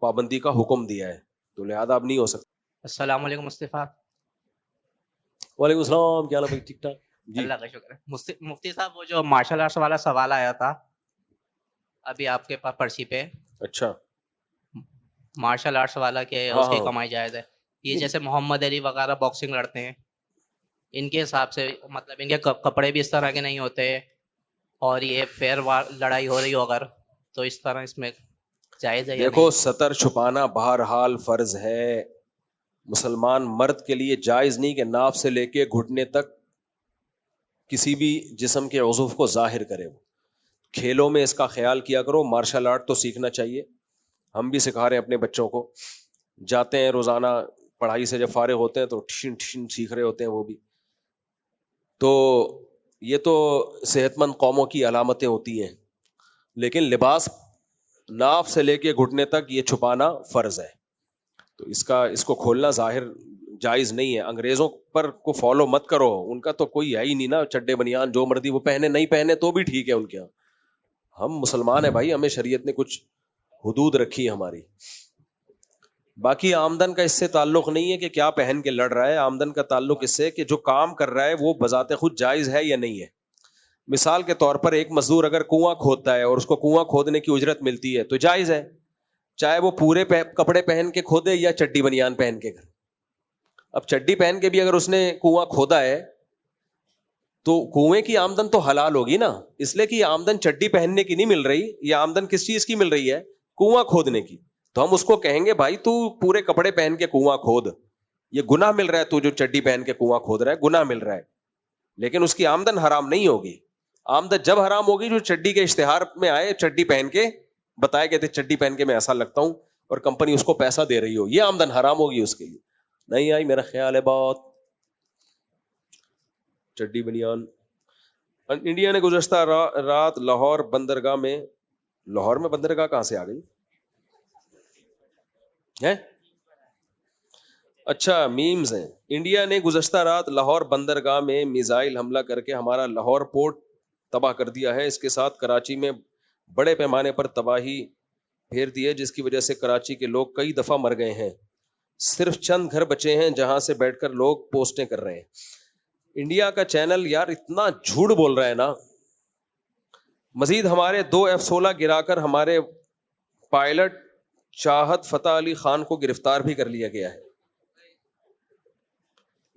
پابندی کا حکم دیا ہے, تو لہذا اب نہیں ہو سکتا. السلام علیکم مصطفیٰ. وعلیکم السلام, کیا حال ہے؟ ٹھیک ٹھاک جی. اللہ کا شکر ہے. مفتی صاحب وہ جو مارشل آرٹس والا سوال آیا تھا ابھی آپ کے پاس پرچی پہ, اچھا مارشل آرٹس والا کہ اس کی کمائی جائز ہے, یہ جیسے محمد علی وغیرہ باکسنگ لڑتے ہیں, ان کے حساب سے مطلب ان کے کپڑے بھی اس طرح کے نہیں ہوتے, اور یہ فیئر لڑائی ہو رہی ہو اگر تو اس طرح اس میں جائز ہے؟ دیکھو سطر چھپانا بہرحال فرض ہے. مسلمان مرد کے لیے جائز نہیں کہ ناف سے لے کے گھٹنے تک کسی بھی جسم کے عضو کو ظاہر کرے. وہ کھیلوں میں اس کا خیال کیا کرو. مارشل آرٹ تو سیکھنا چاہیے, ہم بھی سکھا رہے ہیں اپنے بچوں کو. جاتے ہیں روزانہ پڑھائی سے جب فارغ ہوتے ہیں تو ٹھشن سیکھ رہے ہوتے ہیں وہ بھی. تو یہ تو صحت مند قوموں کی علامتیں ہوتی ہیں, لیکن لباس ناف سے لے کے گھٹنے تک یہ چھپانا فرض ہے. تو اس کو کھولنا ظاہر جائز نہیں ہے. انگریزوں پر کو فالو مت کرو, ان کا تو کوئی ہے ہی نہیں نا, چڈے بنیان جو مرضی وہ پہنے, نہیں پہنے تو بھی ٹھیک ہے ان کے یہاں. ہم مسلمان ہیں بھائی, ہمیں شریعت نے کچھ حدود رکھی ہماری. باقی آمدن کا اس سے تعلق نہیں ہے کہ کیا پہن کے لڑ رہا ہے, آمدن کا تعلق اس سے کہ جو کام کر رہا ہے وہ بذات خود جائز ہے یا نہیں ہے. مثال کے طور پر ایک مزدور اگر کنواں کھودتا ہے اور اس کو کنواں کھودنے کی اجرت ملتی ہے تو جائز ہے, چاہے وہ پورے کپڑے پہن کے کھودے یا چڈی بنیان پہن کے. اب چڈی پہن کے بھی اگر اس نے کنواں کھودا ہے تو کنویں کی آمدن تو حلال ہوگی نا, اس لیے کہ یہ آمدن چڈی پہننے کی نہیں مل رہی, یہ آمدن کس چیز کی مل رہی ہے؟ کنواں کھودنے کی. تو ہم اس کو کہیں گے بھائی تو پورے کپڑے پہن کے کنواں کھود, یہ گناہ مل رہا ہے, تو جو چڈی پہن کے کنواں کھود رہا ہے گناہ مل رہا ہے, لیکن اس کی آمدن حرام نہیں ہوگی. آمدن جب حرام ہوگی جو چڈی کے اشتہار میں آئے, چڈی پہن کے بتایا کہ چڈی پہن کے میں ایسا لگتا ہوں اور کمپنی اس کو پیسہ دے رہی ہو, یہ آمدن حرام ہوگی اس کے لیے. نہیں آئی میرا خیال ہے بات. چڈی بنیان. انڈیا نے گزشتہ رات لاہور بندرگاہ میں بندرگاہ کہاں سے آ گئی ہے؟ اچھا میمز ہیں. انڈیا نے گزشتہ رات لاہور بندرگاہ میں میزائل حملہ کر کے ہمارا لاہور پورٹ تباہ کر دیا ہے. اس کے ساتھ کراچی میں بڑے پیمانے پر تباہی پھیر دی ہے جس کی وجہ سے کراچی کے لوگ کئی دفعہ مر گئے ہیں. صرف چند گھر بچے ہیں جہاں سے بیٹھ کر لوگ پوسٹیں کر رہے ہیں. انڈیا کا چینل یار اتنا جھوٹ بول رہا ہے نا. مزید ہمارے 2 F-16 گرا کر ہمارے پائلٹ چاہت فتح علی خان کو گرفتار بھی کر لیا گیا ہے.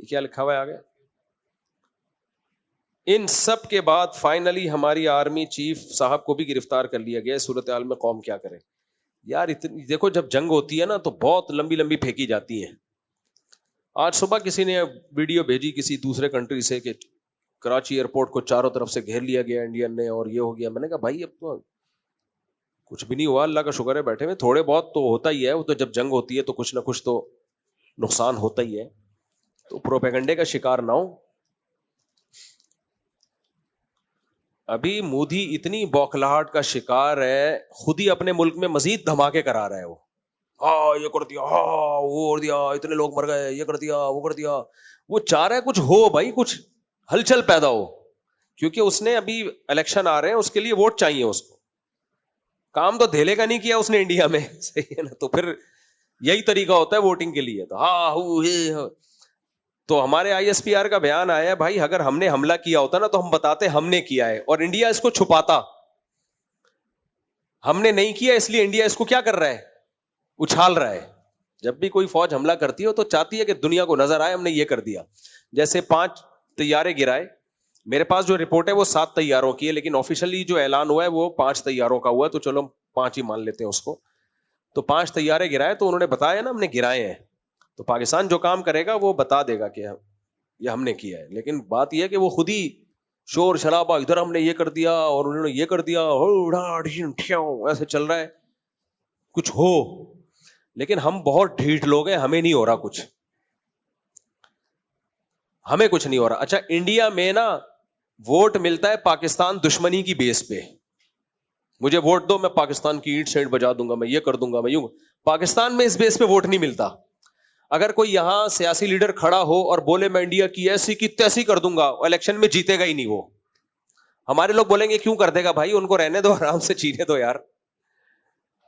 یہ کیا لکھا ہوا ہے آگے؟ ان سب کے بعد فائنلی ہماری آرمی چیف صاحب کو بھی گرفتار کر لیا گیا. صورتحال میں قوم کیا کرے یار. اتنی دیکھو جب جنگ ہوتی ہے نا تو بہت لمبی لمبی پھینکی جاتی ہیں. آج صبح کسی نے ویڈیو بھیجی کسی دوسرے کنٹری سے کہ کراچی ایئرپورٹ کو چاروں طرف سے گھیر لیا گیا انڈین نے اور یہ ہو گیا. میں نے کہا بھائی اب تو کچھ بھی نہیں ہوا, اللہ کا شکر ہے بیٹھے ہوئے. تھوڑے بہت تو ہوتا ہی ہے, وہ تو جب جنگ ہوتی ہے تو کچھ نہ کچھ تو نقصان ہوتا ہی ہے. تو پروپیگنڈے کا شکار نہ ہو. ابھی مودی اتنی بوکھلاہٹ کا شکار ہے, خود ہی اپنے ملک میں مزید دھماکے کرا رہا ہے. وہ ہاں یہ کر دیا, ہاں وہ کر دیا, اتنے لوگ مر گئے, یہ کر دیا, وہ کر دیا. وہ چاہ رہا ہے کچھ ہو بھائی, کچھ ہلچل پیدا ہو, کیونکہ اس نے ابھی الیکشن آ رہے ہیں, اس کے لیے ووٹ چاہیے اس کو. کام تو دھیلے کا نہیں کیا اس نے انڈیا میں, صحیح ہے نا. تو پھر یہی طریقہ ہوتا ہے ووٹنگ کے لیے. تو ہاں تو ہمارے ISPR کا بیان آیا ہے بھائی اگر ہم نے حملہ کیا ہوتا نا تو ہم بتاتے ہم نے کیا ہے, اور انڈیا اس کو چھپاتا. ہم نے نہیں کیا اس لیے انڈیا اس کو کیا کر رہا ہے, اچھال رہا ہے. جب بھی کوئی فوج حملہ کرتی ہو تو چاہتی ہے کہ دنیا کو نظر آئے ہم نے یہ کر دیا. جیسے 5 طیارے گرائے, میرے پاس جو رپورٹ ہے وہ 7 طیاروں کی ہے, لیکن آفیشلی جو اعلان ہوا ہے وہ 5 طیاروں کا ہوا ہے, تو چلو 5 ہی مان لیتے ہیں اس کو. تو 5 طیارے گرائے تو انہوں نے بتایا نا ہم نے گرائے ہیں. تو پاکستان جو کام کرے گا وہ بتا دے گا کہ یہ ہم نے کیا ہے. لیکن بات یہ ہے کہ وہ خود ہی شور شرابہ, ادھر ہم نے یہ کر دیا اور انہوں نے یہ کر دیا, ایسے چل رہا ہے کچھ ہو. لیکن ہم بہت ڈھیٹ لوگ ہیں, ہمیں نہیں ہو رہا کچھ, ہمیں کچھ نہیں ہو رہا. اچھا انڈیا میں نا ووٹ ملتا ہے پاکستان دشمنی کی بیس پہ. مجھے ووٹ دو میں پاکستان کی اینٹ سینٹ بجا دوں گا, میں یہ کر دوں گا, میں یوں. پاکستان میں اس بیس پہ ووٹ نہیں ملتا. اگر کوئی یہاں سیاسی لیڈر کھڑا ہو اور بولے میں انڈیا کی ایسی کی تیسی کر دوں گا, الیکشن میں جیتے گا ہی نہیں وہ. ہمارے لوگ بولیں گے کیوں کر دے گا بھائی, ان کو رہنے دو, آرام سے چینے دو یار.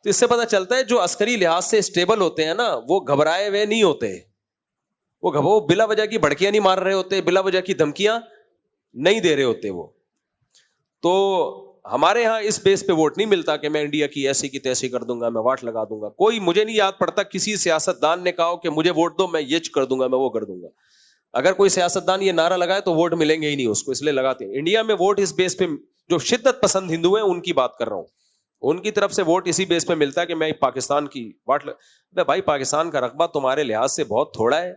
تو اس سے پتہ چلتا ہے جو عسکری لحاظ سے اسٹیبل ہوتے ہیں نا وہ گھبرائے ہوئے نہیں ہوتے. وہ بلا وجہ کی بھڑکیاں نہیں مار رہے ہوتے, بلا وجہ کی دھمکیاں نہیں دے رہے ہوتے وہ. تو ہمارے ہاں اس بیس پہ ووٹ نہیں ملتا کہ میں انڈیا کی ایسی کی تیسی کر دوں گا, میں واٹ لگا دوں گا. کوئی مجھے نہیں یاد پڑتا کسی سیاستدان نے کہا کہ مجھے ووٹ دو میں یہ کر دوں گا, میں وہ کر دوں گا. اگر کوئی سیاستدان یہ نعرہ لگائے تو ووٹ ملیں گے ہی نہیں اس کو, اس لیے لگاتے ہیں. انڈیا میں ووٹ اس بیس پہ, جو شدت پسند ہندو ہیں ان کی بات کر رہا ہوں, ان کی طرف سے ووٹ اسی بیس پہ ملتا ہے کہ میں پاکستان کی واٹ بھائی پاکستان کا رقبہ تمہارے لحاظ سے بہت تھوڑا ہے,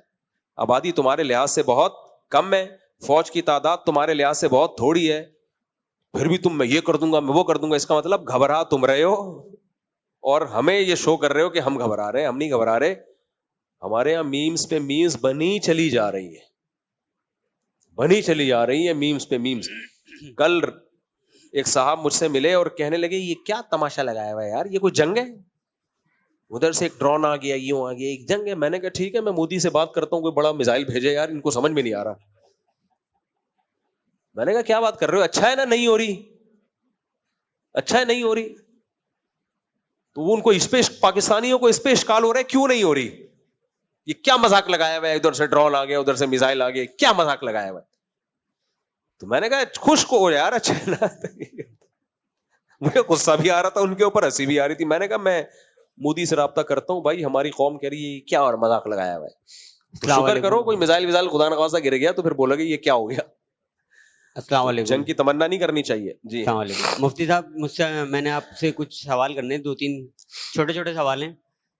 آبادی تمہارے لحاظ سے بہت کم ہے, فوج کی تعداد تمہارے لحاظ سے بہت تھوڑی ہے, پھر بھی تم میں یہ کر دوں گا میں وہ کر دوں گا. اس کا مطلب گھبرا تم رہے ہو اور ہمیں یہ شو کر رہے ہو کہ ہم گھبرا رہے ہیں. ہم نہیں گھبرا رہے. ہمارے یہاں میمز پہ میمز بنی چلی جا رہی ہے, بنی چلی جا رہی ہے میمز پہ میمز. کل ایک صاحب مجھ سے ملے اور کہنے لگے یہ کیا تماشا لگایا ہوا ہے یار, یہ کوئی جنگ ہے؟ ادھر سے ایک ڈرون آ گیا, یوں آ گیا, ایک جنگ ہے. میں نے کہا ٹھیک ہے میں مودی سے بات کرتا ہوں, کوئی بڑا میزائل بھیجے یار, ان کو سمجھ میں نہیں آ رہا. میں نے کہا کیا بات کر رہے ہو, اچھا ہے نا نہیں ہو رہی, اچھا ہے نہیں ہو رہی. تو وہ ان کو اس پہ پاکستانیوں کو اس پہ اشکال ہو رہا ہے کیوں نہیں ہو رہی, یہ کیا مذاق لگایا ہوا ہے, ادھر سے ڈرون آ گیا ادھر سے میزائل آ گیا, کیا مذاق لگایا ہوا ہے. تو میں نے کہا خوش کو یار, اچھا ہے نا. مجھے غصہ بھی آ رہا تھا ان کے اوپر, ہنسی بھی آ رہی تھی. میں نے کہا میں مودی سے رابطہ کرتا ہوں بھائی, ہماری قوم کہہ رہی ہے کیا اور مذاق لگایا ہوا ہے. شکر کرو کوئی میزائل خدا نخواستہ گر گیا تو پھر بولو گے یہ کیا ہو گیا. السلام علیکم. جنگ کی تمنا نہیں کرنی چاہیے. جی السلام علیکم مفتی صاحب, مجھ سے میں نے آپ سے کچھ سوال کرنے, 2-3 چھوٹے چھوٹے سوال ہیں.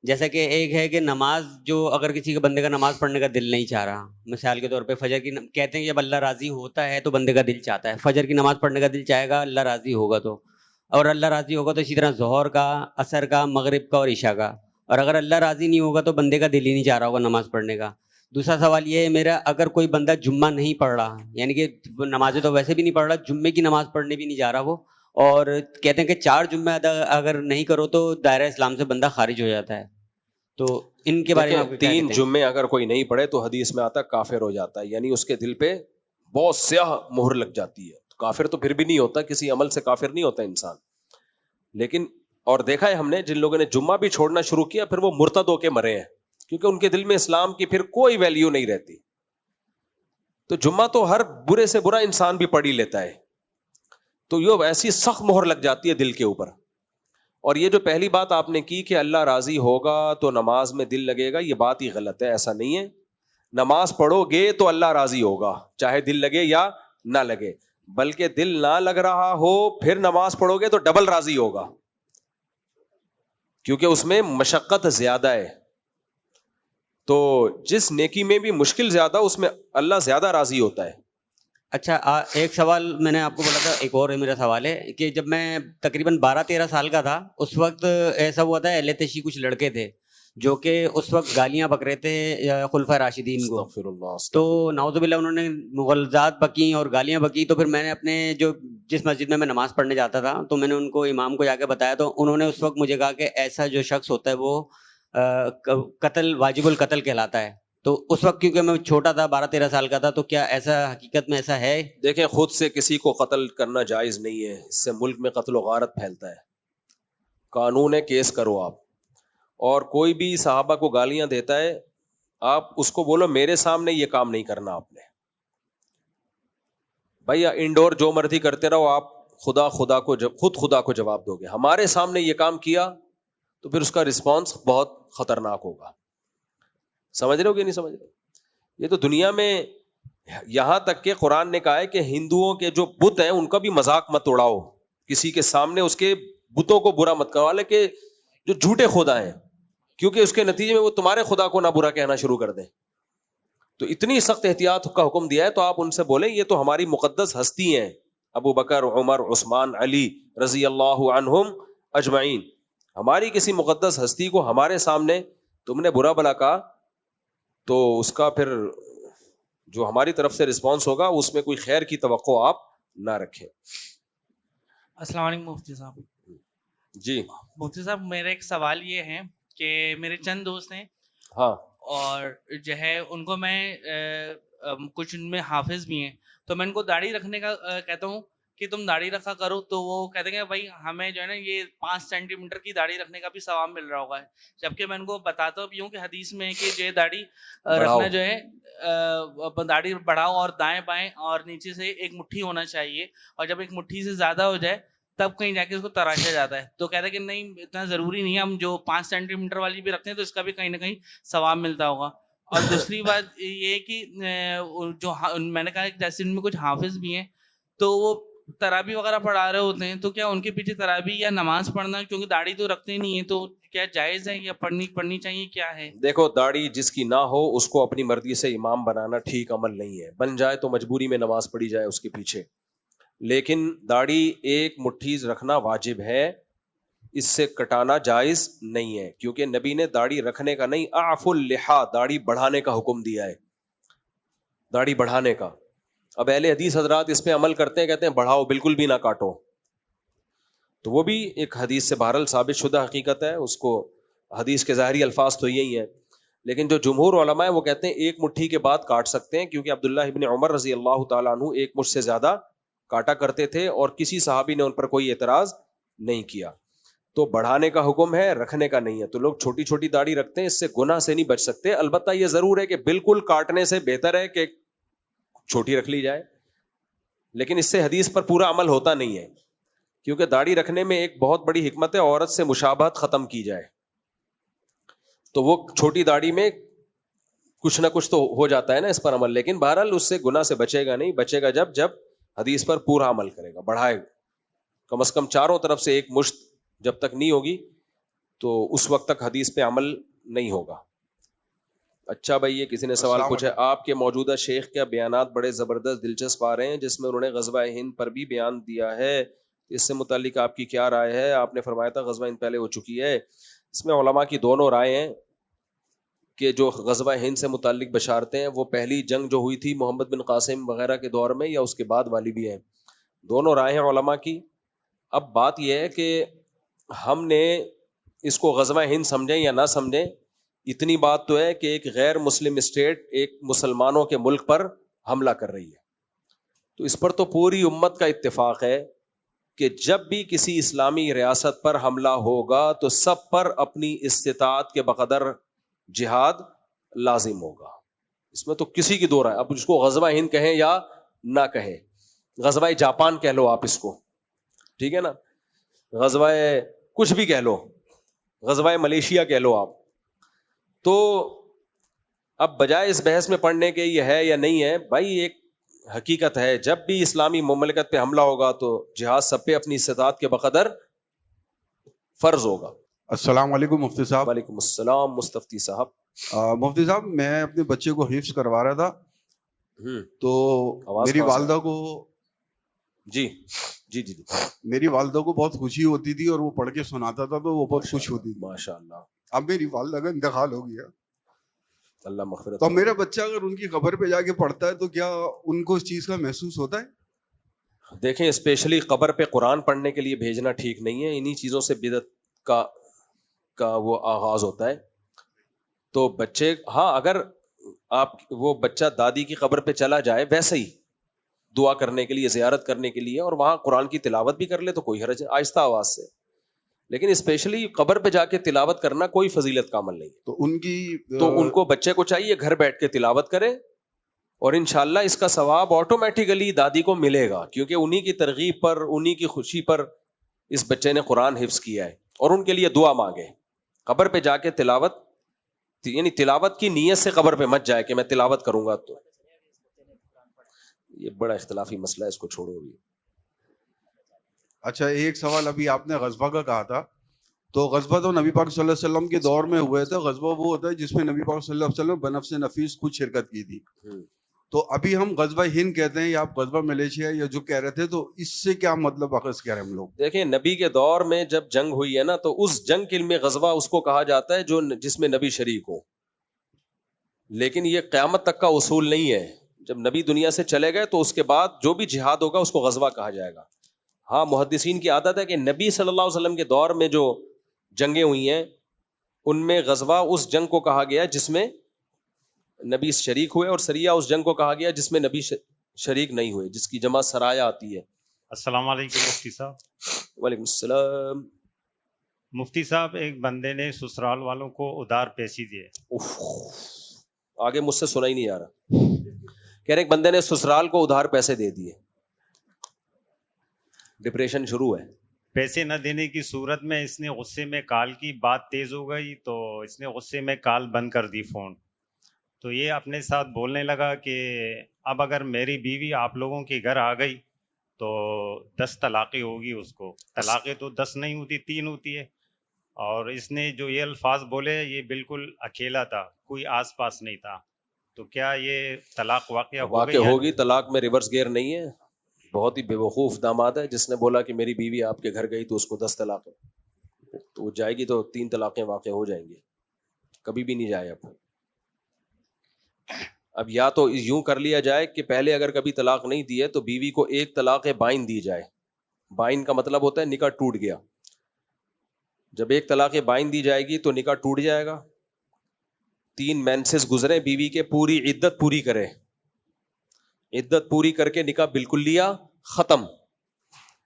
جیسا کہ ایک ہے کہ نماز جو اگر کسی کے بندے کا نماز پڑھنے کا دل نہیں چاہ رہا, مثال کے طور پہ فجر کی کہتے ہیں جب اللہ راضی ہوتا ہے تو بندے کا دل چاہتا ہے, فجر کی نماز پڑھنے کا دل چاہے گا اللہ راضی ہوگا تو, اور اللہ راضی ہوگا تو اسی طرح ظہر کا, عصر کا, مغرب کا اور عشاء کا. اور اگر اللہ راضی نہیں ہوگا تو بندے کا دل ہی نہیں چاہ رہا ہوگا نماز پڑھنے کا. دوسرا سوال یہ ہے میرا, اگر کوئی بندہ جمعہ نہیں پڑھ رہا, یعنی کہ نمازیں تو ویسے بھی نہیں پڑھ رہا, جمعے کی نماز پڑھنے بھی نہیں جا رہا وہ, اور کہتے ہیں کہ 4 جمعہ اگر نہیں کرو تو دائرہ اسلام سے بندہ خارج ہو جاتا ہے, تو ان کے بارے میں آپ دیکھیں، کیا 3 کہتے ہیں؟ جمعے اگر کوئی نہیں پڑھے تو حدیث میں آتا کافر ہو جاتا ہے، یعنی اس کے دل پہ بہت سیاہ مہر لگ جاتی ہے. کافر تو پھر بھی نہیں ہوتا، کسی عمل سے کافر نہیں ہوتا انسان. لیکن اور دیکھا ہے ہم نے جن لوگوں نے جمعہ بھی چھوڑنا شروع کیا پھر وہ مرتد ہو کے مرے ہیں، کیونکہ ان کے دل میں اسلام کی پھر کوئی ویلیو نہیں رہتی. تو جمعہ تو ہر برے سے برا انسان بھی پڑھ ہی لیتا ہے، تو یہ ایسی سخت مہر لگ جاتی ہے دل کے اوپر. اور یہ جو پہلی بات آپ نے کی کہ اللہ راضی ہوگا تو نماز میں دل لگے گا، یہ بات ہی غلط ہے. ایسا نہیں ہے. نماز پڑھو گے تو اللہ راضی ہوگا چاہے دل لگے یا نہ لگے، بلکہ دل نہ لگ رہا ہو پھر نماز پڑھو گے تو ڈبل راضی ہوگا، کیونکہ اس میں مشقت زیادہ ہے. تو جس نیکی میں بھی مشکل زیادہ اس میں اللہ زیادہ راضی ہوتا ہے. اچھا ایک سوال میں نے آپ کو بولا تھا، ایک اور میرا سوال ہے کہ جب میں تقریباً 12-13 سال کا تھا اس وقت ایسا ہوا تھا اہل تشیع کچھ لڑکے تھے جو کہ اس وقت گالیاں بک رہے تھے خلفۂ راشدین کو. استغفر اللہ. تو نعوذ باللہ انہوں نے مغالطات بکی اور گالیاں بکی. تو پھر میں نے اپنے جس مسجد میں نماز پڑھنے جاتا تھا تو میں نے ان کو امام کو جا کے بتایا، تو انہوں نے اس وقت مجھے کہا کہ ایسا جو شخص ہوتا ہے وہ قتل واجب القتل کہلاتا ہے. تو اس وقت کیونکہ میں چھوٹا تھا 12-13 سال کا تھا، تو کیا ایسا حقیقت میں ایسا ہے؟ دیکھیں، خود سے کسی کو قتل کرنا جائز نہیں ہے، اس سے ملک میں قتل و غارت پھیلتا ہے. قانون ہے کیس کرو آپ. اور کوئی بھی صحابہ کو گالیاں دیتا ہے آپ اس کو بولو میرے سامنے یہ کام نہیں کرنا آپ نے. بھائی انڈور جو مرضی کرتے رہو، آپ خدا کو جواب دو گے. ہمارے سامنے یہ کام کیا تو پھر اس کا رسپانس بہت خطرناک ہوگا. سمجھ رہے ہو کہ نہیں سمجھ رہے؟ یہ تو دنیا میں یہاں تک کہ قرآن نے کہا ہے کہ ہندوؤں کے جو بت ہیں ان کا بھی مذاق مت اڑاؤ، کسی کے سامنے اس کے بتوں کو برا مت کرو، کہ جو جھوٹے خدا ہیں، کیونکہ اس کے نتیجے میں وہ تمہارے خدا کو نہ برا کہنا شروع کر دیں. تو اتنی سخت احتیاط کا حکم دیا ہے. تو آپ ان سے بولیں یہ تو ہماری مقدس ہستی ہیں، ابو بکر، عمر، عثمان، علی رضی اللہ عنہم اجمعین. ہماری کسی مقدس ہستی کو ہمارے سامنے تم نے برا بلا کہا تو اس کا پھر جو ہماری طرف سے رسپانس ہوگا اس میں کوئی خیر کی توقع آپ نہ رکھیں. السلام علیکم مفتی صاحب. جی مفتی صاحب میرا ایک سوال یہ ہے کہ میرے چند دوست ہیں، ہاں، اور جو ہے ان کو میں کچھ ان میں حافظ بھی ہیں، تو میں ان کو داڑھی رکھنے کا کہتا ہوں کہ تم داڑھی رکھا کرو، تو وہ کہتے ہیں کہ بھائی ہمیں جو ہے نا یہ 5 سینٹی میٹر کی داڑھی رکھنے کا بھی ثواب مل رہا ہوگا. جبکہ میں ان کو بتاتا بھی ہوں کہ حدیث میں ہے کہ جو ہے داڑھی رکھنا جو ہے داڑھی بڑھاؤ اور دائیں بائیں اور نیچے سے ایک مٹھی ہونا چاہیے، اور جب ایک مٹھی سے زیادہ ہو جائے تب کہیں جا کے اس کو تراشا جاتا ہے. تو کہتا ہے کہ نہیں اتنا ضروری نہیں ہے، ہم جو 5 سینٹی میٹر والی بھی رکھتے ہیں تو اس کا بھی کہیں نہ کہیں ثواب ملتا ہوگا. اور دوسری بات یہ کہ جو میں نے کہا کہ جیسے ان میں کچھ حافظ بھی ہیں تو وہ تراویح وغیرہ پڑھا رہے ہوتے ہیں، تو کیا ان کے پیچھے تراویح یا نماز پڑھنا، کیونکہ داڑھی تو رکھتے نہیں ہیں، تو کیا جائز ہے یا پڑھنی چاہیے، کیا ہے؟ دیکھو داڑھی جس کی نہ ہو اس کو اپنی مرضی سے امام بنانا ٹھیک عمل نہیں ہے. بن جائے تو مجبوری میں نماز پڑھی جائے اس کے پیچھے، لیکن داڑھی ایک مٹھی رکھنا واجب ہے، اس سے کٹانا جائز نہیں ہے، کیونکہ نبی نے داڑھی رکھنے کا نہیں، اعفوا اللحیٰ داڑھی بڑھانے کا حکم دیا ہے، داڑھی بڑھانے کا. اب اہل حدیث حضرات اس پہ عمل کرتے ہیں، کہتے ہیں بڑھاؤ بالکل بھی نہ کاٹو، تو وہ بھی ایک حدیث سے بہرحال ثابت شدہ حقیقت ہے، اس کو حدیث کے ظاہری الفاظ تو یہی ہیں. لیکن جو جمہور علماء ہیں وہ کہتے ہیں ایک مٹھی کے بعد کاٹ سکتے ہیں، کیونکہ عبداللہ ابن عمر رضی اللہ تعالیٰ عنہ ایک مٹھ سے زیادہ کاٹا کرتے تھے اور کسی صحابی نے ان پر کوئی اعتراض نہیں کیا. تو بڑھانے کا حکم ہے، رکھنے کا نہیں ہے. تو لوگ چھوٹی چھوٹی داڑھی رکھتے ہیں، اس سے گناہ سے نہیں بچ سکتے. البتہ یہ ضرور ہے کہ بالکل کاٹنے سے بہتر ہے کہ چھوٹی رکھ لی جائے، لیکن اس سے حدیث پر پورا عمل ہوتا نہیں ہے، کیونکہ داڑھی رکھنے میں ایک بہت بڑی حکمت ہے عورت سے مشابہت ختم کی جائے. تو وہ چھوٹی داڑھی میں کچھ نہ کچھ تو ہو جاتا ہے نا اس پر عمل، لیکن بہرحال اس سے گناہ سے بچے گا نہیں. بچے گا جب حدیث پر پورا عمل کرے گا، بڑھائے گا کم از کم چاروں طرف سے ایک مشت جب تک نہیں ہوگی تو اس وقت تک حدیث پہ عمل نہیں ہوگا. اچھا بھائی، یہ کسی نے سوال پوچھا، آپ کے موجودہ شیخ کیا بیانات بڑے زبردست دلچسپ آ رہے ہیں، جس میں انہوں نے غزوہ ہند پر بھی بیان دیا ہے، اس سے متعلق آپ کی کیا رائے ہے؟ آپ نے فرمایا تھا غزوہ ہند پہلے ہو چکی ہے. اس میں علماء کی دونوں رائے ہیں کہ جو غزوہ ہند سے متعلق بشارتیں ہیں وہ پہلی جنگ جو ہوئی تھی محمد بن قاسم وغیرہ کے دور میں یا اس کے بعد والی بھی ہیں. دونوں رائے ہیں علماء کی. اب بات یہ ہے کہ ہم نے اس کو غزوہ ہند سمجھیں یا نہ سمجھیں، اتنی بات تو ہے کہ ایک غیر مسلم اسٹیٹ ایک مسلمانوں کے ملک پر حملہ کر رہی ہے. تو اس پر تو پوری امت کا اتفاق ہے کہ جب بھی کسی اسلامی ریاست پر حملہ ہوگا تو سب پر اپنی استطاعت کے بقدر جہاد لازم ہوگا. اس میں تو کسی کی دو رائے. اب اس کو غزوہ ہند کہیں یا نہ کہیں, غزوہ جاپان کہہ لو آپ اس کو, ٹھیک ہے نا, غزوہ کچھ بھی کہہ لو, غزوہ ملیشیا کہہ لو آپ. تو اب بجائے اس بحث میں پڑھنے کے یہ ہے یا نہیں ہے, بھائی ایک حقیقت ہے, جب بھی اسلامی مملکت پہ حملہ ہوگا تو جہاد سب پہ اپنی استطاعت کے بقدر فرض ہوگا. السلام علیکم مفتی صاحب. وعلیکم السلام مستفتی صاحب. مفتی صاحب, میں اپنے بچے کو حفظ کروا رہا تھا, تو میری والدہ کو جی میری والدہ کو بہت خوشی ہوتی تھی اور وہ پڑھ کے سناتا تھا تو وہ بہت خوش ہوتی تھی. ماشاء اللہ. اب میری والدہ کا انتقال ہو گیا, اللہ مغفرت. تو میرا بچہ اگر ان کی قبر پہ جا کے پڑھتا ہے تو کیا ان کو اس چیز کا محسوس ہوتا ہے؟ دیکھیں, اسپیشلی قبر پہ قرآن پڑھنے کے لیے بھیجنا ٹھیک نہیں ہے. انہی چیزوں سے بدعت کا وہ آغاز ہوتا ہے. تو بچے, ہاں اگر آپ وہ بچہ دادی کی قبر پہ چلا جائے ویسے ہی دعا کرنے کے لیے, زیارت کرنے کے لیے, اور وہاں قرآن کی تلاوت بھی کر لے تو کوئی حرج, آہستہ آواز سے. لیکن اسپیشلی قبر پہ جا کے تلاوت کرنا کوئی فضیلت کا عمل نہیں. تو ان کو بچے کو چاہیے گھر بیٹھ کے تلاوت کرے, اور انشاءاللہ اس کا ثواب آٹومیٹیکلی دادی کو ملے گا, کیونکہ انہی کی ترغیب پر, انہی کی خوشی پر اس بچے نے قرآن حفظ کیا ہے, اور ان کے لیے دعا مانگے. قبر پہ جا کے تلاوت, یعنی تلاوت کی نیت سے قبر پہ مت جائے کہ میں تلاوت کروں گا, تو یہ بڑا اختلافی مسئلہ ہے, اس کو چھوڑو ابھی. اچھا, ایک سوال, ابھی آپ نے غزوہ کا کہا تھا, تو غزوہ تو نبی پاک صلی اللہ علیہ وسلم کے دور میں ہوئے تھے. غزوہ وہ ہوتا ہے جس میں نبی پاک صلی اللہ علیہ وسلم بنفس نفیس خود شرکت کی تھی. تو ابھی ہم غزوہ ہند کہتے ہیں یا آپ غزوہ ملیشیا یا جو کہہ رہے تھے, تو اس سے کیا مطلب اخذ کر رہے ہیں ہم لوگ؟ دیکھیں, نبی کے دور میں جب جنگ ہوئی ہے نا, تو اس جنگ کے علم غزوہ اس کو کہا جاتا ہے جو جس میں نبی شریک ہو. لیکن یہ قیامت تک کا اصول نہیں ہے. جب نبی دنیا سے چلے گئے تو اس کے بعد جو بھی جہاد ہوگا اس کو غزوہ کہا جائے گا. ہاں, محدثین کی عادت ہے کہ نبی صلی اللہ علیہ وسلم کے دور میں جو جنگیں ہوئی ہیں ان میں غزوہ اس جنگ کو کہا گیا جس میں نبی شریک ہوئے, اور سریہ اس جنگ کو کہا گیا جس میں نبی شریک نہیں ہوئے, جس کی جمع سرایہ آتی ہے. السلام علیکم مفتی صاحب. وعلیکم السلام. مفتی صاحب, ایک بندے نے سسرال والوں کو ادھار پیسے دیے. آگے مجھ سے سنا ہی نہیں آ رہا. کہہ رہے ایک بندے نے سسرال کو ادھار پیسے دے دیے, ڈپریشن شروع ہے. پیسے نہ دینے کی صورت میں اس نے غصے میں کال کی, بات تیز ہو گئی تو اس نے غصے میں کال بند کر دی فون. تو یہ اپنے ساتھ بولنے لگا کہ اب اگر میری بیوی آپ لوگوں کے گھر آ گئی تو 10 طلاقیں ہوگی اس کو. طلاقیں تو 10 نہیں ہوتی, 3 ہوتی ہے. اور اس نے جو یہ الفاظ بولے یہ بالکل اکیلا تھا, کوئی آس پاس نہیں تھا. تو کیا یہ طلاق واقع ہوگی؟ طلاق میں ریورس گیئر نہیں ہے. بہت ہی بے وقوف داماد ہے جس نے بولا کہ میری بیوی آپ کے گھر گئی تو اس کو 10 طلاقیں, تو وہ جائے گی تو 3 طلاقیں واقع ہو جائیں گی, کبھی بھی نہیں جائے. اب یا تو یوں کر لیا جائے کہ پہلے اگر کبھی طلاق نہیں دی ہے تو بیوی کو 1 طلاق بائن دی جائے. بائن کا مطلب ہوتا ہے نکاح ٹوٹ گیا. جب 1 طلاق بائن دی جائے گی تو نکاح ٹوٹ جائے گا. 3 مینسز گزرے بیوی کے, پوری عدت پوری کرے, عدت پوری کر کے نکاح بالکل لیا, ختم.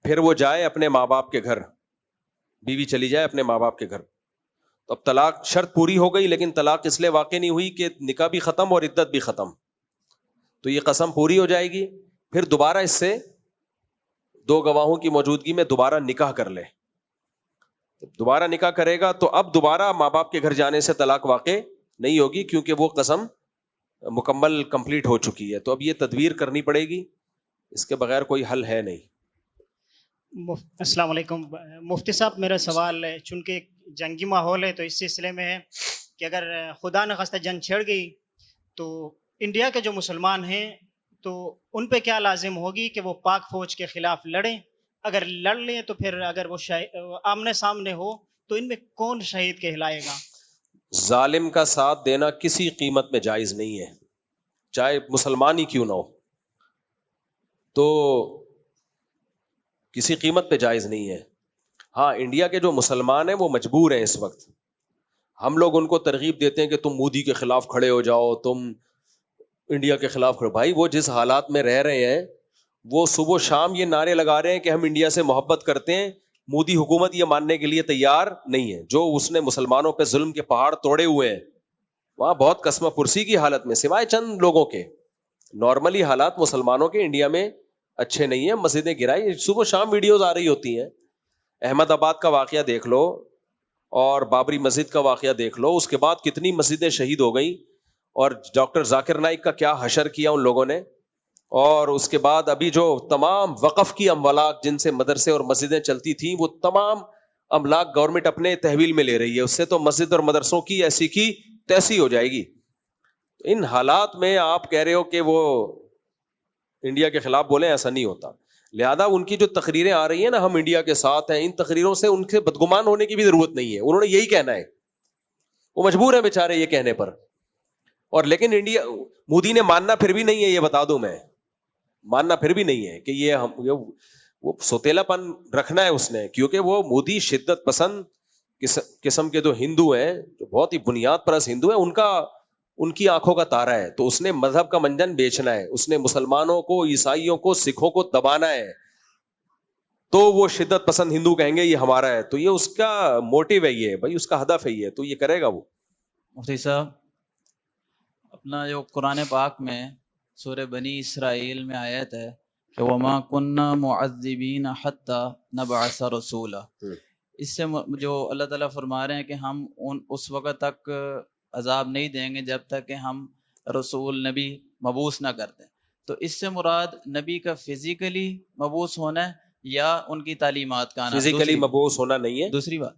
پھر وہ جائے اپنے ماں باپ کے گھر, بیوی چلی جائے اپنے ماں باپ کے گھر. تو اب طلاق شرط پوری ہو گئی, لیکن طلاق اس لیے واقع نہیں ہوئی کہ نکاح بھی ختم اور عدت بھی ختم. تو یہ قسم پوری ہو جائے گی. پھر دوبارہ اس سے 2 گواہوں کی موجودگی میں دوبارہ نکاح کر لے. دوبارہ نکاح کرے گا تو اب دوبارہ ماں باپ کے گھر جانے سے طلاق واقع نہیں ہوگی, کیونکہ وہ قسم مکمل کمپلیٹ ہو چکی ہے. تو اب یہ تدبیر کرنی پڑے گی, اس کے بغیر کوئی حل ہے نہیں. السلام علیکم مفتی صاحب, میرا سوال ہے, چونکہ جنگی ماحول ہے تو اس سلسلے میں ہے کہ اگر خدا نخواستہ جنگ چھڑ گئی تو انڈیا کے جو مسلمان ہیں تو ان پہ کیا لازم ہوگی کہ وہ پاک فوج کے خلاف لڑیں؟ اگر لڑ لیں تو پھر اگر وہ آمنے سامنے ہو تو ان میں کون شہید کہلائے گا؟ ظالم کا ساتھ دینا کسی قیمت میں جائز نہیں ہے, چاہے مسلمان ہی کیوں نہ ہو, تو کسی قیمت پہ جائز نہیں ہے. ہاں, انڈیا کے جو مسلمان ہیں وہ مجبور ہیں اس وقت. ہم لوگ ان کو ترغیب دیتے ہیں کہ تم مودی کے خلاف کھڑے ہو جاؤ, تم انڈیا کے خلاف کھڑے. بھائی وہ جس حالات میں رہ رہے ہیں وہ صبح و شام یہ نعرے لگا رہے ہیں کہ ہم انڈیا سے محبت کرتے ہیں. مودی حکومت یہ ماننے کے لیے تیار نہیں ہے. جو اس نے مسلمانوں پہ ظلم کے پہاڑ توڑے ہوئے ہیں وہاں بہت قسمہ پرسی کی حالت میں, سوائے چند لوگوں کے, نارملی حالات مسلمانوں کے انڈیا میں اچھے نہیں ہیں. مسجدیں گرائی, صبح شام ویڈیوز آ رہی ہوتی ہیں. احمد آباد کا واقعہ دیکھ لو اور بابری مسجد کا واقعہ دیکھ لو, اس کے بعد کتنی مسجدیں شہید ہو گئیں, اور ڈاکٹر ذاکر نائک کا کیا حشر کیا ان لوگوں نے. اور اس کے بعد ابھی جو تمام وقف کی املاک جن سے مدرسے اور مسجدیں چلتی تھیں وہ تمام املاک گورنمنٹ اپنے تحویل میں لے رہی ہے. اس سے تو مسجد اور مدرسوں کی ایسی کی تیسی ہو جائے گی. ان حالات میں آپ کہہ رہے ہو کہ وہ انڈیا کے خلاف بولیں, ایسا نہیں ہوتا. لہذا ان کی جو تقریریں آ رہی ہیں نا, ہم انڈیا کے ساتھ ہیں, ان تقریروں سے ان کے بدگمان ہونے کی بھی ضرورت نہیں ہے. انہوں نے یہی کہنا ہے, وہ مجبور ہیں بیچارے یہ کہنے پر. اور لیکن انڈیا مودی نے ماننا پھر بھی نہیں ہے, یہ بتا دوں میں, ماننا پھر بھی نہیں ہے کہ یہ ہم وہ سوتیلا پن رکھنا ہے اس نے, کیونکہ وہ مودی شدت پسند قسم کے جو ہندو ہیں, جو بہت ہی بنیاد پرست ہندو ہیں, ان کی آنکھوں کا تارا ہے. تو اس نے مذہب کا منجن بیچنا ہے, اس نے مسلمانوں کو, عیسائیوں کو, سکھوں کو دبانا ہے. تو وہ شدت پسند ہندو کہیں گے یہ ہمارا ہے, تو یہ اس کا موٹیو ہے, یہ بھائی اس کا ہدف ہے یہ, تو یہ کرے گا وہ. مفتی صاحب, اپنا جو قرآن پاک میں سورہ بنی اسرائیل میں آیت ہے کہ وَمَا كُنَّا مُعَذِّبِينَ حَتَّى نَبْعَثَ رَسُولًا, اس سے جو اللہ تعالیٰ فرما رہے ہیں کہ ہم اس وقت تک عذاب نہیں دیں گے جب تک کہ ہم رسول نبی مبعوث نہ کر دیں. تو اس سے مراد نبی کا فزیکلی مبعوث ہونا ہے یا ان کی تعلیمات کا آنا؟ فزیکلی مبعوث ہونا نہیں ہے. دوسری بات,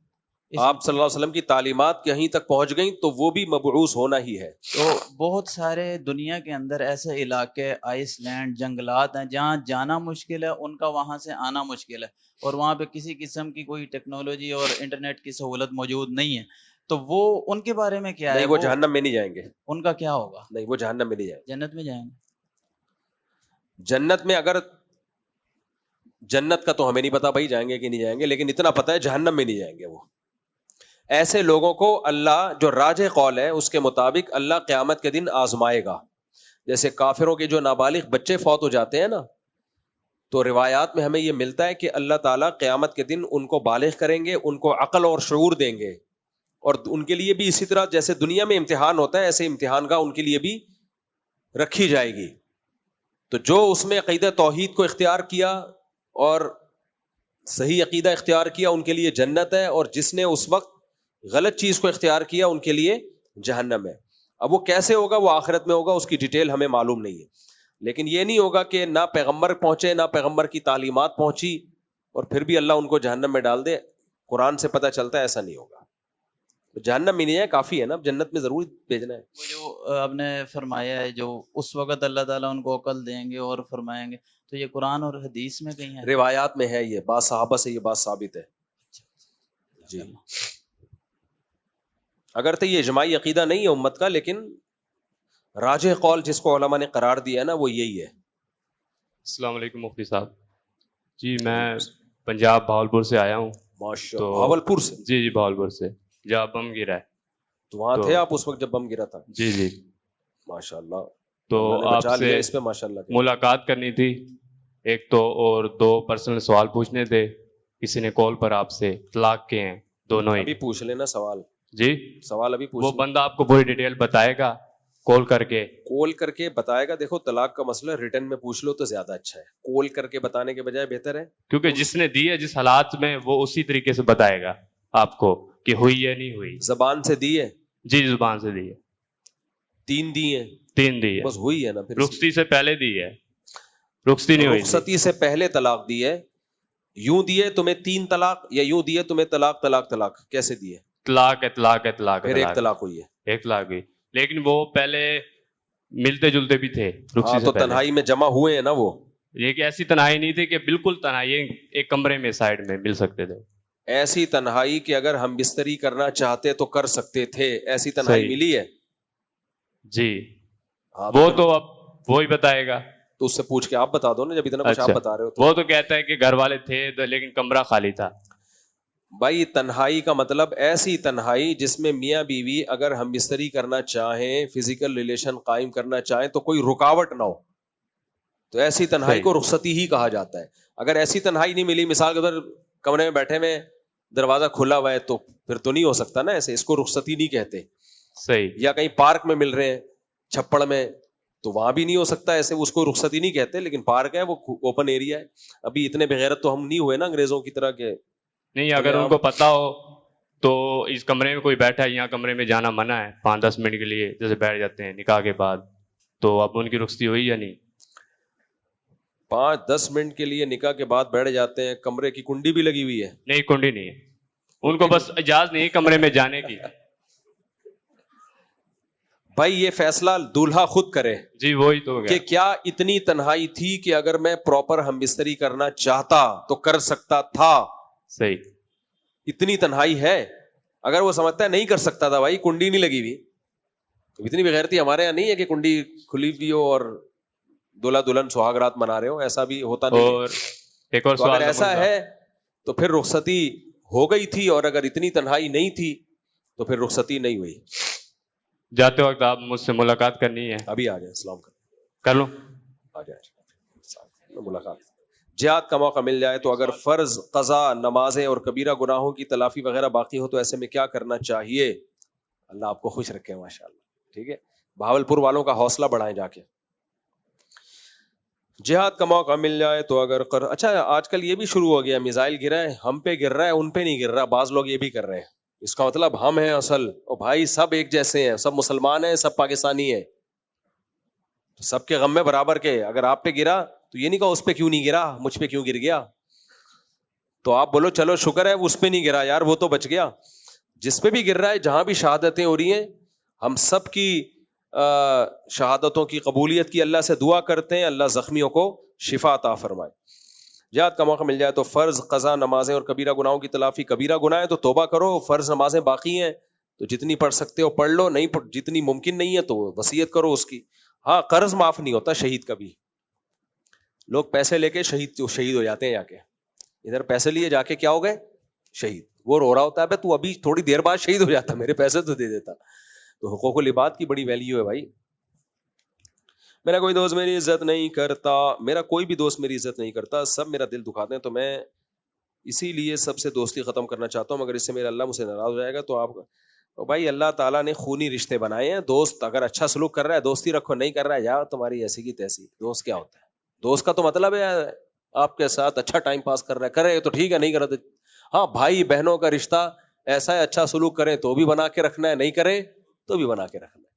آپ صلی اللہ علیہ وسلم کی تعلیمات کہیں تک پہنچ گئیں تو وہ بھی مبعوث ہونا ہی ہے. تو بہت سارے دنیا کے اندر ایسے علاقے, آئس لینڈ, جنگلات ہیں جہاں جانا مشکل ہے, ان کا وہاں سے آنا مشکل ہے, اور وہاں پہ کسی قسم کی کوئی ٹیکنالوجی اور انٹرنیٹ کی سہولت موجود نہیں ہے. تو وہ ان کے بارے میں کیا ہے؟ وہ جہنم میں نہیں جائیں گے. ان کا کیا ہوگا؟ نہیں, وہ جہنم میں نہیں جائیں گے, جنت میں جائیں گے. جنت میں اگر جنت کا تو ہمیں نہیں پتا بھائی جائیں گے کہ نہیں جائیں گے, لیکن اتنا پتا ہے جہنم میں نہیں جائیں گے. وہ ایسے لوگوں کو اللہ, جو راجح قول ہے اس کے مطابق, اللہ قیامت کے دن آزمائے گا. جیسے کافروں کے جو نابالغ بچے فوت ہو جاتے ہیں نا, تو روایات میں ہمیں یہ ملتا ہے کہ اللہ تعالیٰ قیامت کے دن ان کو بالغ کریں گے, ان کو عقل اور شعور دیں گے, اور ان کے لیے بھی اسی طرح جیسے دنیا میں امتحان ہوتا ہے ایسے امتحان کا ان کے لیے بھی رکھی جائے گی. تو جو اس میں عقیدہ توحید کو اختیار کیا اور صحیح عقیدہ اختیار کیا ان کے لیے جنت ہے, اور جس نے اس وقت غلط چیز کو اختیار کیا ان کے لیے جہنم ہے. اب وہ کیسے ہوگا, وہ آخرت میں ہوگا, اس کی ڈیٹیل ہمیں معلوم نہیں ہے. لیکن یہ نہیں ہوگا کہ نہ پیغمبر پہنچے نہ پیغمبر کی تعلیمات پہنچی اور پھر بھی اللہ ان کو جہنم میں ڈال دے. قرآن سے پتہ چلتا ہے ایسا نہیں ہوگا. جہنم میں نہیں ہے, کافی ہے نا, جنت میں ضرور بھیجنا ہے. وہ جو آپ نے فرمایا ہے جو اس وقت اللہ تعالیٰ ان کو عقل دیں گے اور فرمائیں گے, تو یہ قرآن اور حدیث میں کہیں ہے؟ روایات میں ہے, یہ بات صحابہ سے یہ بات ثابت ہے. جی, اگر تو یہ اجماعی عقیدہ نہیں ہے امت کا, لیکن راجح قول جس کو علماء نے قرار دیا ہے نا وہ یہی ہے. السلام علیکم مفتی صاحب. جی میں پنجاب بھاولپور سے آیا ہوں. ماشاءاللہ, بھاولپور سے؟ جی جی بھاولپور سے, جہاں بم گرا ہے. تو وہاں تھے آپ اس وقت جب بم گرا تھا؟ جی جی ماشاءاللہ. تو آپ سے اس پہ ماشاءاللہ ملاقات کرنی تھی ایک تو, اور 2 پرسنل سوال پوچھنے تھے. کسی نے کال پر آپ سے طلاق کے ہیں دونوں ہی. ابھی پوچھ لینا سوال. جی سوال ابھی پوچھ. وہ بندہ آپ کو پوری ڈیٹیل بتائے گا کال کر کے بتائے گا. دیکھو طلاق کا مسئلہ ریٹن میں پوچھ لو تو زیادہ اچھا ہے, کال کر کے بتانے کے بجائے بہتر ہے, کیونکہ جس نے دی ہے جس حالات میں وہ اسی طریقے سے بتائے گا آپ کو کہ ہوئی یا نہیں ہوئی. زبان سے دی ہے؟ جی زبان سے دی ہے. 3 دی ہیں؟ 3 دی ہے. بس ہوئی ہے نا. پھر رخصتی سے پہلے دی ہے, رخصتی نہیں ہوئی. رخصتی سے پہلے طلاق دی ہے. یوں دیے تمہیں 3 طلاق, یا یوں دیے تمہیں طلاق طلاق طلاق, کیسے دیے؟ طلاق ہے طلاق ہے طلاق ہے, پھر 1 طلاق ہوئی ہے. 1 طلاق ہوئی, لیکن وہ پہلے ملتے جلتے بھی تھے. ہاں تو تنہائی میں جمع ہوئے ہیں نا وہ. یہ کہ ایسی تنہائی نہیں تھی کہ بالکل تنہائی, ایک کمرے میں سائڈ میں مل سکتے تھے. ایسی تنہائی کہ اگر ہم بستری کرنا چاہتے تو کر سکتے تھے, ایسی تنہائی ملی ہے؟ جی وہ تو اب وہی بتائے گا. تو اس سے پوچھ کے آپ بتا دو نا, جب اتنا کچھ آپ بتا رہے ہو. وہ تو کہتا ہے کہ گھر والے تھے لیکن کمرہ خالی تھا. بھائی تنہائی کا مطلب ایسی تنہائی جس میں میاں بیوی اگر ہم بستری کرنا چاہیں, فزیکل ریلیشن قائم کرنا چاہیں تو کوئی رکاوٹ نہ ہو, تو ایسی تنہائی کو رخصتی ہی کہا جاتا ہے. اگر ایسی تنہائی نہیں ملی, مثال کے طور کمرے میں بیٹھے میں دروازہ کھلا ہوا ہے, تو پھر تو نہیں ہو سکتا نا ایسے, اس کو رخصتی نہیں کہتے. صحیح. یا کہیں پارک میں مل رہے ہیں چھپڑ میں, تو وہاں بھی نہیں ہو سکتا ایسے, اس کو رخصتی نہیں کہتے. لیکن پارک ہے, وہ اوپن ایریا ہے. ابھی اتنے بغیرت تو ہم نہیں ہوئے نا انگریزوں کی طرح کے. نہیں, اگر ان کو پتا ہو تو اس کمرے میں کوئی بیٹھا ہے, یہاں کمرے میں جانا منع ہے 5-10 منٹ کے لیے, جیسے بیٹھ جاتے ہیں نکاح کے بعد, تو اب ان کی رخصتی ہوئی یا نہیں؟ 5-10 منٹ کے لیے نکاح کے بعد بیٹھ جاتے ہیں, کمرے کی کنڈی بھی لگی ہوئی ہے؟ نہیں, کنڈی نہیں ہے, ان کو بس اجازت نہیں کمرے میں جانے کی. بھائی یہ فیصلہ دولہا خود کرے. جی وہی تو کہ کیا اتنی تنہائی تھی کہ اگر میں پراپر ہم بستری کرنا چاہتا تو کر سکتا تھا. صحیح. اتنی تنہائی ہے, اگر وہ سمجھتا ہے نہیں کر سکتا تھا, بھائی کنڈی نہیں لگی ہوئی, تو اتنی بغیرتی ہمارے یہاں نہیں ہے کہ کنڈی کھلی ہوئی ہو اور دولہا دلہن سہاگ رات منا رہے ہو, ایسا بھی ہوتا نہیں. اور ایک اور سوال, اگر ایسا ہے تو پھر رخصتی ہو گئی تھی, اور اگر اتنی تنہائی نہیں تھی تو پھر رخصتی نہیں ہوئی. جاتے وقت آپ مجھ سے ملاقات کرنی ہے, ابھی آ جائیں, السلام کر لوں, آ جائیں ملاقات. جہاد کا موقع مل جائے تو اگر فرض, قضا, نمازیں اور کبیرہ گناہوں کی تلافی وغیرہ باقی ہو تو ایسے میں کیا کرنا چاہیے؟ اللہ آپ کو خوش رکھے ماشاء اللہ. ٹھیک ہے, بہاولپور والوں کا حوصلہ بڑھائیں جا کے. جہاد کا موقع مل جائے تو اگر اچھا آج کل یہ بھی شروع ہو گیا, میزائل گرا ہے, ہم پہ گر رہا ہے, ان پہ نہیں گر رہا. بعض لوگ یہ بھی کر رہے ہیں, اس کا مطلب ہم ہیں اصل. اور بھائی سب ایک جیسے ہیں, سب مسلمان ہیں, سب پاکستانی ہیں, سب کے غم میں برابر کے. اگر آپ پہ گرا تو یہ نہیں کہا اس پہ کیوں نہیں گرا, مجھ پہ کیوں گر گیا, تو آپ بولو چلو شکر ہے اس پہ نہیں گرا یار, وہ تو بچ گیا. جس پہ بھی گر رہا ہے, جہاں بھی شہادتیں ہو رہی ہیں, ہم سب کی شہادتوں کی قبولیت کی اللہ سے دعا کرتے ہیں, اللہ زخمیوں کو شفا عطا فرمائے. جہاد کا موقع مل جائے تو فرض, قضا, نمازیں اور کبیرہ گناہوں کی تلافی. کبیرہ گناہ ہے تو توبہ کرو, فرض نمازیں باقی ہیں تو جتنی پڑھ سکتے ہو پڑھ لو, نہیں جتنی ممکن نہیں ہے تو وصیت کرو اس کی. ہاں قرض معاف نہیں ہوتا شہید کا بھی. لوگ پیسے لے کے شہید ہو جاتے ہیں, جا کے ادھر پیسے لیے جا کے کیا ہو گئے شہید. وہ رو رہا ہوتا ہے تو ابھی تھوڑی دیر بعد شہید ہو جاتا, میرے پیسے تو دے دیتا. تو حقوق العباد کی بڑی ویلیو ہے بھائی. میرا کوئی دوست میری عزت نہیں کرتا, میرا کوئی بھی دوست میری عزت نہیں کرتا, سب میرا دل دکھاتے ہیں, تو میں اسی لیے سب سے دوستی ختم کرنا چاہتا ہوں, مگر اس سے میرا اللہ مجھ سے ناراض ہو جائے گا. تو آپ بھائی اللہ تعالیٰ نے خونی رشتے بنائے ہیں, دوست اگر اچھا سلوک کر رہا ہے دوستی رکھو, نہیں کر رہا ہے یا تمہاری ایسی کی تیسی. دوست کیا ہوتا ہے؟ دوست کا تو مطلب ہے آپ کے ساتھ اچھا ٹائم پاس کر رہا ہے, کرے تو ٹھیک ہے, نہیں کرے تو ہاں. بھائی بہنوں کا رشتہ ایسا ہے, اچھا سلوک کریں تو بھی بنا کے رکھنا ہے, نہیں کرے تو بھی بنا کے رکھنا ہے.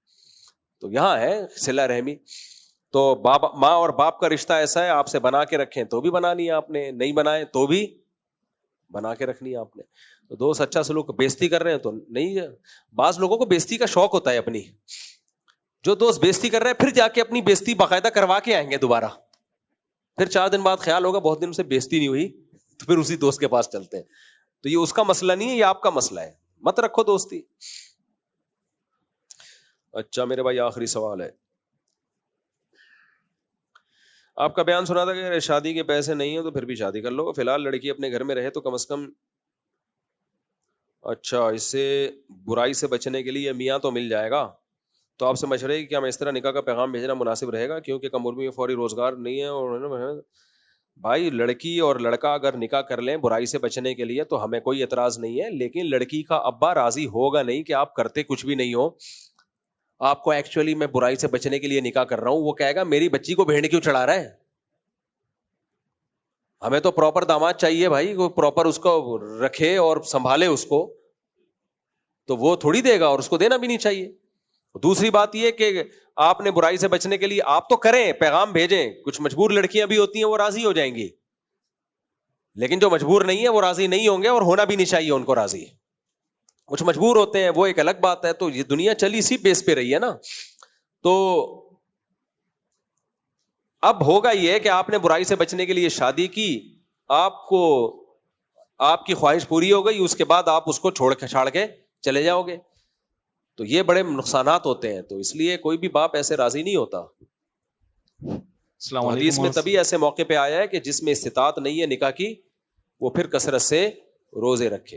تو یہاں ہے صلہ رحمی. تو ماں اور باپ کا رشتہ ایسا ہے, آپ سے بنا کے رکھیں تو بھی بنانی ہے آپ نے, نہیں بنائے تو بھی بنا کے رکھنی ہے آپ نے. تو دوست اچھا سلوک, بےزتی کر رہے ہیں تو نہیں. بعض لوگوں کو بےزتی کا شوق ہوتا ہے اپنی, جو دوست بےزتی کر رہے ہیں پھر جا کے اپنی بےزتی باقاعدہ کروا کے آئیں گے دوبارہ. پھر 4 دن بعد خیال ہوگا بہت دن سے بےزتی نہیں ہوئی, تو پھر اسی دوست کے پاس چلتے ہیں. تو یہ اس کا مسئلہ نہیں ہے, یہ آپ کا مسئلہ ہے, مت رکھو دوستی. اچھا میرے بھائی آخری سوال ہے, آپ کا بیان سنا تھا کہ شادی کے پیسے نہیں ہیں تو پھر بھی شادی کر لو, فی الحال لڑکی اپنے گھر میں رہے تو کم از کم. اچھا اس سے برائی سے بچنے کے لیے میاں تو مل جائے گا, تو آپ سے مشورہ ہے کہ کیا میں اس طرح نکاح کا پیغام بھیجنا مناسب رہے گا, کیونکہ کم عمری میں فوری روزگار نہیں ہے. اور بھائی لڑکی اور لڑکا اگر نکاح کر لیں برائی سے بچنے کے لیے تو ہمیں کوئی اعتراض نہیں ہے, لیکن لڑکی کا ابا راضی ہوگا نہیں کہ آپ کرتے کچھ بھی نہیں ہو, آپ کو ایکچولی میں برائی سے بچنے کے لیے نکاح کر رہا ہوں. وہ کہے گا میری بچی کو بھیڑ کیوں چڑھا رہا ہے, ہمیں تو پراپر داماد چاہیے بھائی, وہ پراپر اس کو رکھے اور سنبھالے اس کو, تو وہ تھوڑی دے گا, اور اس کو دینا بھی نہیں چاہیے. دوسری بات یہ کہ آپ نے برائی سے بچنے کے لیے آپ تو کریں, پیغام بھیجیں. کچھ مجبور لڑکیاں بھی ہوتی ہیں وہ راضی ہو جائیں گی, لیکن جو مجبور نہیں ہے وہ راضی نہیں ہوں گے, اور ہونا بھی نہیں چاہیے ان کو راضی. کچھ مجبور ہوتے ہیں وہ ایک الگ بات ہے. تو یہ دنیا چلی اسی بیس پہ رہی ہے نا. تو اب ہوگا یہ کہ آپ نے برائی سے بچنے کے لیے شادی کی, آپ کو آپ کی خواہش پوری ہو گئی, اس کے بعد آپ اس کو چھاڑ کے چلے جاؤ گے, تو یہ بڑے نقصانات ہوتے ہیں. تو اس لیے کوئی بھی باپ ایسے راضی نہیں ہوتا. السلام علیکم. حدیث میں تبھی ایسے موقع پہ آیا ہے کہ جس میں استطاعت نہیں ہے نکاح کی, وہ پھر کثرت سے روزے رکھے.